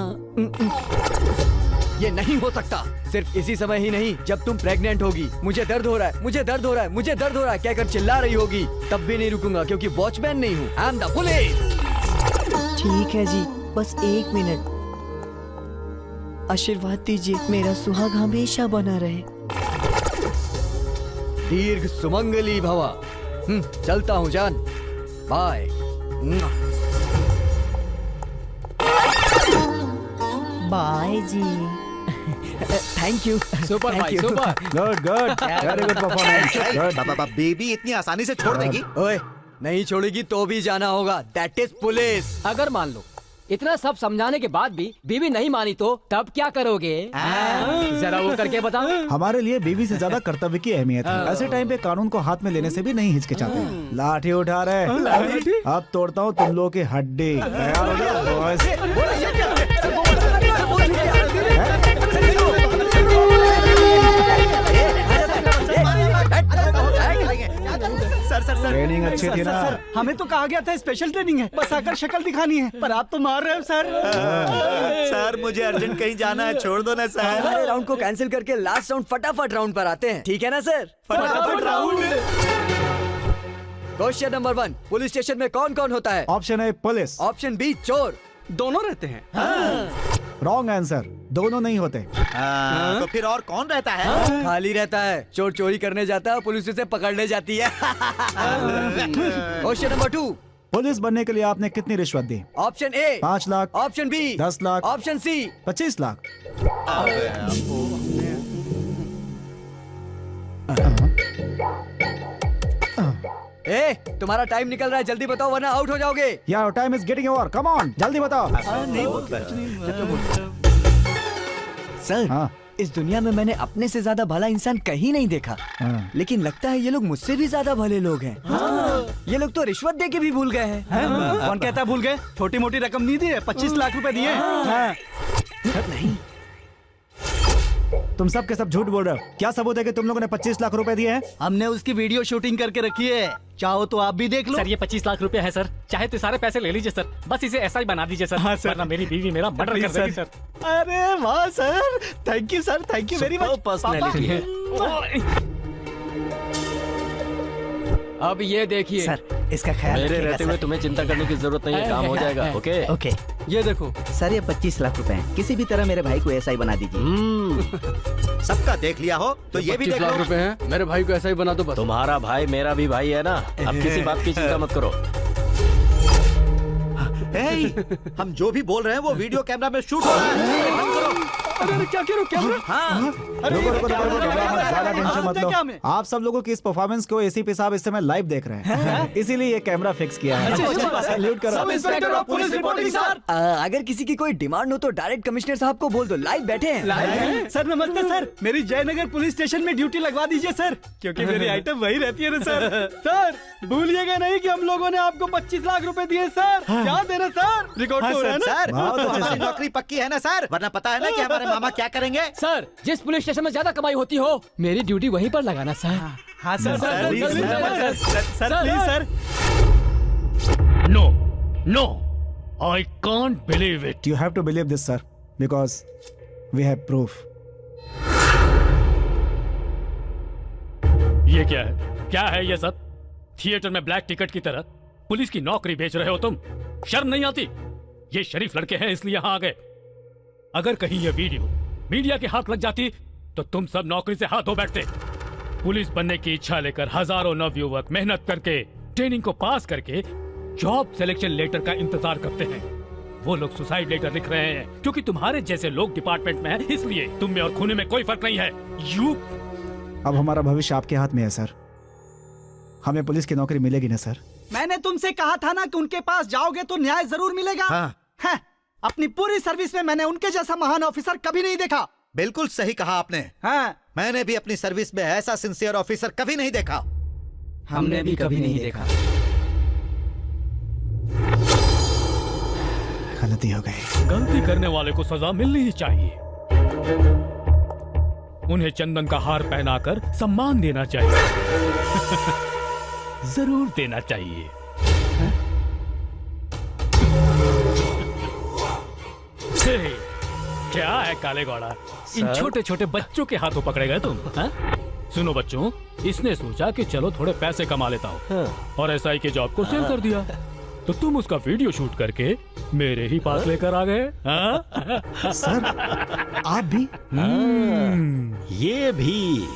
ये नहीं हो सकता। सिर्फ इसी समय ही नहीं, जब तुम प्रेग्नेंट होगी। मुझे दर्द हो रहा है, मुझे दर्द हो रहा है, मुझे दर्द हो रहा है कहकर चिल्ला रही होगी, तब भी नहीं रुकूंगा क्योंकि वॉचमैन नहीं हूँ। I am the police. ठीक है जी, बस 1 मिनट। आशीर्वाद दीजिए, मेरा सुहाग हमेशा बना रहे। दीर्घ सुमंगली भवा। चलता हूँ जान, बाय। बाय जी। Thank you. सुपर भाई, super. Good very good performance. Baby इतनी आसानी से छोड़ देगी? ओए, नहीं छोड़ेगी तो भी जाना होगा। That is police. अगर मान लो इतना सब समझाने के बाद भी बीवी नहीं मानी तो तब क्या करोगे? जरा वो करके बता। हमारे लिए बीवी से ज्यादा कर्तव्य की अहमियत है। ऐसे टाइम पे कानून को हाथ में लेने से भी नहीं हिचकिचाते। लाठी उठा रहे, अब तोड़ता हूँ तुम लोगों की हड्डी। तैयार हो जाओ बॉयज। सर ट्रेनिंग अच्छी थी ना? सर, हमें तो कहा गया था स्पेशल ट्रेनिंग है, बस आकर शक्ल दिखानी है, पर आप तो मार रहे हो सर। सर मुझे अर्जेंट कहीं जाना है, छोड़ दो ना सर। सारे राउंड को कैंसिल करके लास्ट राउंड फटाफट राउंड पर आते हैं, ठीक है ना सर? फटाफट round. Question number 1, police station में कौन कौन होता है? Option A police, option B चोर। दोनों रहते हैं। रॉन्ग आंसर, दोनों नहीं होते। तो फिर और कौन रहता है? खाली रहता है। चोर चोरी करने जाता है, पुलिस उसे पकड़ने जाती है। क्वेश्चन नंबर 2, पुलिस बनने के लिए आपने कितनी रिश्वत दी? Option A 5 lakh, option B 10 lakh, option C 25 lakh. ए, तुम्हारा टाइम निकल रहा है, जल्दी बताओ वरना आउट हो जाओगे। यार time is getting over, come on जल्दी बताओ। नहीं सर, इस दुनिया में मैंने अपने से ज्यादा भला इंसान कहीं नहीं देखा, लेकिन लगता है ये लोग मुझसे भी ज्यादा भले लोग हैं। ये लोग तो रिश्वत दे के भी भूल गए हैं। कौन कहता है भूल गए? छोटी मोटी रकम नहीं दी है, 25 लाख रुपए दिए। नहीं, तुम सब के सब झूठ बोल रहे हो। क्या सबूत है कि तुम लोगों ने 25 लाख रुपए दिए हैं? हमने उसकी वीडियो शूटिंग करके रखी है, चाहो तो आप भी देख लो। सर ये 25 लाख रुपए है सर, चाहे तो सारे पैसे ले लीजिए सर, बस इसे ऐसा ही बना दीजिए सर। हाँ सर, वरना मेरी बीवी मेरा मर्डर कर देगी सर। अरे वाह sir, thank you sir, thank you very much. Personality है। अब ये देखिए सर, इसका ख्याल मेरे रहते हुए तुम्हें चिंता करने की जरूरत नहीं है, काम हो जाएगा। ओके ओके, ये देखो सर, ये 25 लाख रुपए हैं, किसी भी तरह मेरे भाई को ऐसा ही बना दीजिए। सबका देख लिया हो तो ये भी देख लो। 25 लाख रुपए हैं, मेरे भाई को ऐसा ही बना दो बस। तुम्हारा भाई मेरा भी भाई है ना, अब किसी बात की चिंता मत करो। हम जो भी बोल रहे हैं वो वीडियो कैमरा में शूट हो रहा है, बंद करो। अरे क्या करो कैमरा? हाँ, रुको, ज्यादा टेंशन मत लो। आप सब लोगों की इस परफॉर्मेंस को एसीपी साहब इस समय लाइव देख रहे हैं, इसीलिए ये कैमरा फिक्स किया है। सैल्यूट करो। Sub inspector of police reporting sir. अगर किसी की कोई डिमांड हो तो डायरेक्ट कमिश्नर साहब को बोल दो, लाइव बैठे हैं। सर नमस्ते सर, मेरी जयनगर पुलिस स्टेशन में ड्यूटी लगवा दीजिए सर, क्योंकि मेरी आइटम वही रहती है ना सर। सर भूलिएगा नहीं कि हम लोगों ने आपको 25 लाख रुपए दिए सर, याद है ना सर? रिकॉर्ड हो रहा है ना सर? हमारी नौकरी पक्की है ना सर, वरना पता है ना कि हमारे मामा क्या करेंगे। सर जिस पुलिस स्टेशन में ज्यादा कमाई होती हो, मेरी ड्यूटी वहीं पर लगाना सर। हाँ sir, sir please sir. No no, I can't believe it. You have to believe this, sir, because we have proof. ये क्या है? क्या है ये सब? थिएटर में ब्लैक टिकट की तरह पुलिस की नौकरी बेच रहे हो तुम? शर्म नहीं आती? ये शरीफ लड़के हैं इसलिए यहाँ आ गए। अगर कहीं ये वीडियो मीडिया के हाथ लग जाती तो तुम सब नौकरी से हाथ धो बैठते। पुलिस बनने की इच्छा लेकर हजारों नवयुवक मेहनत करके ट्रेनिंग को पास करके जॉब सिलेक्शन लेटर का इंतजार करते हैं। वो लोग सुसाइड लेटर लिख रहे हैं क्योंकि तुम्हारे जैसे लोग डिपार्टमेंट में हैं, इसलिए तुम में और खूने में कोई फर्क नहीं है। यू अब हमारा भविष्य आपके हाथ में है सर, हमें पुलिस की नौकरी मिलेगी ना सर? मैंने तुमसे कहा था ना कि उनके पास जाओगे तो न्याय जरूर मिलेगा। हाँ। अपनी पूरी सर्विस में मैंने उनके जैसा महान ऑफिसर कभी नहीं देखा। बिल्कुल सही कहा आपने। हाँ। मैंने भी अपनी सर्विस में ऐसा सिंसियर ऑफिसर कभी नहीं देखा। हमने भी कभी नहीं देखा। गलती हो गई। गलती करने वाले को सजा मिलनी ही चाहिए। उन्हें चंदन का हार पहनाकर सम्मान देना चाहिए। जरूर देना चाहिए। क्या है काले घोड़ा, इन छोटे छोटे बच्चों के हाथों पकड़े गए तुम? सुनो बच्चों, इसने सोचा कि चलो थोड़े पैसे कमा लेता हूँ और एसआई के जॉब को सेल कर दिया, तो तुम उसका वीडियो शूट करके मेरे ही पास लेकर आ गए। सर आप भी? ये भी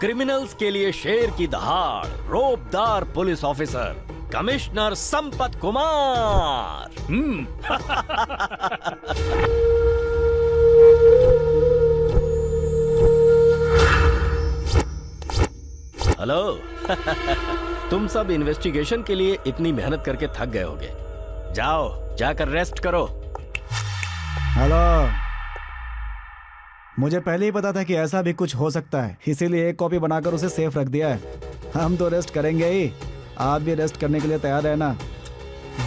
क्रिमिनल्स के लिए शेर की दहाड़, रौबदार police officer commissioner Sampat Kumar. Hello. तुम सब इन्वेस्टिगेशन के लिए इतनी मेहनत करके थक गए होगे, जाओ जाकर रेस्ट करो। हेलो, मुझे पहले ही पता था कि ऐसा भी कुछ हो सकता है, इसीलिए एक कॉपी बनाकर उसे सेफ रख दिया है। हम तो रेस्ट करेंगे ही, आप भी रेस्ट करने के लिए तैयार है ना?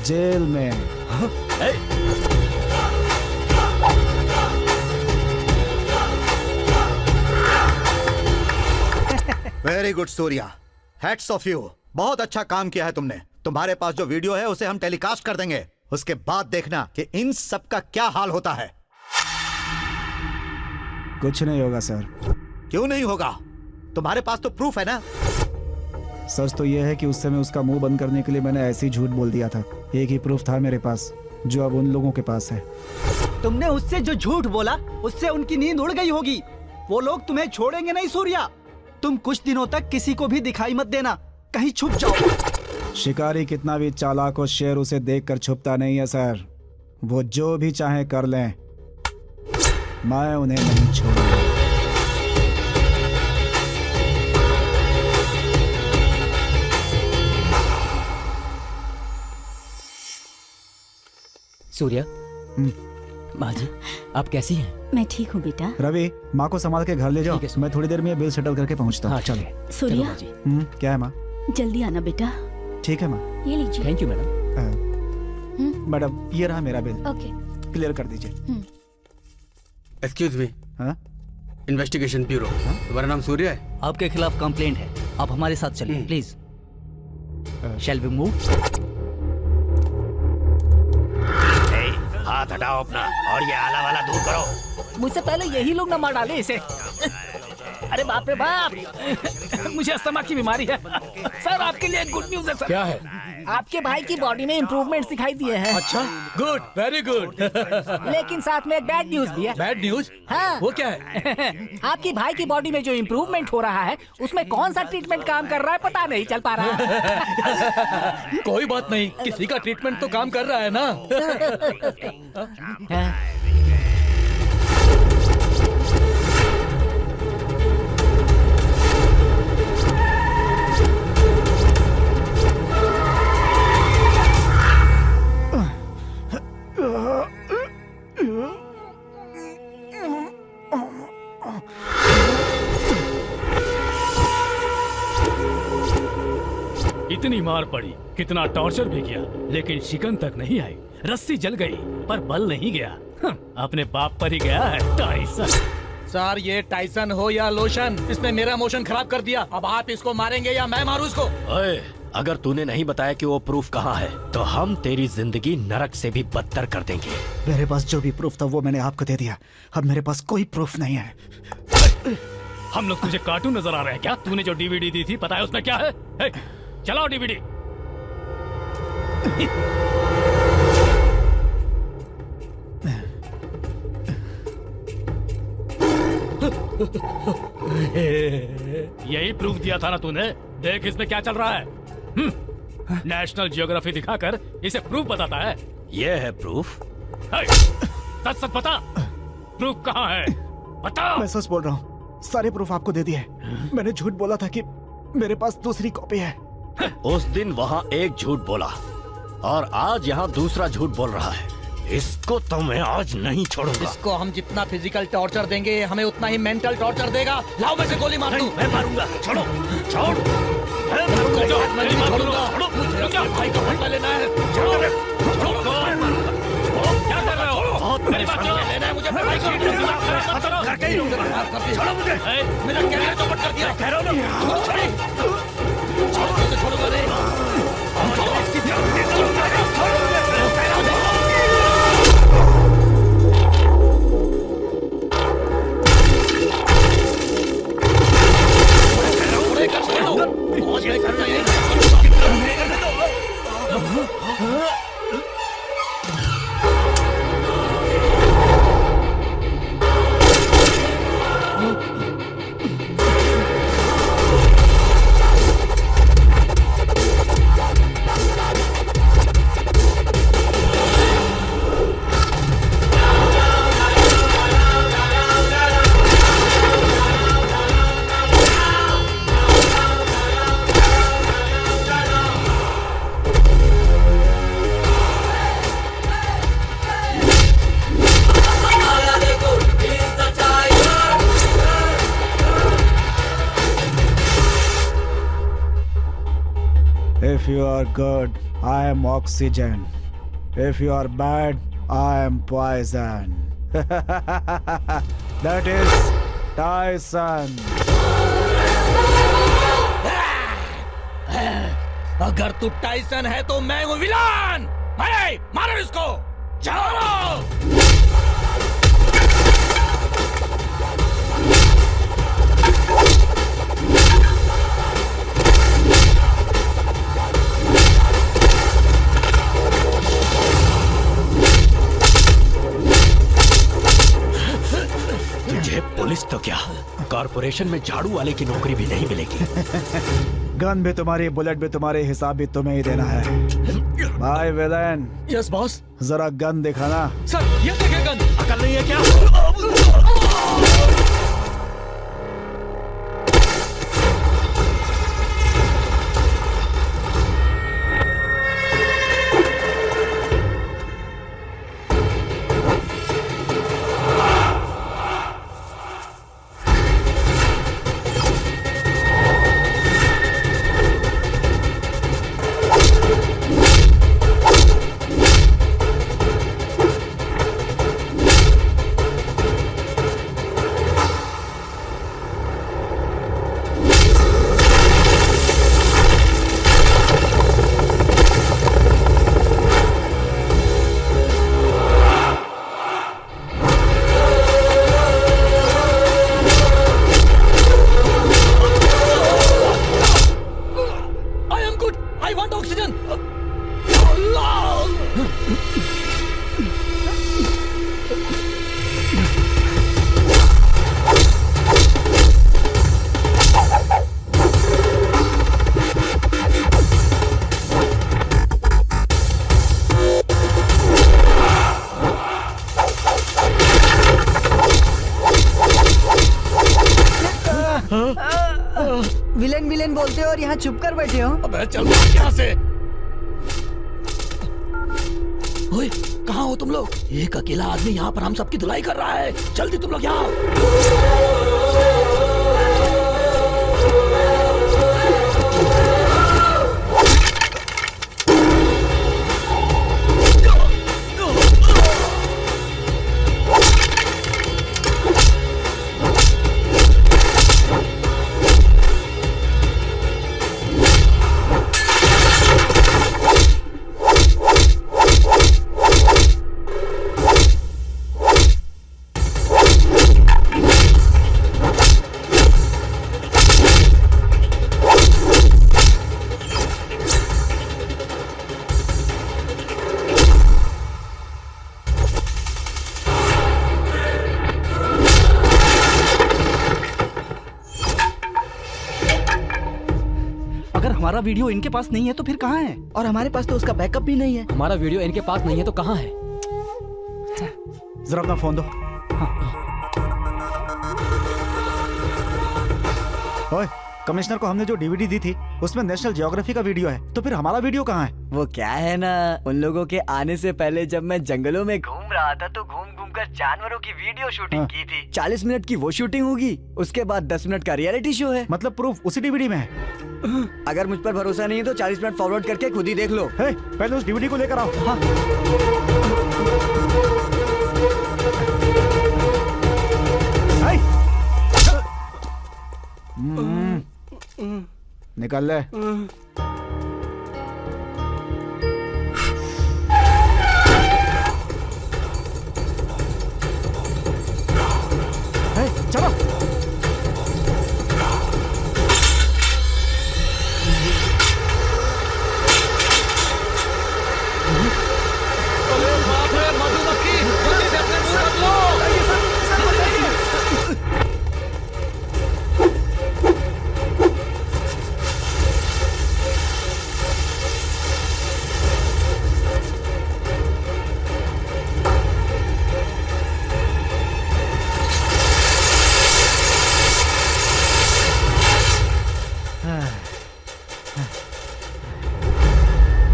जेल में। Very good Surya, hats off you. बहुत अच्छा काम किया है तुमने। तुम्हारे पास जो वीडियो है उसे हम टेलीकास्ट कर देंगे, उसके बाद देखना कि इन सब का क्या हाल होता है। कुछ नहीं होगा सर। क्यों नहीं होगा? तुम्हारे पास तो प्रूफ है ना। सच तो यह है कि उस समय उसका मुंह बंद करने के लिए मैंने ऐसे ही झूठ बोल दिया था। एक ही प्रूफ था मेरे पास, जो अब उन लोगों के पास है। तुमने उससे जो झूठ बोला उससे उनकी नींद उड़ गई होगी। वो लोग तुम्हें छोड़ेंगे नहीं सूर्या। तुम कुछ दिनों तक किसी को भी दिखाई मत देना, कहीं छुप जाओ। शिकारी कितना भी चालाक हो, शेर उसे देखकर छुपता नहीं है सर। वो जो भी चाहे कर लें, मैं उन्हें नहीं छोड़ूंगा। सूर्या, माँ जी आप कैसी हैं? मैं ठीक हूँ बेटा। रवि, माँ को संभाल के घर ले जाओ। मैं थोड़ी देर में बिल सेटल करके पहुँचता हूँ। चलिए। सूर्या, क्या है माँ? जल्दी आना बेटा। ठीक है माँ। ये लीजिए। Thank you madam. मैडम ये रहा मेरा बिल। ओके। क्लियर कर दीजिए। Excuse me. हाँ? Investigation bureau. तुम्हारा नाम सूर्य है? आपके खिलाफ कंप्लेंट है, आप हमारे साथ चलिए प्लीज। Shall we move? हाथ हटाओ अपना और ये आला वाला दूर करो। मुझसे पहले यही लोग न मार डाले इसे। अरे बाप रे बाप, मुझे अस्थमा की बीमारी है। सर आपके लिए गुड न्यूज है सर। क्या है? आपके भाई की बॉडी में इम्प्रूवमेंट दिखाई दिए हैं। अच्छा, गुड, वेरी गुड। लेकिन साथ में एक बैड न्यूज भी है। Bad news? हाँ। वो क्या है? आपकी भाई की बॉडी में जो इम्प्रूवमेंट हो रहा है उसमें कौन सा ट्रीटमेंट काम कर रहा है पता नहीं चल पा रहा है। कोई बात नहीं, किसी का ट्रीटमेंट तो काम कर रहा है ना। इतनी मार पड़ी, कितना टॉर्चर भी किया, लेकिन शिकन तक नहीं आई। रस्सी जल गई पर बल नहीं गया। अपने बाप पर ही गया है टाइसन। सर ये टाइसन हो या लोशन, इसने मेरा मोशन खराब कर दिया। अब आप इसको मारेंगे या मैं मारूं इसको? ओए, अगर तूने नहीं बताया कि वो प्रूफ कहाँ है तो हम तेरी जिंदगी नरक से भी बदतर कर देंगे। मेरे पास जो भी प्रूफ था वो मैंने आपको दे दिया। अब मेरे पास कोई प्रूफ नहीं है। हम लोग तुझे कार्टून नजर आ रहे हैं क्या? तूने जो डीवीडी दी थी पता है उसमें क्या है? चलाओ डीवीडी। यही प्रूफ दिया था ना तूने? देख इसमें क्या चल रहा है। नेशनल जियोग्राफी दिखाकर इसे प्रूफ बताता है। ये है प्रूफ। सच सच बता, प्रूफ कहाँ है? बता। मैं सच बोल रहा हूँ, सारे प्रूफ आपको दे दिए। मैंने झूठ बोला था कि मेरे पास दूसरी कॉपी है। उस दिन वहाँ एक झूठ बोला और आज यहाँ दूसरा झूठ बोल रहा है। इसको तो मैं आज नहीं छोड़ूंगा। इसको हम जितना फिजिकल टॉर्चर देंगे हमें उतना ही मेंटल टॉर्चर देगा। लाओ मैं से गोली मार दूं। मैं मारूंगा। छोड़ो, छोड़। मैं नहीं छोड़ूंगा। छोड़ो, भाई का बदला लेना है। छोड़ो, छोड़ो, क्या कर रहे हो? मेरी बात लेना है मुझे। भाई को करके ही छोड़ो मुझे। मेरा कैरियर चौपट कर दिया। कह रहा हूं ना, छोड़ूंगा नहीं। If you are good, I am oxygen. If you are bad, I am poison. That is Tyson. अगर तू टाइसन है तो मैं हूँ विलान। मारो इसको। जाओ। पुलिस तो क्या, कॉर्पोरेशन में झाड़ू वाले की नौकरी भी नहीं मिलेगी। गन भी तुम्हारी, बुलेट भी तुम्हारी, हिसाब भी तुम्हें ही देना है। भाई विलेन। Yes boss. जरा गन दिखाना। सर ये देखे गन। अकल नहीं है क्या? विलेन विलेन बोलते हो और यहाँ छुप कर बैठे हो। अबे चल यहाँ से। ओए, कहाँ हो तुम लोग? एक अकेला आदमी यहाँ पर हम सबकी धुलाई कर रहा है। जल्दी तुम लोग यहाँ। हमारा वीडियो इनके पास नहीं है तो फिर कहाँ है? और हमारे पास तो उसका बैकअप भी नहीं है। हमारा वीडियो इनके पास नहीं है तो कहाँ है? जरा अपना फोन दो। ओए, कमिश्नर को हमने जो डीवीडी दी थी उसमें नेशनल जियोग्राफी का वीडियो है, तो फिर हमारा वीडियो कहाँ है? वो क्या है ना, उन लोगों के आने से पहले जब मैं जंगलों में घूम रहा था तो घूम घूम कर जानवरों की वीडियो शूटिंग की थी। 40 मिनट की वो शूटिंग होगी, उसके बाद 10 मिनट का रियलिटी शो है। मतलब प्रूफ उसी डीवीडी में है? अगर मुझ पर भरोसा नहीं है तो 40 मिनट फॉरवर्ड करके खुद ही देख लो। पहले उस डीवीडी को लेकर आओ। हाँ। निकाल ले। चलो।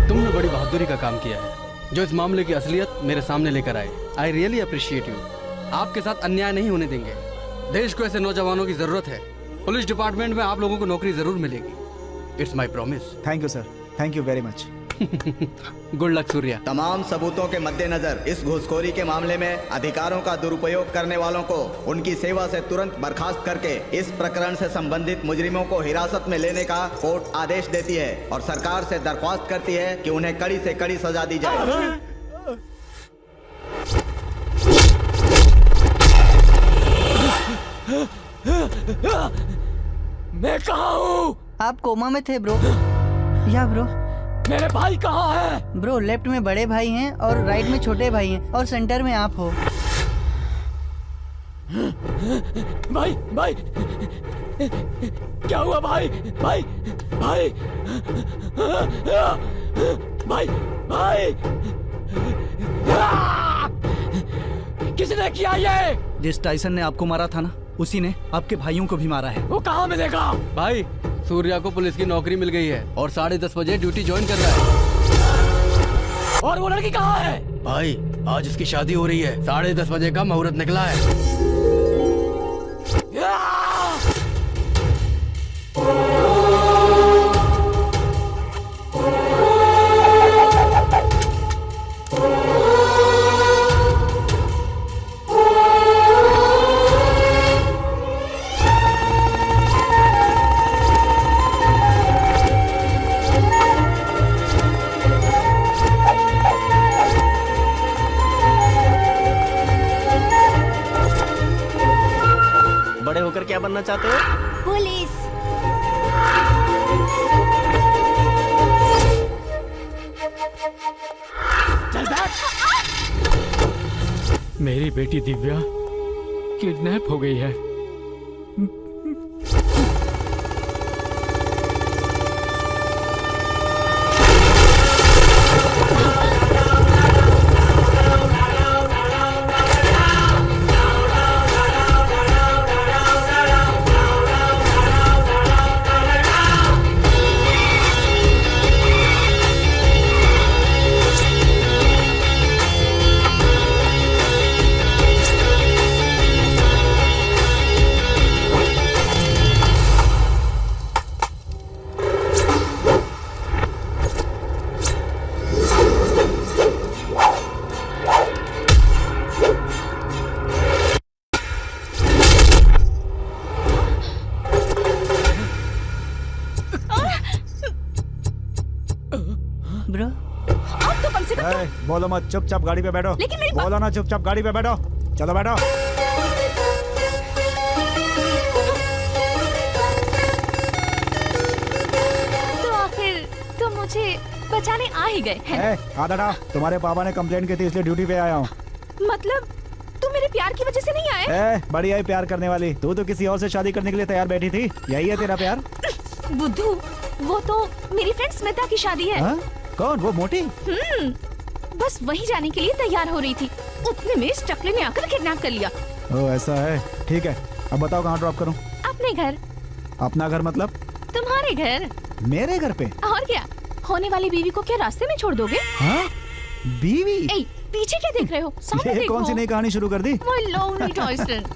तुमने बड़ी बहादुरी का काम किया है जो इस मामले की असलियत मेरे सामने लेकर आए। I really appreciate you. आपके साथ अन्याय नहीं होने देंगे। देश को ऐसे नौजवानों की जरूरत है। पुलिस डिपार्टमेंट में आप लोगों को नौकरी जरूर मिलेगी। It's my promise. Thank you sir, thank you very much. Good luck Surya. तमाम सबूतों के मद्देनजर इस घूसखोरी के मामले में अधिकारों का दुरुपयोग करने वालों को उनकी सेवा से तुरंत बर्खास्त करके इस प्रकरण से संबंधित मुजरिमों को हिरासत में लेने का कोर्ट आदेश देती है और सरकार से दरख्वास्त करती है कि उन्हें कड़ी से कड़ी सजा दी जाए। मैं कहाँ हूँ? आप कोमा में थे ब्रो। या ब्रो, मेरे भाई कहाँ है? ब्रो लेफ्ट में बड़े भाई हैं और राइट में छोटे भाई हैं और सेंटर में आप हो। भाई भाई क्या हुआ भाई? भाई भाई भाई भाई किसने किया ये? जिस टाइसन ने आपको मारा था ना, उसी ने आपके भाइयों को भी मारा है। वो कहाँ मिलेगा? भाई सूर्या को पुलिस की नौकरी मिल गई है और 10:30 बजे ड्यूटी ज्वाइन कर रहा है। और वो लड़की कहाँ है? भाई आज इसकी शादी हो रही है। 10:30 बजे का मुहूर्त निकला है। बड़े होकर क्या बनना चाहते हो? पुलिस। चल बैठ। मेरी बेटी दिव्या किडनैप हो गई है। बोलो मत, चुपचाप गाड़ी पे बैठो। लेकिन मेरी बोलो ना, चुपचाप गाड़ी पे बैठो। चलो बैठो। तो आखिर तुम मुझे बचाने आ ही गए हैं। हाथ हटाओ। तुम्हारे पापा ने कंप्लेंट की थी इसलिए ड्यूटी पे आया हूँ। मतलब तुम मेरे प्यार की वजह से नहीं आए? बड़ी आई प्यार करने वाली। तू तो किसी और से शादी करने के लिए तैयार बैठी थी। यही है तेरा प्यार? बुद्धू, वो तो मेरी फ्रेंड स्मिता की शादी है। कौन? वो मोटी? बस वही जाने के लिए तैयार हो रही थी, उतने में इस टकले ने आकर किडनैप कर लिया। ओ ऐसा है, ठीक है। अब बताओ कहाँ ड्रॉप करूँ? अपने घर। अपना घर मतलब? तुम्हारे घर। मेरे घर पे? और क्या, होने वाली बीवी को क्या रास्ते में छोड़ दोगे? हाँ? बीवी? पीछे क्या देख रहे हो? सामने ये देखो। कौन सी नई कहानी शुरू कर दी? My lonely Tyson।